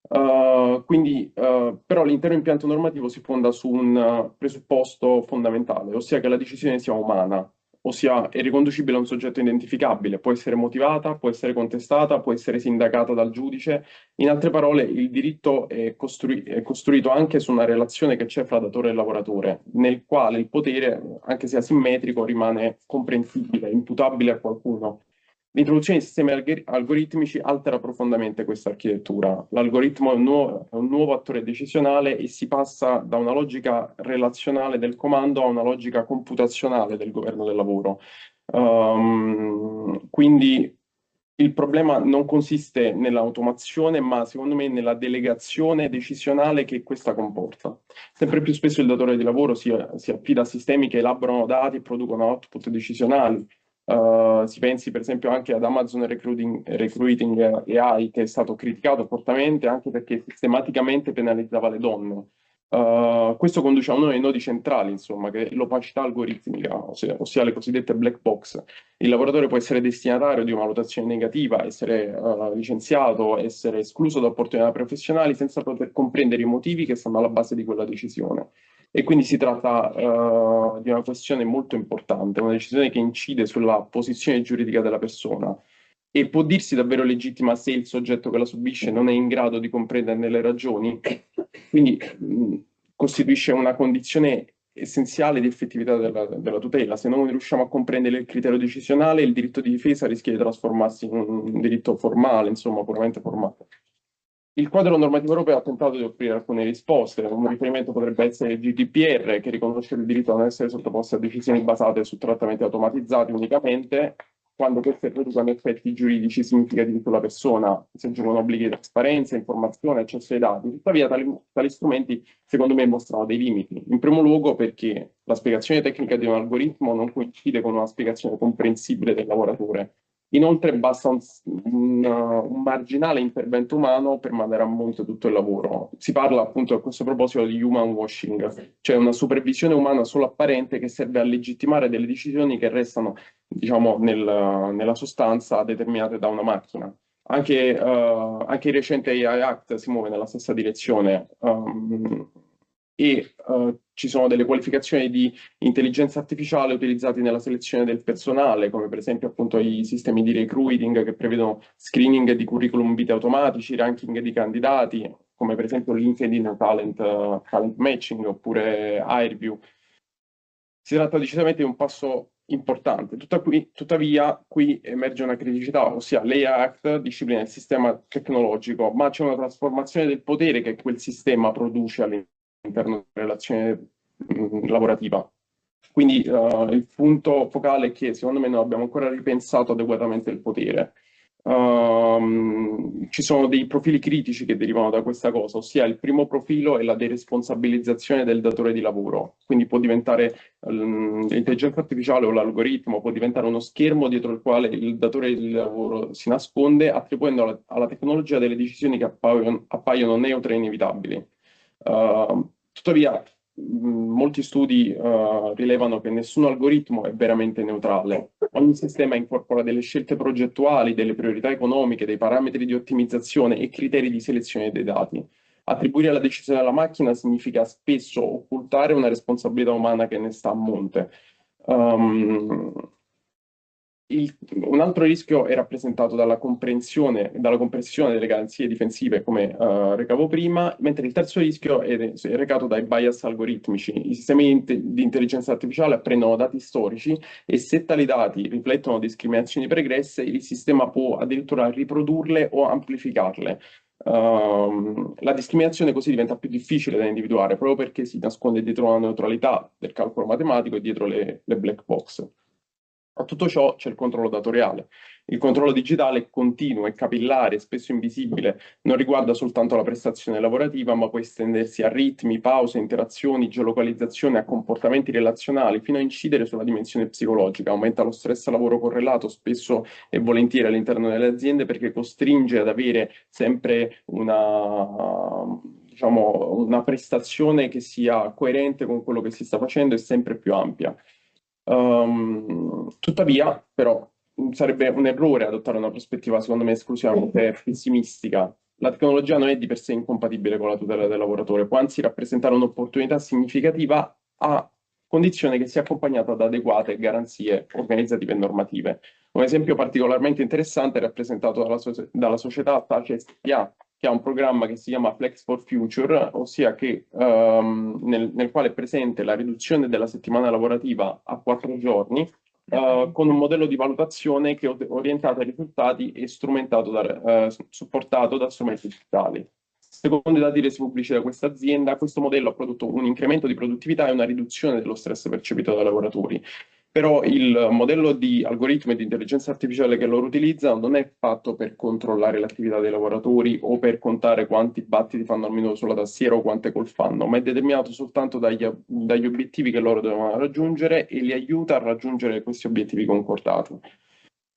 Però l'intero impianto normativo si fonda su un presupposto fondamentale, ossia che la decisione sia umana, ossia è riconducibile a un soggetto identificabile, può essere motivata, può essere contestata, può essere sindacata dal giudice. In altre parole, il diritto è costruito anche su una relazione che c'è fra datore e lavoratore, nel quale il potere, anche se asimmetrico, rimane comprensibile, imputabile a qualcuno. L'introduzione di sistemi algoritmici altera profondamente questa architettura. L'algoritmo è un nuovo attore decisionale e si passa da una logica relazionale del comando a una logica computazionale del governo del lavoro. Quindi il problema non consiste nell'automazione, ma secondo me nella delegazione decisionale che questa comporta. Sempre più spesso il datore di lavoro si affida a sistemi che elaborano dati e producono output decisionali. Si pensi per esempio anche ad Amazon Recruiting AI, che è stato criticato fortemente anche perché sistematicamente penalizzava le donne. Questo conduce a uno dei nodi centrali, insomma, che è l'opacità algoritmica, ossia le cosiddette black box. Il lavoratore può essere destinatario di una valutazione negativa, essere licenziato, essere escluso da opportunità professionali senza poter comprendere i motivi che stanno alla base di quella decisione. E quindi si tratta di una questione molto importante, una decisione che incide sulla posizione giuridica della persona e può dirsi davvero legittima se il soggetto che la subisce non è in grado di comprenderne le ragioni, quindi costituisce una condizione essenziale di effettività della tutela. Se non riusciamo a comprendere il criterio decisionale, il diritto di difesa rischia di trasformarsi in un diritto formale, insomma, puramente formale. Il quadro normativo europeo ha tentato di offrire alcune risposte. Un riferimento potrebbe essere il GDPR, che riconosce il diritto a non essere sottoposti a decisioni basate su trattamenti automatizzati unicamente, quando queste producono effetti giuridici significativi sulla persona, si aggiungono obblighi di trasparenza, informazione, accesso ai dati. Tuttavia, tali strumenti, secondo me, mostrano dei limiti. In primo luogo perché la spiegazione tecnica di un algoritmo non coincide con una spiegazione comprensibile del lavoratore. Inoltre basta un marginale intervento umano per mandare a monte tutto il lavoro. Si parla appunto a questo proposito di human washing, cioè una supervisione umana solo apparente che serve a legittimare delle decisioni che restano, diciamo, nella sostanza determinate da una macchina. Anche il recente AI Act si muove nella stessa direzione. Ci sono delle qualificazioni di intelligenza artificiale utilizzate nella selezione del personale, come per esempio appunto i sistemi di recruiting che prevedono screening di curriculum vitae automatici, ranking di candidati, come per esempio LinkedIn Talent Matching oppure Airview. Si tratta decisamente di un passo importante. Tuttavia, qui emerge una criticità, ossia l'AI Act disciplina il sistema tecnologico, ma c'è una trasformazione del potere che quel sistema produce all'interno della relazione lavorativa. Quindi il punto focale è che secondo me non abbiamo ancora ripensato adeguatamente il potere. Ci sono dei profili critici che derivano da questa cosa, ossia il primo profilo è la deresponsabilizzazione del datore di lavoro, quindi può diventare l'intelligenza artificiale o l'algoritmo può diventare uno schermo dietro il quale il datore di lavoro si nasconde, attribuendo alla tecnologia delle decisioni che appaiono neutre e inevitabili. Tuttavia, molti studi rilevano che nessun algoritmo è veramente neutrale. Ogni sistema incorpora delle scelte progettuali, delle priorità economiche, dei parametri di ottimizzazione e criteri di selezione dei dati. Attribuire la decisione alla macchina significa spesso occultare una responsabilità umana che ne sta a monte. Un altro rischio è rappresentato dalla compressione delle garanzie difensive, come recavo prima, mentre il terzo rischio è recato dai bias algoritmici. I sistemi di intelligenza artificiale apprendono dati storici e se tali dati riflettono discriminazioni pregresse, il sistema può addirittura riprodurle o amplificarle. La discriminazione così diventa più difficile da individuare, proprio perché si nasconde dietro la neutralità del calcolo matematico e dietro le black box. A tutto ciò c'è il controllo datoriale. Il controllo digitale è continuo, è capillare, spesso invisibile, non riguarda soltanto la prestazione lavorativa, ma può estendersi a ritmi, pause, interazioni, geolocalizzazione, a comportamenti relazionali, fino a incidere sulla dimensione psicologica. Aumenta lo stress lavoro correlato spesso e volentieri all'interno delle aziende perché costringe ad avere sempre una prestazione che sia coerente con quello che si sta facendo e sempre più ampia. Tuttavia, però, sarebbe un errore adottare una prospettiva, secondo me, esclusivamente pessimistica. La tecnologia non è di per sé incompatibile con la tutela del lavoratore, può anzi rappresentare un'opportunità significativa a condizione che sia accompagnata da adeguate garanzie organizzative e normative. Un esempio particolarmente interessante è rappresentato dalla società Tace SpA, che ha un programma che si chiama Flex for Future, ossia che, nel quale è presente la riduzione della settimana lavorativa a 4 giorni, con un modello di valutazione che è orientato ai risultati e supportato da strumenti digitali. Secondo i dati resi pubblici da questa azienda, questo modello ha prodotto un incremento di produttività e una riduzione dello stress percepito dai lavoratori. Però il modello di algoritmo e di intelligenza artificiale che loro utilizzano non è fatto per controllare l'attività dei lavoratori o per contare quanti battiti fanno al minuto sulla tastiera o quante call fanno, ma è determinato soltanto dagli obiettivi che loro devono raggiungere e li aiuta a raggiungere questi obiettivi concordati.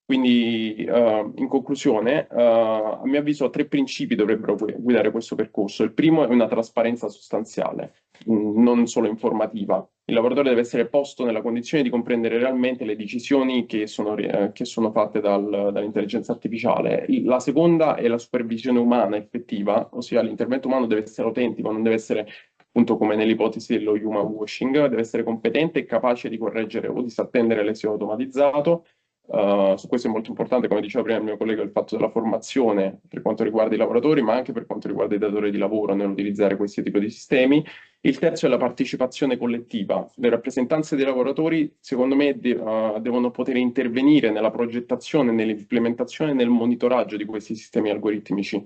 Quindi, in conclusione, a mio avviso, 3 principi dovrebbero guidare questo percorso. Il primo è una trasparenza sostanziale, non solo informativa. Il lavoratore deve essere posto nella condizione di comprendere realmente le decisioni che sono fatte dall'intelligenza artificiale. La seconda è la supervisione umana effettiva, ossia l'intervento umano deve essere autentico, non deve essere, appunto come nell'ipotesi dello human washing, deve essere competente e capace di correggere o disattendere l'esito automatizzato. Su questo è molto importante, come diceva prima il mio collega, il fatto della formazione per quanto riguarda i lavoratori, ma anche per quanto riguarda i datori di lavoro nell'utilizzare questi tipi di sistemi. Il terzo è la partecipazione collettiva. Le rappresentanze dei lavoratori, secondo me, devono poter intervenire nella progettazione, nell'implementazione e nel monitoraggio di questi sistemi algoritmici,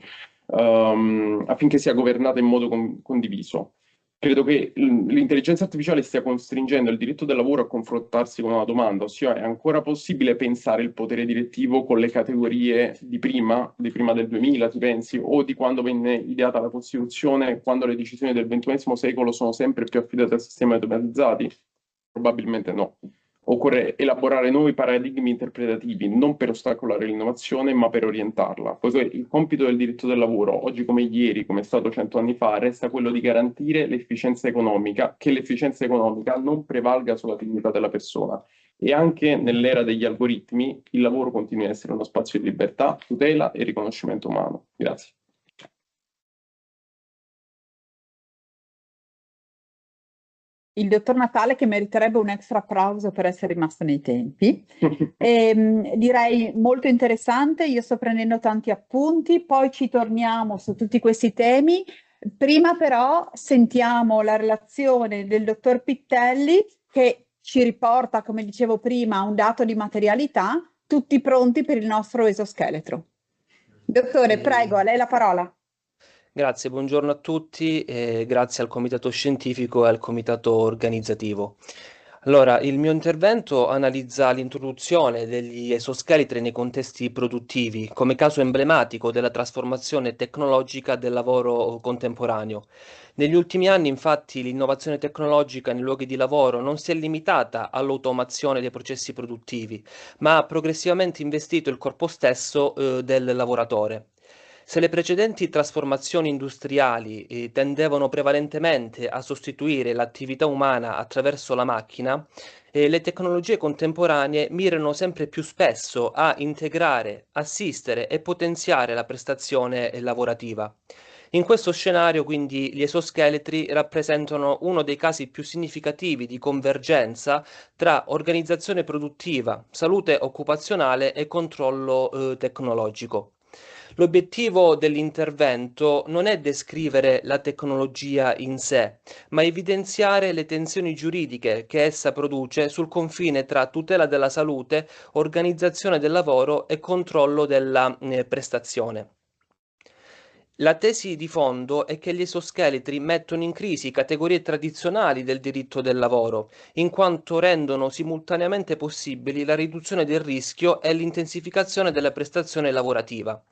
affinché sia governata in modo condiviso. Credo che l'intelligenza artificiale stia costringendo il diritto del lavoro a confrontarsi con una domanda, ossia è ancora possibile pensare il potere direttivo con le categorie di prima del 2000, si pensi, o di quando venne ideata la Costituzione, quando le decisioni del XXI secolo sono sempre più affidate a sistemi automatizzati? Probabilmente no. Occorre elaborare nuovi paradigmi interpretativi, non per ostacolare l'innovazione, ma per orientarla. Poiché il compito del diritto del lavoro, oggi come ieri, come è stato 100 anni fa, resta quello di garantire l'efficienza economica, che l'efficienza economica non prevalga sulla dignità della persona. E anche nell'era degli algoritmi, il lavoro continua a essere uno spazio di libertà, tutela e riconoscimento umano. Grazie. Il dottor Natale, che meriterebbe un extra applauso per essere rimasto nei tempi. Direi molto interessante, io sto prendendo tanti appunti, poi ci torniamo su tutti questi temi. Prima però sentiamo la relazione del dottor Pittelli che ci riporta, come dicevo prima, a un dato di materialità, tutti pronti per il nostro esoscheletro. Dottore, prego, a lei la parola. Grazie, buongiorno a tutti e grazie al comitato scientifico e al comitato organizzativo. Allora, il mio intervento analizza l'introduzione degli esoscheletri nei contesti produttivi come caso emblematico della trasformazione tecnologica del lavoro contemporaneo. Negli ultimi anni, infatti, l'innovazione tecnologica nei luoghi di lavoro non si è limitata all'automazione dei processi produttivi, ma ha progressivamente investito il corpo stesso del lavoratore. Se le precedenti trasformazioni industriali tendevano prevalentemente a sostituire l'attività umana attraverso la macchina, le tecnologie contemporanee mirano sempre più spesso a integrare, assistere e potenziare la prestazione lavorativa. In questo scenario, quindi, gli esoscheletri rappresentano uno dei casi più significativi di convergenza tra organizzazione produttiva, salute occupazionale e controllo tecnologico. L'obiettivo dell'intervento non è descrivere la tecnologia in sé, ma evidenziare le tensioni giuridiche che essa produce sul confine tra tutela della salute, organizzazione del lavoro e controllo della prestazione. La tesi di fondo è che gli esoscheletri mettono in crisi categorie tradizionali del diritto del lavoro, in quanto rendono simultaneamente possibili la riduzione del rischio e l'intensificazione della prestazione lavorativa.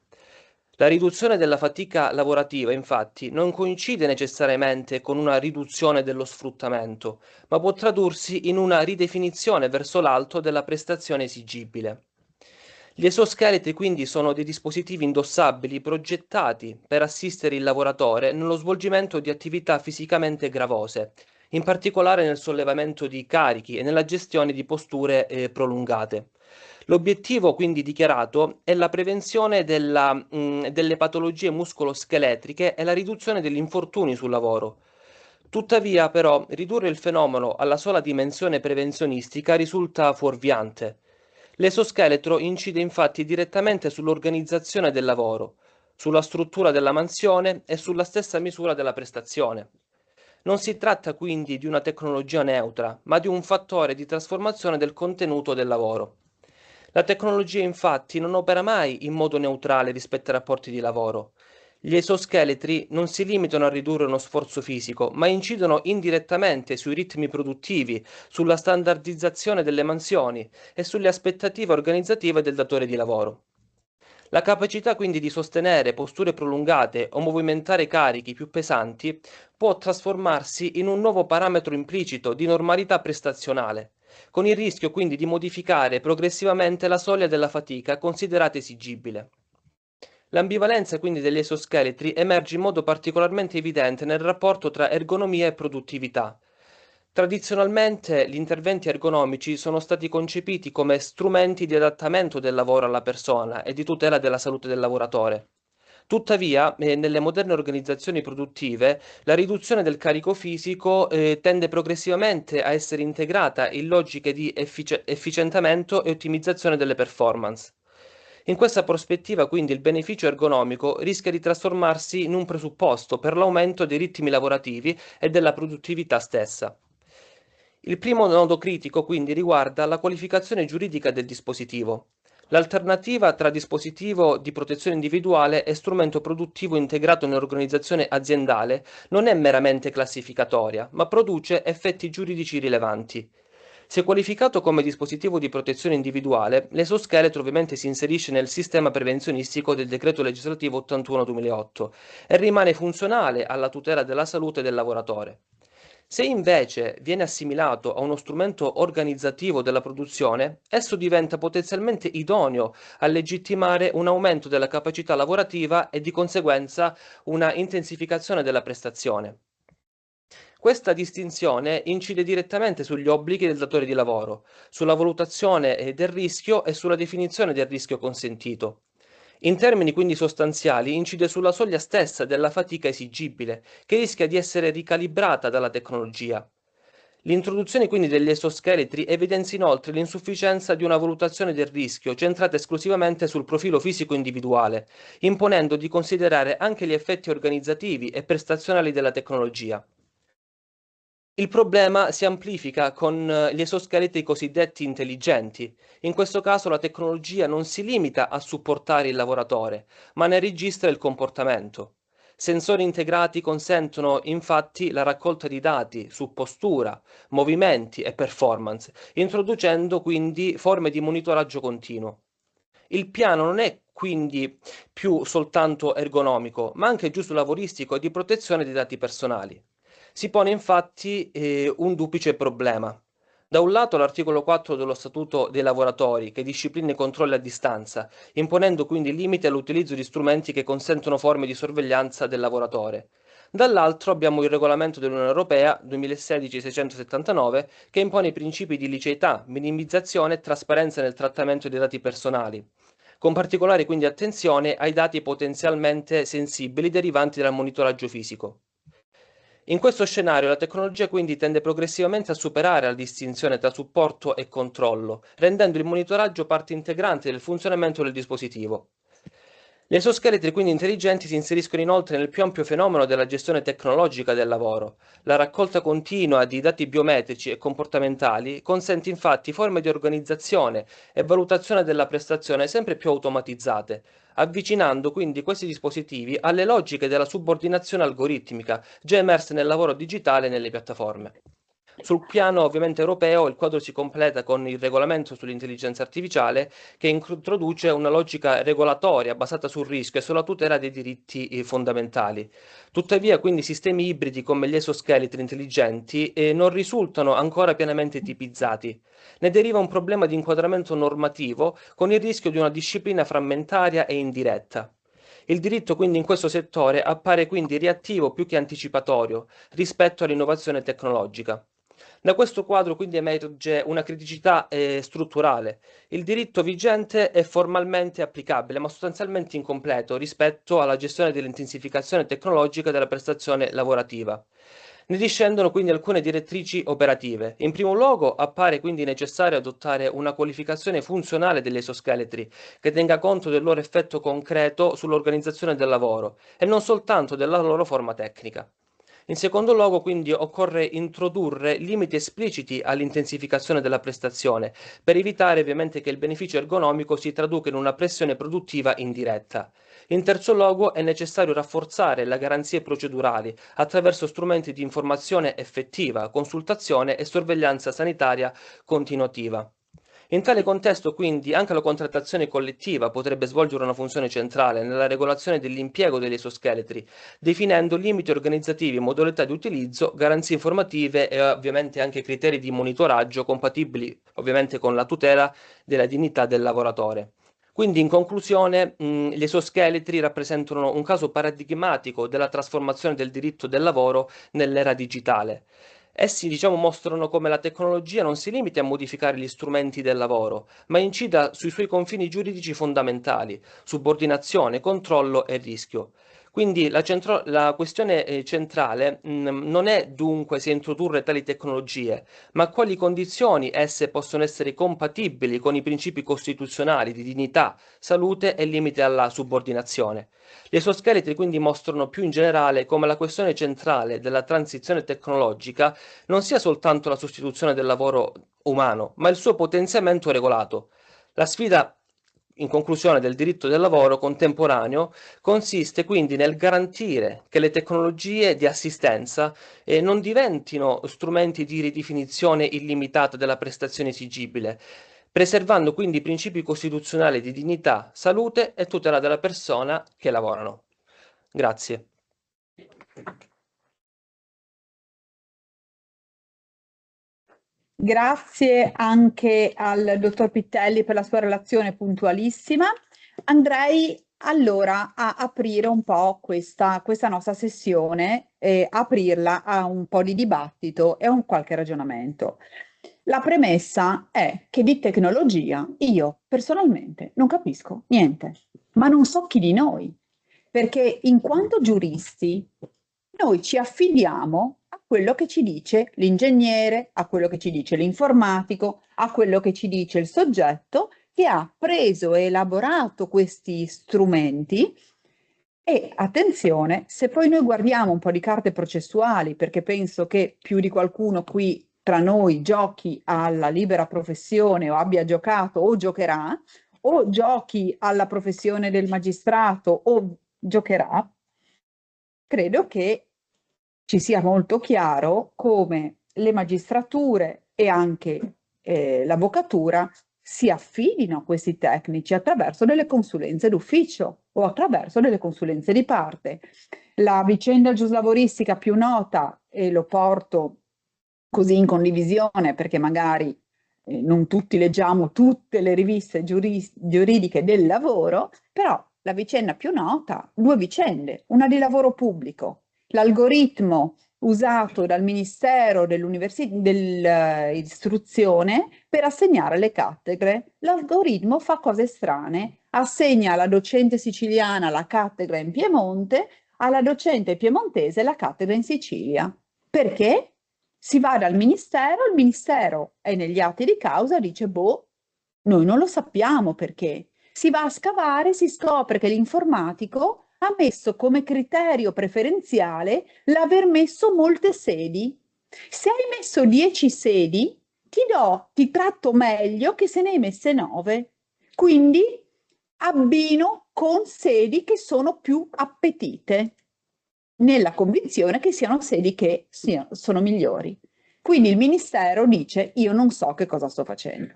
La riduzione della fatica lavorativa, infatti, non coincide necessariamente con una riduzione dello sfruttamento, ma può tradursi in una ridefinizione verso l'alto della prestazione esigibile. Gli esoscheletri quindi sono dei dispositivi indossabili progettati per assistere il lavoratore nello svolgimento di attività fisicamente gravose, in particolare nel sollevamento di carichi e nella gestione di posture prolungate. L'obiettivo quindi dichiarato è la prevenzione delle patologie muscoloscheletriche e la riduzione degli infortuni sul lavoro. Tuttavia, però, ridurre il fenomeno alla sola dimensione prevenzionistica risulta fuorviante. L'esoscheletro incide infatti direttamente sull'organizzazione del lavoro, sulla struttura della mansione e sulla stessa misura della prestazione. Non si tratta quindi di una tecnologia neutra, ma di un fattore di trasformazione del contenuto del lavoro. La tecnologia infatti non opera mai in modo neutrale rispetto ai rapporti di lavoro. Gli esoscheletri non si limitano a ridurre uno sforzo fisico, ma incidono indirettamente sui ritmi produttivi, sulla standardizzazione delle mansioni e sulle aspettative organizzative del datore di lavoro. La capacità quindi di sostenere posture prolungate o movimentare carichi più pesanti può trasformarsi in un nuovo parametro implicito di normalità prestazionale, con il rischio quindi di modificare progressivamente la soglia della fatica considerata esigibile. L'ambivalenza quindi degli esoscheletri emerge in modo particolarmente evidente nel rapporto tra ergonomia e produttività. Tradizionalmente gli interventi ergonomici sono stati concepiti come strumenti di adattamento del lavoro alla persona e di tutela della salute del lavoratore. Tuttavia, nelle moderne organizzazioni produttive, la riduzione del carico fisico tende progressivamente a essere integrata in logiche di efficientamento e ottimizzazione delle performance. In questa prospettiva, quindi, il beneficio ergonomico rischia di trasformarsi in un presupposto per l'aumento dei ritmi lavorativi e della produttività stessa. Il primo nodo critico, quindi, riguarda la qualificazione giuridica del dispositivo. L'alternativa tra dispositivo di protezione individuale e strumento produttivo integrato nell'organizzazione aziendale non è meramente classificatoria, ma produce effetti giuridici rilevanti. Se qualificato come dispositivo di protezione individuale, l'esoscheletro ovviamente si inserisce nel sistema prevenzionistico del decreto legislativo 81/2008 e rimane funzionale alla tutela della salute del lavoratore. Se invece viene assimilato a uno strumento organizzativo della produzione, esso diventa potenzialmente idoneo a legittimare un aumento della capacità lavorativa e di conseguenza una intensificazione della prestazione. Questa distinzione incide direttamente sugli obblighi del datore di lavoro, sulla valutazione del rischio e sulla definizione del rischio consentito. In termini quindi sostanziali incide sulla soglia stessa della fatica esigibile, che rischia di essere ricalibrata dalla tecnologia. L'introduzione quindi degli esoscheletri evidenzia inoltre l'insufficienza di una valutazione del rischio centrata esclusivamente sul profilo fisico individuale, imponendo di considerare anche gli effetti organizzativi e prestazionali della tecnologia. Il problema si amplifica con gli esoscheletri cosiddetti intelligenti. In questo caso la tecnologia non si limita a supportare il lavoratore, ma ne registra il comportamento. Sensori integrati consentono infatti la raccolta di dati su postura, movimenti e performance, introducendo quindi forme di monitoraggio continuo. Il piano non è quindi più soltanto ergonomico, ma anche giuslavoristico e di protezione dei dati personali. Si pone infatti un duplice problema. Da un lato l'articolo 4 dello Statuto dei lavoratori che disciplina i controlli a distanza, imponendo quindi limiti all'utilizzo di strumenti che consentono forme di sorveglianza del lavoratore. Dall'altro abbiamo il regolamento dell'Unione Europea 2016-679 che impone i principi di liceità, minimizzazione e trasparenza nel trattamento dei dati personali, con particolare quindi attenzione ai dati potenzialmente sensibili derivanti dal monitoraggio fisico. In questo scenario la tecnologia quindi tende progressivamente a superare la distinzione tra supporto e controllo, rendendo il monitoraggio parte integrante del funzionamento del dispositivo. Gli esoscheletri quindi intelligenti si inseriscono inoltre nel più ampio fenomeno della gestione tecnologica del lavoro. La raccolta continua di dati biometrici e comportamentali consente infatti forme di organizzazione e valutazione della prestazione sempre più automatizzate, avvicinando quindi questi dispositivi alle logiche della subordinazione algoritmica già emerse nel lavoro digitale e nelle piattaforme. Sul piano ovviamente europeo il quadro si completa con il regolamento sull'intelligenza artificiale che introduce una logica regolatoria basata sul rischio e sulla tutela dei diritti fondamentali. Tuttavia quindi sistemi ibridi come gli esoscheletri intelligenti non risultano ancora pienamente tipizzati. Ne deriva un problema di inquadramento normativo con il rischio di una disciplina frammentaria e indiretta. Il diritto quindi in questo settore appare quindi reattivo più che anticipatorio rispetto all'innovazione tecnologica. Da questo quadro quindi emerge una criticità strutturale. Il diritto vigente è formalmente applicabile, ma sostanzialmente incompleto rispetto alla gestione dell'intensificazione tecnologica della prestazione lavorativa. Ne discendono quindi alcune direttrici operative. In primo luogo appare quindi necessario adottare una qualificazione funzionale degli esoscheletri che tenga conto del loro effetto concreto sull'organizzazione del lavoro e non soltanto della loro forma tecnica. In secondo luogo, quindi, occorre introdurre limiti espliciti all'intensificazione della prestazione, per evitare ovviamente che il beneficio ergonomico si traduca in una pressione produttiva indiretta. In terzo luogo, è necessario rafforzare le garanzie procedurali attraverso strumenti di informazione effettiva, consultazione e sorveglianza sanitaria continuativa. In tale contesto, quindi, anche la contrattazione collettiva potrebbe svolgere una funzione centrale nella regolazione dell'impiego degli esoscheletri, definendo limiti organizzativi, modalità di utilizzo, garanzie informative e ovviamente anche criteri di monitoraggio compatibili ovviamente con la tutela della dignità del lavoratore. Quindi, in conclusione, gli esoscheletri rappresentano un caso paradigmatico della trasformazione del diritto del lavoro nell'era digitale. Essi, mostrano come la tecnologia non si limiti a modificare gli strumenti del lavoro, ma incida sui suoi confini giuridici fondamentali, subordinazione, controllo e rischio. Quindi la questione centrale non è dunque se introdurre tali tecnologie, ma a quali condizioni esse possono essere compatibili con i principi costituzionali di dignità, salute e limite alla subordinazione. Gli esoscheletri quindi mostrano più in generale come la questione centrale della transizione tecnologica non sia soltanto la sostituzione del lavoro umano, ma il suo potenziamento regolato. La sfida, in conclusione, del diritto del lavoro contemporaneo consiste quindi nel garantire che le tecnologie di assistenza non diventino strumenti di ridefinizione illimitata della prestazione esigibile, preservando quindi i principi costituzionali di dignità, salute e tutela della persona che lavorano. Grazie. Grazie anche al dottor Pittelli per la sua relazione puntualissima. Andrei allora a aprire un po' questa nostra sessione e aprirla a un po' di dibattito e a un qualche ragionamento. La premessa è che di tecnologia io personalmente non capisco niente, ma non so chi di noi, perché in quanto giuristi noi ci affidiamo a quello che ci dice l'ingegnere, a quello che ci dice l'informatico, a quello che ci dice il soggetto che ha preso e elaborato questi strumenti. E attenzione, se poi noi guardiamo un po' di carte processuali, perché penso che più di qualcuno qui tra noi giochi alla libera professione o abbia giocato o giocherà, o giochi alla professione del magistrato o giocherà, credo che ci sia molto chiaro come le magistrature e anche l'avvocatura si affidino a questi tecnici attraverso delle consulenze d'ufficio o attraverso delle consulenze di parte. La vicenda giuslavoristica più nota, e lo porto così in condivisione perché magari non tutti leggiamo tutte le riviste giuridiche del lavoro, però la vicenda più nota, due vicende, una di lavoro pubblico, l'algoritmo usato dal Ministero dell'Istruzione per assegnare le cattedre. L'algoritmo fa cose strane, assegna alla docente siciliana la cattedra in Piemonte, alla docente piemontese la cattedra in Sicilia. Perché? Si va dal Ministero, il Ministero è negli atti di causa, dice boh, noi non lo sappiamo perché. Si va a scavare, si scopre che l'informatico ha messo come criterio preferenziale l'aver messo molte sedi. Se hai messo 10 sedi, ti tratto meglio che se ne hai messe 9. Quindi abbino con sedi che sono più appetite, nella convinzione che siano sedi che sono migliori. Quindi il Ministero dice io non so che cosa sto facendo.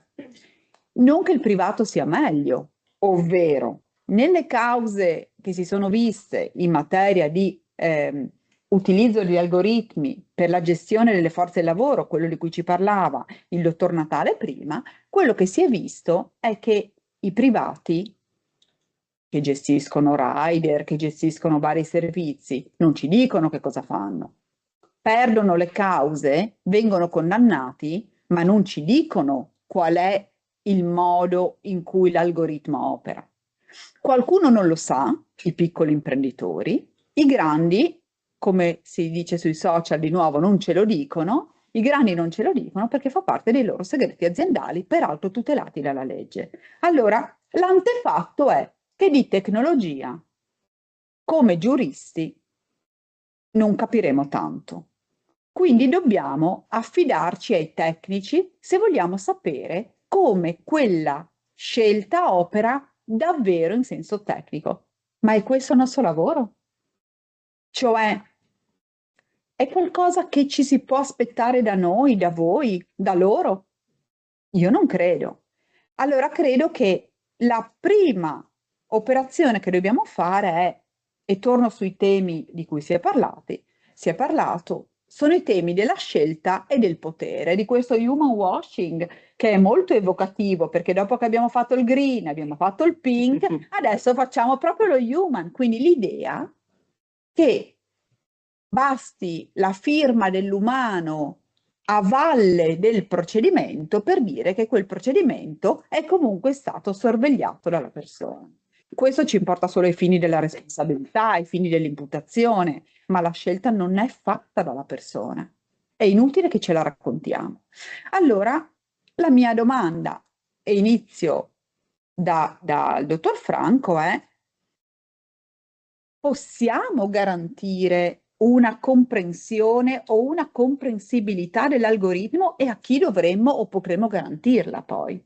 Non che il privato sia meglio, ovvero nelle cause che si sono viste in materia di utilizzo di algoritmi per la gestione delle forze del lavoro, quello di cui ci parlava il dottor Natale prima, quello che si è visto è che i privati che gestiscono rider, che gestiscono vari servizi, non ci dicono che cosa fanno. Perdono le cause, vengono condannati, ma non ci dicono qual è il modo in cui l'algoritmo opera. Qualcuno non lo sa, i piccoli imprenditori, i grandi, come si dice sui social di nuovo, non ce lo dicono, i grandi non ce lo dicono perché fa parte dei loro segreti aziendali, peraltro tutelati dalla legge. Allora, l'antefatto è che di tecnologia, come giuristi, non capiremo tanto. Quindi dobbiamo affidarci ai tecnici se vogliamo sapere come quella scelta opera davvero in senso tecnico. Ma è questo il nostro lavoro? Cioè, è qualcosa che ci si può aspettare da noi, da voi, da loro? Io non credo. Allora credo che la prima operazione che dobbiamo fare è, e torno sui temi di cui si è parlato, sono i temi della scelta e del potere, di questo human washing che è molto evocativo, perché dopo che abbiamo fatto il green, abbiamo fatto il pink, adesso facciamo proprio lo human, quindi l'idea che basti la firma dell'umano a valle del procedimento per dire che quel procedimento è comunque stato sorvegliato dalla persona. Questo ci importa solo ai fini della responsabilità, ai fini dell'imputazione, ma la scelta non è fatta dalla persona. È inutile che ce la raccontiamo. Allora, la mia domanda, e inizio dal dottor Franco, è: possiamo garantire una comprensione o una comprensibilità dell'algoritmo, e a chi dovremmo o potremmo garantirla poi?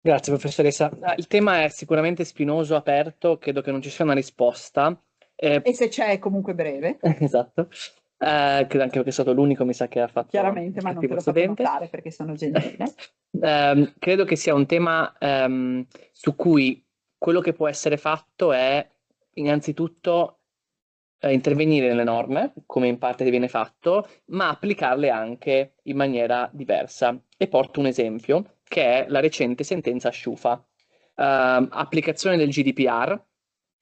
Grazie professoressa. Il tema è sicuramente spinoso, aperto, credo che non ci sia una risposta. E se c'è è comunque breve. Esatto. Credo anche perché è stato l'unico, mi sa, che ha fatto Chiaramente, ma non te cattivo lo faccio studente. notare perché sono gentile. Credo che sia un tema su cui quello che può essere fatto è innanzitutto intervenire nelle norme, come in parte viene fatto, ma applicarle anche in maniera diversa. E porto un esempio, che è la recente sentenza Sciufa. Applicazione del GDPR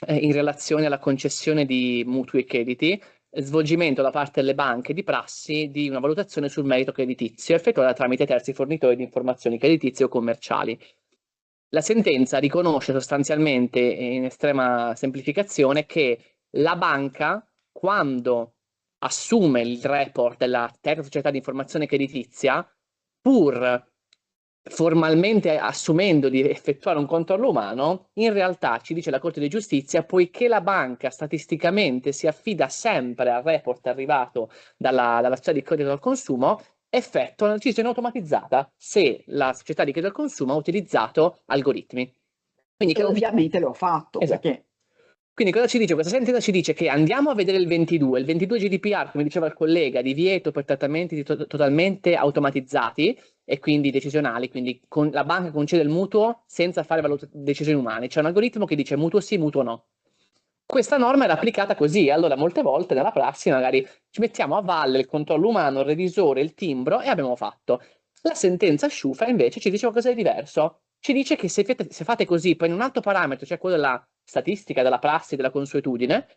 in relazione alla concessione di mutui e crediti, svolgimento da parte delle banche di prassi di una valutazione sul merito creditizio effettuata tramite terzi fornitori di informazioni creditizie o commerciali. La sentenza riconosce sostanzialmente, in estrema semplificazione, che la banca, quando assume il report della terza società di informazione creditizia, pur formalmente assumendo di effettuare un controllo umano, in realtà, ci dice la Corte di Giustizia, poiché la banca statisticamente si affida sempre al report arrivato dalla società di credito al consumo, effettua una decisione automatizzata se la società di credito al consumo ha utilizzato algoritmi. Quindi, E ovviamente l'ho fatto, esatto. Perché? Quindi cosa ci dice? Questa sentenza ci dice che andiamo a vedere il 22 GDPR, come diceva il collega, divieto per trattamenti totalmente automatizzati e quindi decisionali, quindi la banca concede il mutuo senza fare decisioni umane. C'è un algoritmo che dice mutuo sì, mutuo no. Questa norma era applicata così, allora molte volte nella prassi magari ci mettiamo a valle il controllo umano, il revisore, il timbro e abbiamo fatto. La sentenza Sciufa invece ci dice qualcosa di diverso. Ci dice che se fate così, poi in un altro parametro, cioè quello della statistica, della prassi, della consuetudine,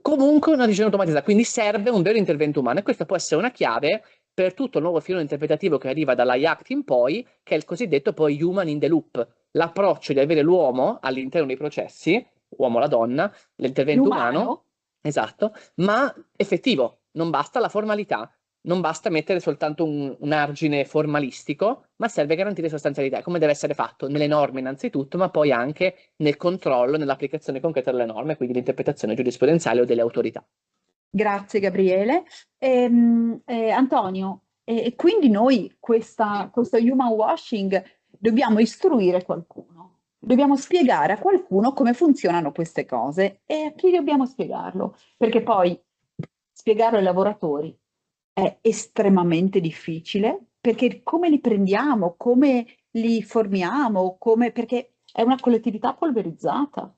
comunque una decisione automatizzata, quindi serve un vero intervento umano, e questa può essere una chiave per tutto il nuovo filone interpretativo che arriva dalla IACT in poi, che è il cosiddetto poi human in the loop, l'approccio di avere l'uomo all'interno dei processi, uomo la donna, l'intervento umano, esatto, ma effettivo, non basta la formalità. Non basta mettere soltanto un argine formalistico, ma serve garantire sostanzialità, come deve essere fatto nelle norme innanzitutto, ma poi anche nel controllo, nell'applicazione concreta delle norme, quindi l'interpretazione giurisprudenziale o delle autorità. Grazie Gabriele. Antonio, e quindi noi questo human washing dobbiamo istruire qualcuno, dobbiamo spiegare a qualcuno come funzionano queste cose, e a chi dobbiamo spiegarlo? Perché poi spiegarlo ai lavoratori è estremamente difficile, perché come li prendiamo, come li formiamo, perché è una collettività polverizzata.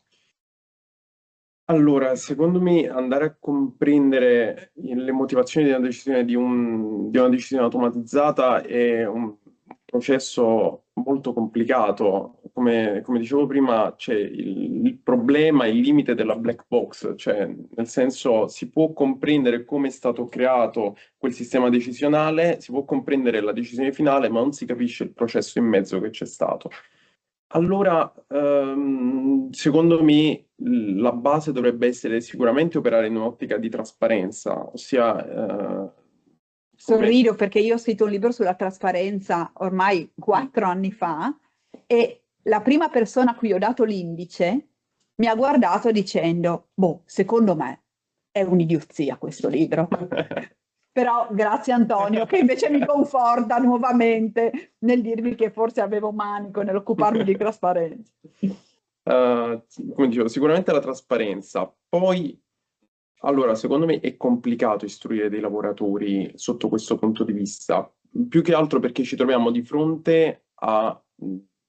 Allora, secondo me andare a comprendere le motivazioni di una decisione, di una decisione automatizzata è un processo molto complicato. Come dicevo prima, c'è il problema, il limite della black box, cioè nel senso si può comprendere come è stato creato quel sistema decisionale, si può comprendere la decisione finale, ma non si capisce il processo in mezzo che c'è stato. Allora, secondo me la base dovrebbe essere sicuramente operare in un'ottica di trasparenza, ossia... Sorrido perché io ho scritto un libro sulla trasparenza ormai 4 anni fa, e la prima persona a cui ho dato l'indice mi ha guardato dicendo, boh, secondo me. è un'idiozia questo libro. Però grazie Antonio, che invece mi conforta nuovamente nel dirmi che forse avevo manico nell'occuparmi di trasparenza. Come dicevo, sicuramente la trasparenza. Poi, allora, secondo me è complicato istruire dei lavoratori sotto questo punto di vista, più che altro perché ci troviamo di fronte a,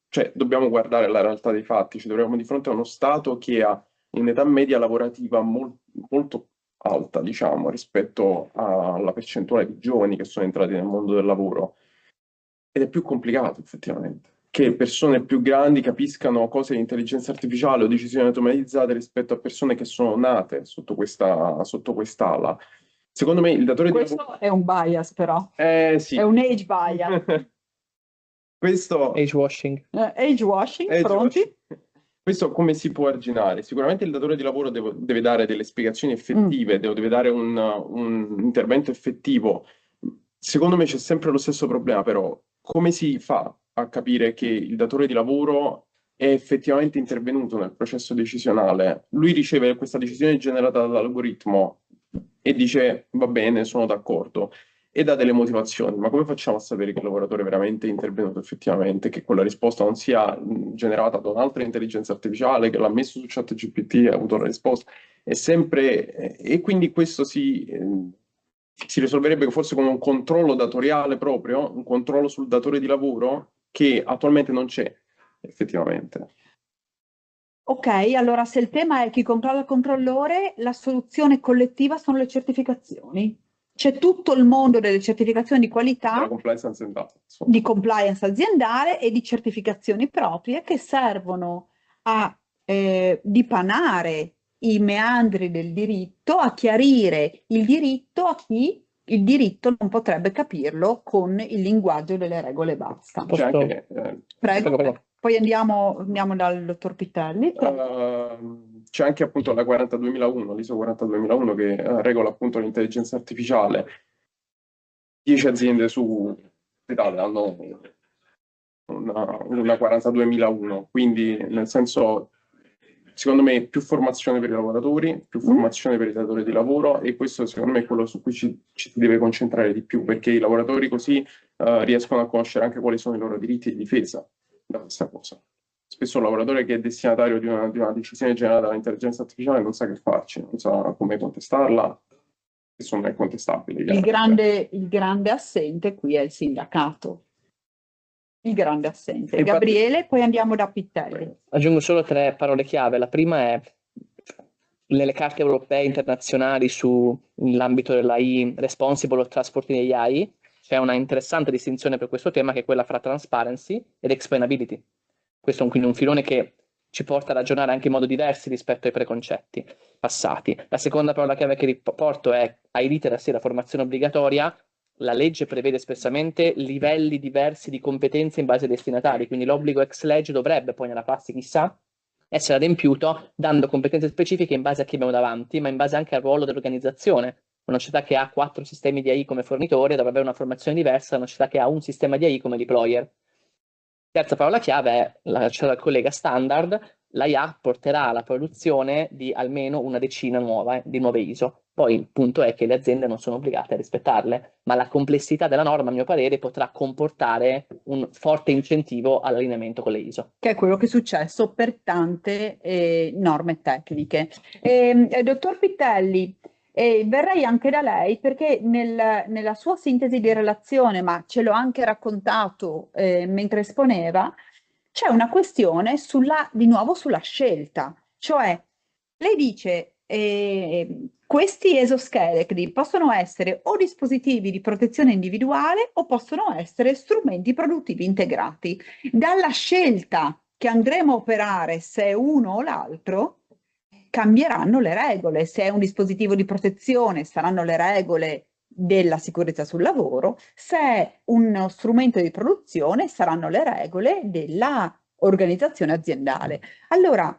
cioè dobbiamo guardare la realtà dei fatti, ci troviamo di fronte a uno Stato che ha un'età media lavorativa molto alta, diciamo, rispetto alla percentuale di giovani che sono entrati nel mondo del lavoro. Ed è più complicato, effettivamente, che persone più grandi capiscano cose di intelligenza artificiale o decisioni automatizzate rispetto a persone che sono nate sotto quest'ala. Secondo me il datore di lavoro... Questo è un bias, però. Sì. È un age bias. Questo... Age washing. Age washing, pronti? Questo come si può arginare? Sicuramente il datore di lavoro deve dare delle spiegazioni effettive, deve dare un intervento effettivo. Secondo me c'è sempre lo stesso problema, però. Come si fa a capire che il datore di lavoro è effettivamente intervenuto nel processo decisionale? Lui riceve questa decisione generata dall'algoritmo e dice va bene, sono d'accordo, e dà delle motivazioni, ma come facciamo a sapere che il lavoratore è veramente intervenuto effettivamente, che quella risposta non sia generata da un'altra intelligenza artificiale che l'ha messo su ChatGPT e ha avuto la risposta? È sempre... e quindi questo si risolverebbe forse con un controllo datoriale proprio, un controllo sul datore di lavoro che attualmente non c'è, effettivamente. Ok, allora se il tema è chi controlla il controllore, la soluzione collettiva sono le certificazioni. C'è tutto il mondo delle certificazioni di qualità, di compliance aziendale e di certificazioni proprie che servono a dipanare i meandri del diritto, a chiarire il diritto a chi il diritto non potrebbe capirlo con il linguaggio delle regole e basta. Prego. Poi andiamo dal dottor Pittelli. C'è anche appunto la 42001, l'ISO 42001 che regola appunto l'intelligenza artificiale. 10 aziende su Italia hanno una 42001, quindi nel senso, secondo me, più formazione per i lavoratori, più formazione per i datori di lavoro, e questo secondo me è quello su cui ci si deve concentrare di più, perché i lavoratori così riescono a conoscere anche quali sono i loro diritti di difesa da questa cosa. Spesso un lavoratore che è destinatario di una decisione generata dall'intelligenza artificiale non sa che farci, non sa come contestarla, questo non è contestabile. Il grande assente qui è il sindacato. Il grande assente. Gabriele, poi andiamo da Pittelli. Aggiungo solo 3 parole chiave. La prima è nelle carte europee internazionali sull'ambito dell'AI, Responsible Transporting AI, c'è una interessante distinzione per questo tema che è quella fra transparency ed explainability. Questo è quindi un filone che ci porta a ragionare anche in modo diversi rispetto ai preconcetti passati. La seconda parola chiave che riporto è ai literacy, la formazione obbligatoria. La legge prevede espressamente livelli diversi di competenze in base ai destinatari, quindi l'obbligo ex legge dovrebbe poi nella prassi, chissà, essere adempiuto dando competenze specifiche in base a chi abbiamo davanti, ma in base anche al ruolo dell'organizzazione. Una società che ha 4 sistemi di AI come fornitore dovrebbe avere una formazione diversa da una società che ha un sistema di AI come deployer. Terza parola chiave è, lasciata dal collega standard, l'IA porterà alla produzione di almeno una decina di nuove ISO. Poi il punto è che le aziende non sono obbligate a rispettarle, ma la complessità della norma, a mio parere, potrà comportare un forte incentivo all'allineamento con le ISO. Che è quello che è successo per tante norme tecniche. Dottor Pittelli, verrei anche da lei perché nella sua sintesi di relazione, ma ce l'ho anche raccontato mentre esponeva, c'è una questione di nuovo sulla scelta. Cioè, lei dice questi esoscheletri possono essere o dispositivi di protezione individuale o possono essere strumenti produttivi integrati. Dalla scelta che andremo a operare, se è uno o l'altro, cambieranno le regole. Se è un dispositivo di protezione, saranno le regole della sicurezza sul lavoro. Se è uno strumento di produzione, saranno le regole della organizzazione aziendale. Allora,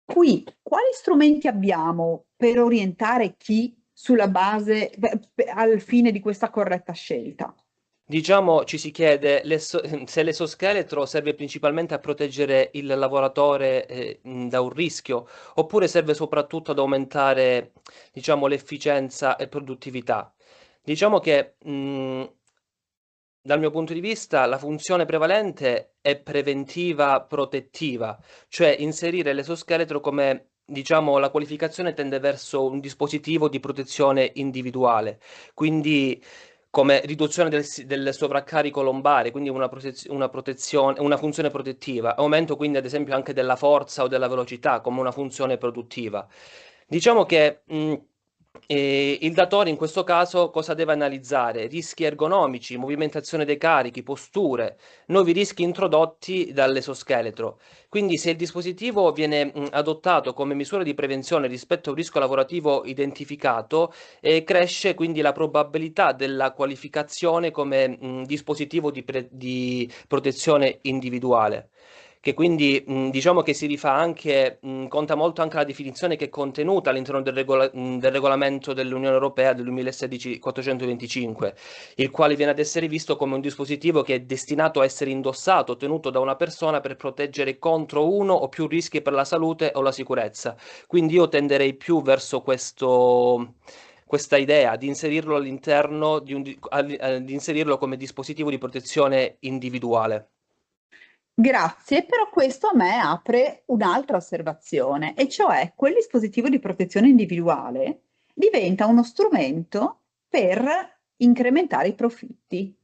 qui quali strumenti abbiamo per orientare chi sulla base, al fine di questa corretta scelta? diciamo, ci si chiede se l'esoscheletro serve principalmente a proteggere il lavoratore da un rischio, oppure serve soprattutto ad aumentare, diciamo, l'efficienza e produttività. Diciamo che dal mio punto di vista la funzione prevalente è preventiva protettiva, cioè inserire l'esoscheletro come, diciamo, la qualificazione tende verso un dispositivo di protezione individuale, quindi come riduzione del sovraccarico lombare, quindi una protezione, una funzione protettiva, aumento quindi ad esempio anche della forza o della velocità come una funzione produttiva. Diciamo che il datore in questo caso cosa deve analizzare? Rischi ergonomici, movimentazione dei carichi, posture, nuovi rischi introdotti dall'esoscheletro. Quindi se il dispositivo viene adottato come misura di prevenzione rispetto a un rischio lavorativo identificato, cresce quindi la probabilità della qualificazione come dispositivo di protezione individuale. Che quindi diciamo che si rifà anche, conta molto anche la definizione che è contenuta all'interno del regolamento dell'Unione Europea del 2016-425, il quale viene ad essere visto come un dispositivo che è destinato a essere indossato, tenuto da una persona per proteggere contro uno o più rischi per la salute o la sicurezza. Quindi io tenderei più verso questa idea di inserirlo all'interno di inserirlo come dispositivo di protezione individuale. Grazie, però questo a me apre un'altra osservazione, e cioè quel dispositivo di protezione individuale diventa uno strumento per incrementare i profitti.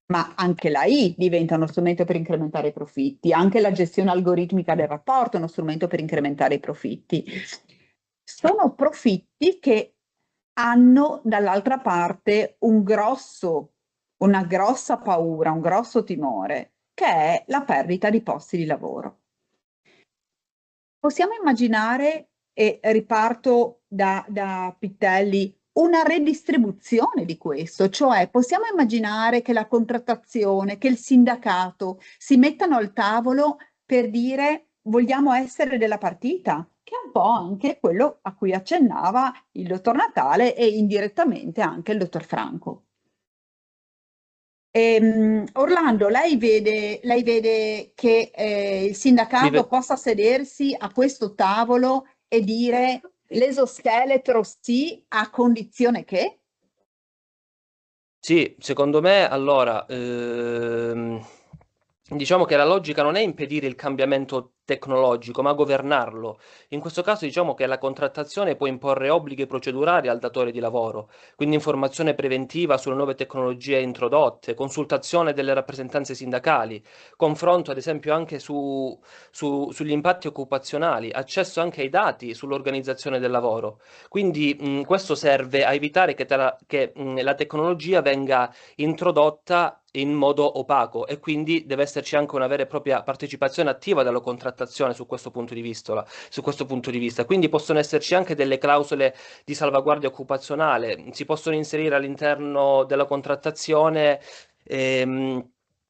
Ma anche l'AI diventa uno strumento per incrementare i profitti, anche la gestione algoritmica del rapporto è uno strumento per incrementare i profitti. Sono profitti che hanno dall'altra parte una grossa paura, un grosso timore, che è la perdita di posti di lavoro. Possiamo immaginare, e riparto da Pittelli, una redistribuzione di questo, cioè possiamo immaginare che la contrattazione, che il sindacato si mettano al tavolo per dire vogliamo essere della partita, che è un po' anche quello a cui accennava il dottor Natale e indirettamente anche il dottor Franco. Orlando, lei vede che il sindacato possa sedersi a questo tavolo e dire l'esoscheletro sì, a condizione che? Sì, secondo me, allora, diciamo che la logica non è impedire il cambiamento tecnologico, ma governarlo. In questo caso diciamo che la contrattazione può imporre obblighi procedurali al datore di lavoro, quindi informazione preventiva sulle nuove tecnologie introdotte, consultazione delle rappresentanze sindacali, confronto ad esempio anche sugli impatti occupazionali, accesso anche ai dati sull'organizzazione del lavoro. Quindi questo serve a evitare che la tecnologia venga introdotta in modo opaco, e quindi deve esserci anche una vera e propria partecipazione attiva della contrattazione su questo punto di vista. Quindi possono esserci anche delle clausole di salvaguardia occupazionale, si possono inserire all'interno della contrattazione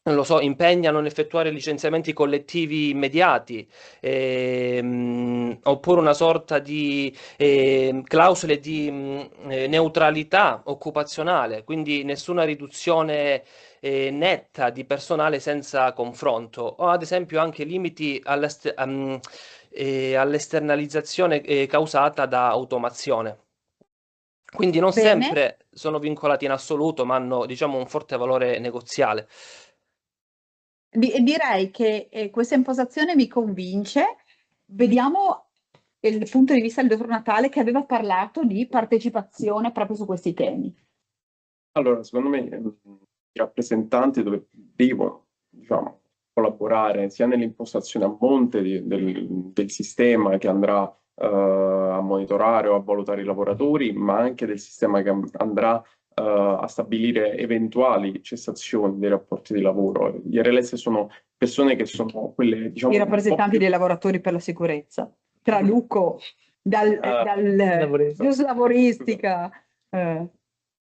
non lo so, impegni a non effettuare licenziamenti collettivi immediati, oppure una sorta di clausole di neutralità occupazionale, quindi nessuna riduzione netta di personale senza confronto, o ad esempio anche limiti all'esternalizzazione causata da automazione. Quindi non sempre sono vincolati in assoluto, ma hanno, diciamo, un forte valore negoziale. Direi che questa impostazione mi convince. Vediamo il punto di vista del dottor Natale, che aveva parlato di partecipazione proprio su questi temi. Allora, secondo me i rappresentanti devono, diciamo, collaborare sia nell'impostazione a monte del sistema che andrà a monitorare o a valutare i lavoratori, ma anche del sistema che andrà a stabilire eventuali cessazioni dei rapporti di lavoro. Gli RLS sono persone che sono quelle, diciamo, I rappresentanti dei lavoratori per la sicurezza, traduco lavoristica.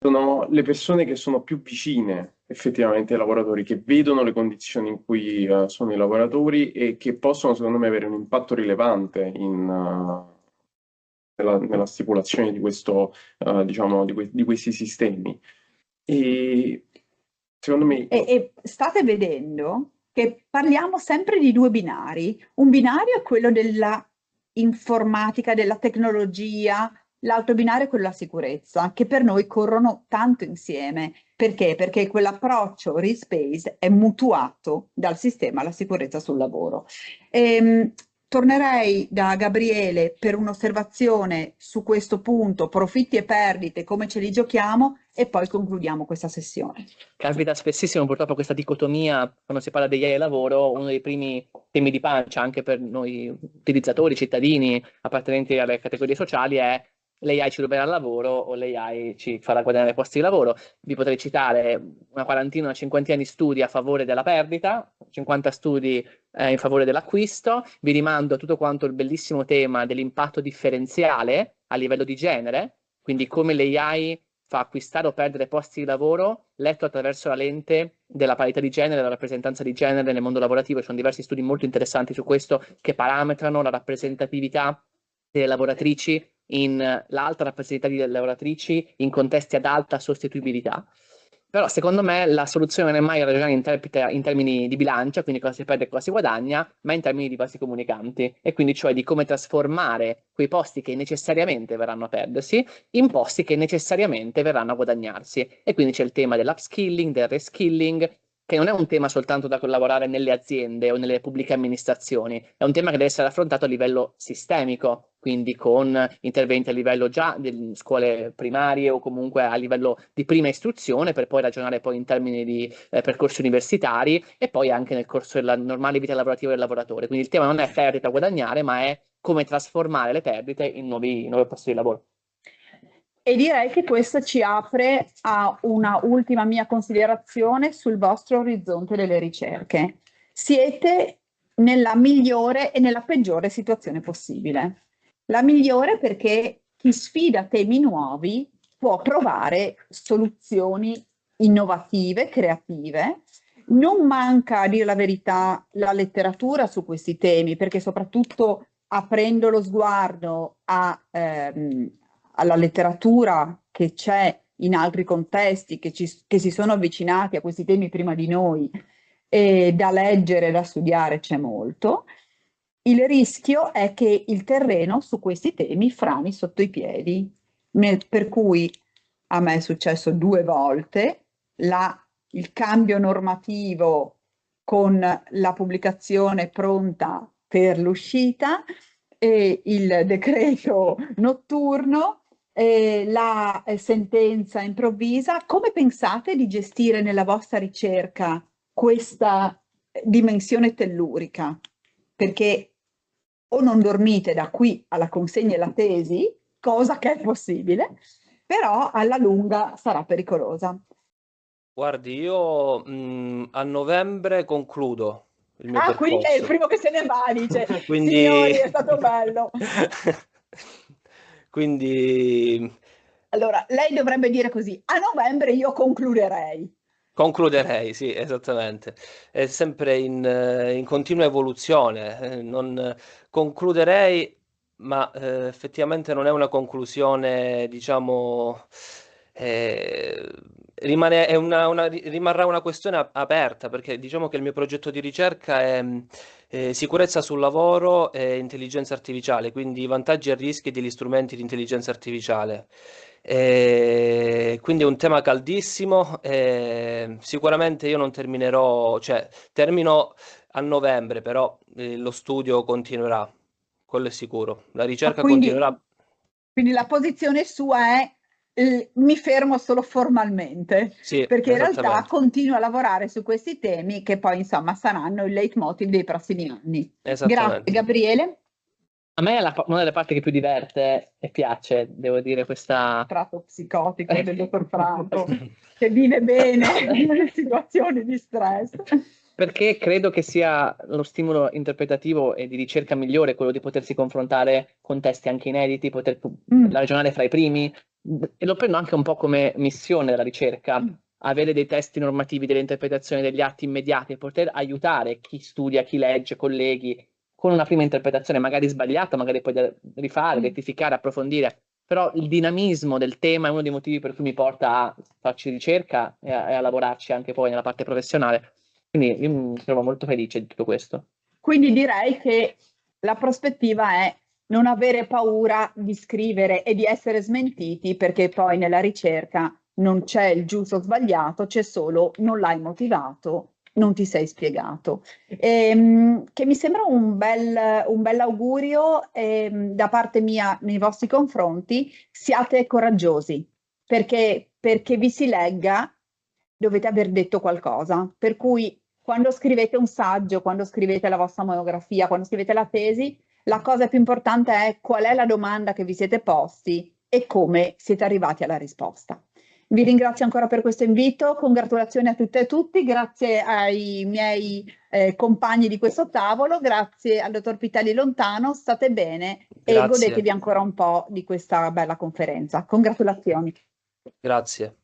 Sono le persone che sono più vicine effettivamente ai lavoratori, che vedono le condizioni in cui sono i lavoratori e che possono, secondo me, avere un impatto rilevante nella stipulazione di questo, diciamo, di questi sistemi. E secondo me... E state vedendo che parliamo sempre di due binari. Un binario è quello della informatica, della tecnologia, l'altro binario è quello della sicurezza, che per noi corrono tanto insieme. Perché? Perché quell'approccio risk-based è mutuato dal sistema alla sicurezza sul lavoro. Tornerei da Gabriele per un'osservazione su questo punto, profitti e perdite, come ce li giochiamo, e poi concludiamo questa sessione. Capita spessissimo purtroppo questa dicotomia, quando si parla degli AI e lavoro, uno dei primi temi di pancia anche per noi utilizzatori, cittadini, appartenenti alle categorie sociali è l'AI ci ruberà il lavoro o l'AI ci farà guadagnare posti di lavoro. Vi potrei citare una quarantina, una cinquantina di studi a favore della perdita, 50 studi in favore dell'acquisto. Vi rimando a tutto quanto il bellissimo tema dell'impatto differenziale a livello di genere, quindi come l'AI fa acquistare o perdere posti di lavoro letto attraverso la lente della parità di genere, della rappresentanza di genere nel mondo lavorativo. Ci sono diversi studi molto interessanti su questo che parametrano la rappresentatività delle lavoratrici l'alta rappresentatività delle lavoratrici in contesti ad alta sostituibilità. Però secondo me la soluzione non è mai ragionare in termini di bilancia, quindi cosa si perde e cosa si guadagna, ma in termini di vasi comunicanti, e quindi cioè di come trasformare quei posti che necessariamente verranno a perdersi in posti che necessariamente verranno a guadagnarsi. E quindi c'è il tema dell'upskilling, del reskilling, che non è un tema soltanto da collaborare nelle aziende o nelle pubbliche amministrazioni, è un tema che deve essere affrontato a livello sistemico, quindi con interventi a livello già delle scuole primarie o comunque a livello di prima istruzione, per poi ragionare poi in termini di percorsi universitari e poi anche nel corso della normale vita lavorativa del lavoratore. Quindi il tema non è perdita a guadagnare, ma è come trasformare le perdite in nuovi posti di lavoro. E direi che questo ci apre a una ultima mia considerazione sul vostro orizzonte delle ricerche. Siete nella migliore e nella peggiore situazione possibile. La migliore perché chi sfida temi nuovi può trovare soluzioni innovative, creative. Non manca, a dire la verità, la letteratura su questi temi, perché soprattutto aprendo lo sguardo alla letteratura che c'è in altri contesti, che si sono avvicinati a questi temi prima di noi, e da leggere e da studiare c'è molto. Il rischio è che il terreno su questi temi frani sotto i piedi, per cui a me è successo 2 volte, il cambio normativo con la pubblicazione pronta per l'uscita, e il decreto notturno, la sentenza improvvisa. Come pensate di gestire nella vostra ricerca questa dimensione tellurica? Perché o non dormite da qui alla consegna della tesi, cosa che è possibile, però alla lunga sarà pericolosa. Guardi, io a novembre concludo il mio percorso. Quindi è il primo che se ne va, dice. Quindi... Signori, è stato bello. Quindi... Allora, lei dovrebbe dire così: a novembre io concluderei. Concluderei, sì, esattamente. È sempre in continua evoluzione. Non concluderei, ma effettivamente non è una conclusione, diciamo, rimarrà una questione aperta, perché diciamo che il mio progetto di ricerca è sicurezza sul lavoro e intelligenza artificiale, quindi i vantaggi e rischi degli strumenti di intelligenza artificiale. Quindi è un tema caldissimo. Sicuramente io non terminerò, cioè termino a novembre, però lo studio continuerà, quello è sicuro, la ricerca continuerà. Quindi la posizione sua è mi fermo solo formalmente, sì, perché in realtà continuo a lavorare su questi temi che poi insomma saranno il leitmotiv dei prossimi anni. Grazie Gabriele. A me una delle parti che più diverte e piace, devo dire, questa... tratto psicotico del dottor Franco, che vive bene nelle situazioni di stress. Perché credo che sia lo stimolo interpretativo e di ricerca migliore quello di potersi confrontare con testi anche inediti, poter ragionare fra i primi, e lo prendo anche un po' come missione della ricerca, avere dei testi normativi, delle interpretazioni degli atti immediati e poter aiutare chi studia, chi legge, colleghi, con una prima interpretazione magari sbagliata, magari poi da rifare, rettificare, approfondire, però il dinamismo del tema è uno dei motivi per cui mi porta a farci ricerca e a lavorarci anche poi nella parte professionale. Quindi io mi trovo molto felice di tutto questo. Quindi direi che la prospettiva è non avere paura di scrivere e di essere smentiti, perché poi nella ricerca non c'è il giusto o sbagliato, c'è solo non l'hai motivato, non ti sei spiegato. Che mi sembra un bel augurio da parte mia nei vostri confronti. Siate coraggiosi, perché vi si legga dovete aver detto qualcosa. Per cui quando scrivete un saggio, quando scrivete la vostra monografia, quando scrivete la tesi, la cosa più importante è qual è la domanda che vi siete posti e come siete arrivati alla risposta. Vi ringrazio ancora per questo invito, congratulazioni a tutte e tutti, grazie ai miei compagni di questo tavolo, grazie al dottor Pitelli Lontano, state bene e godetevi ancora un po' di questa bella conferenza. Congratulazioni. Grazie.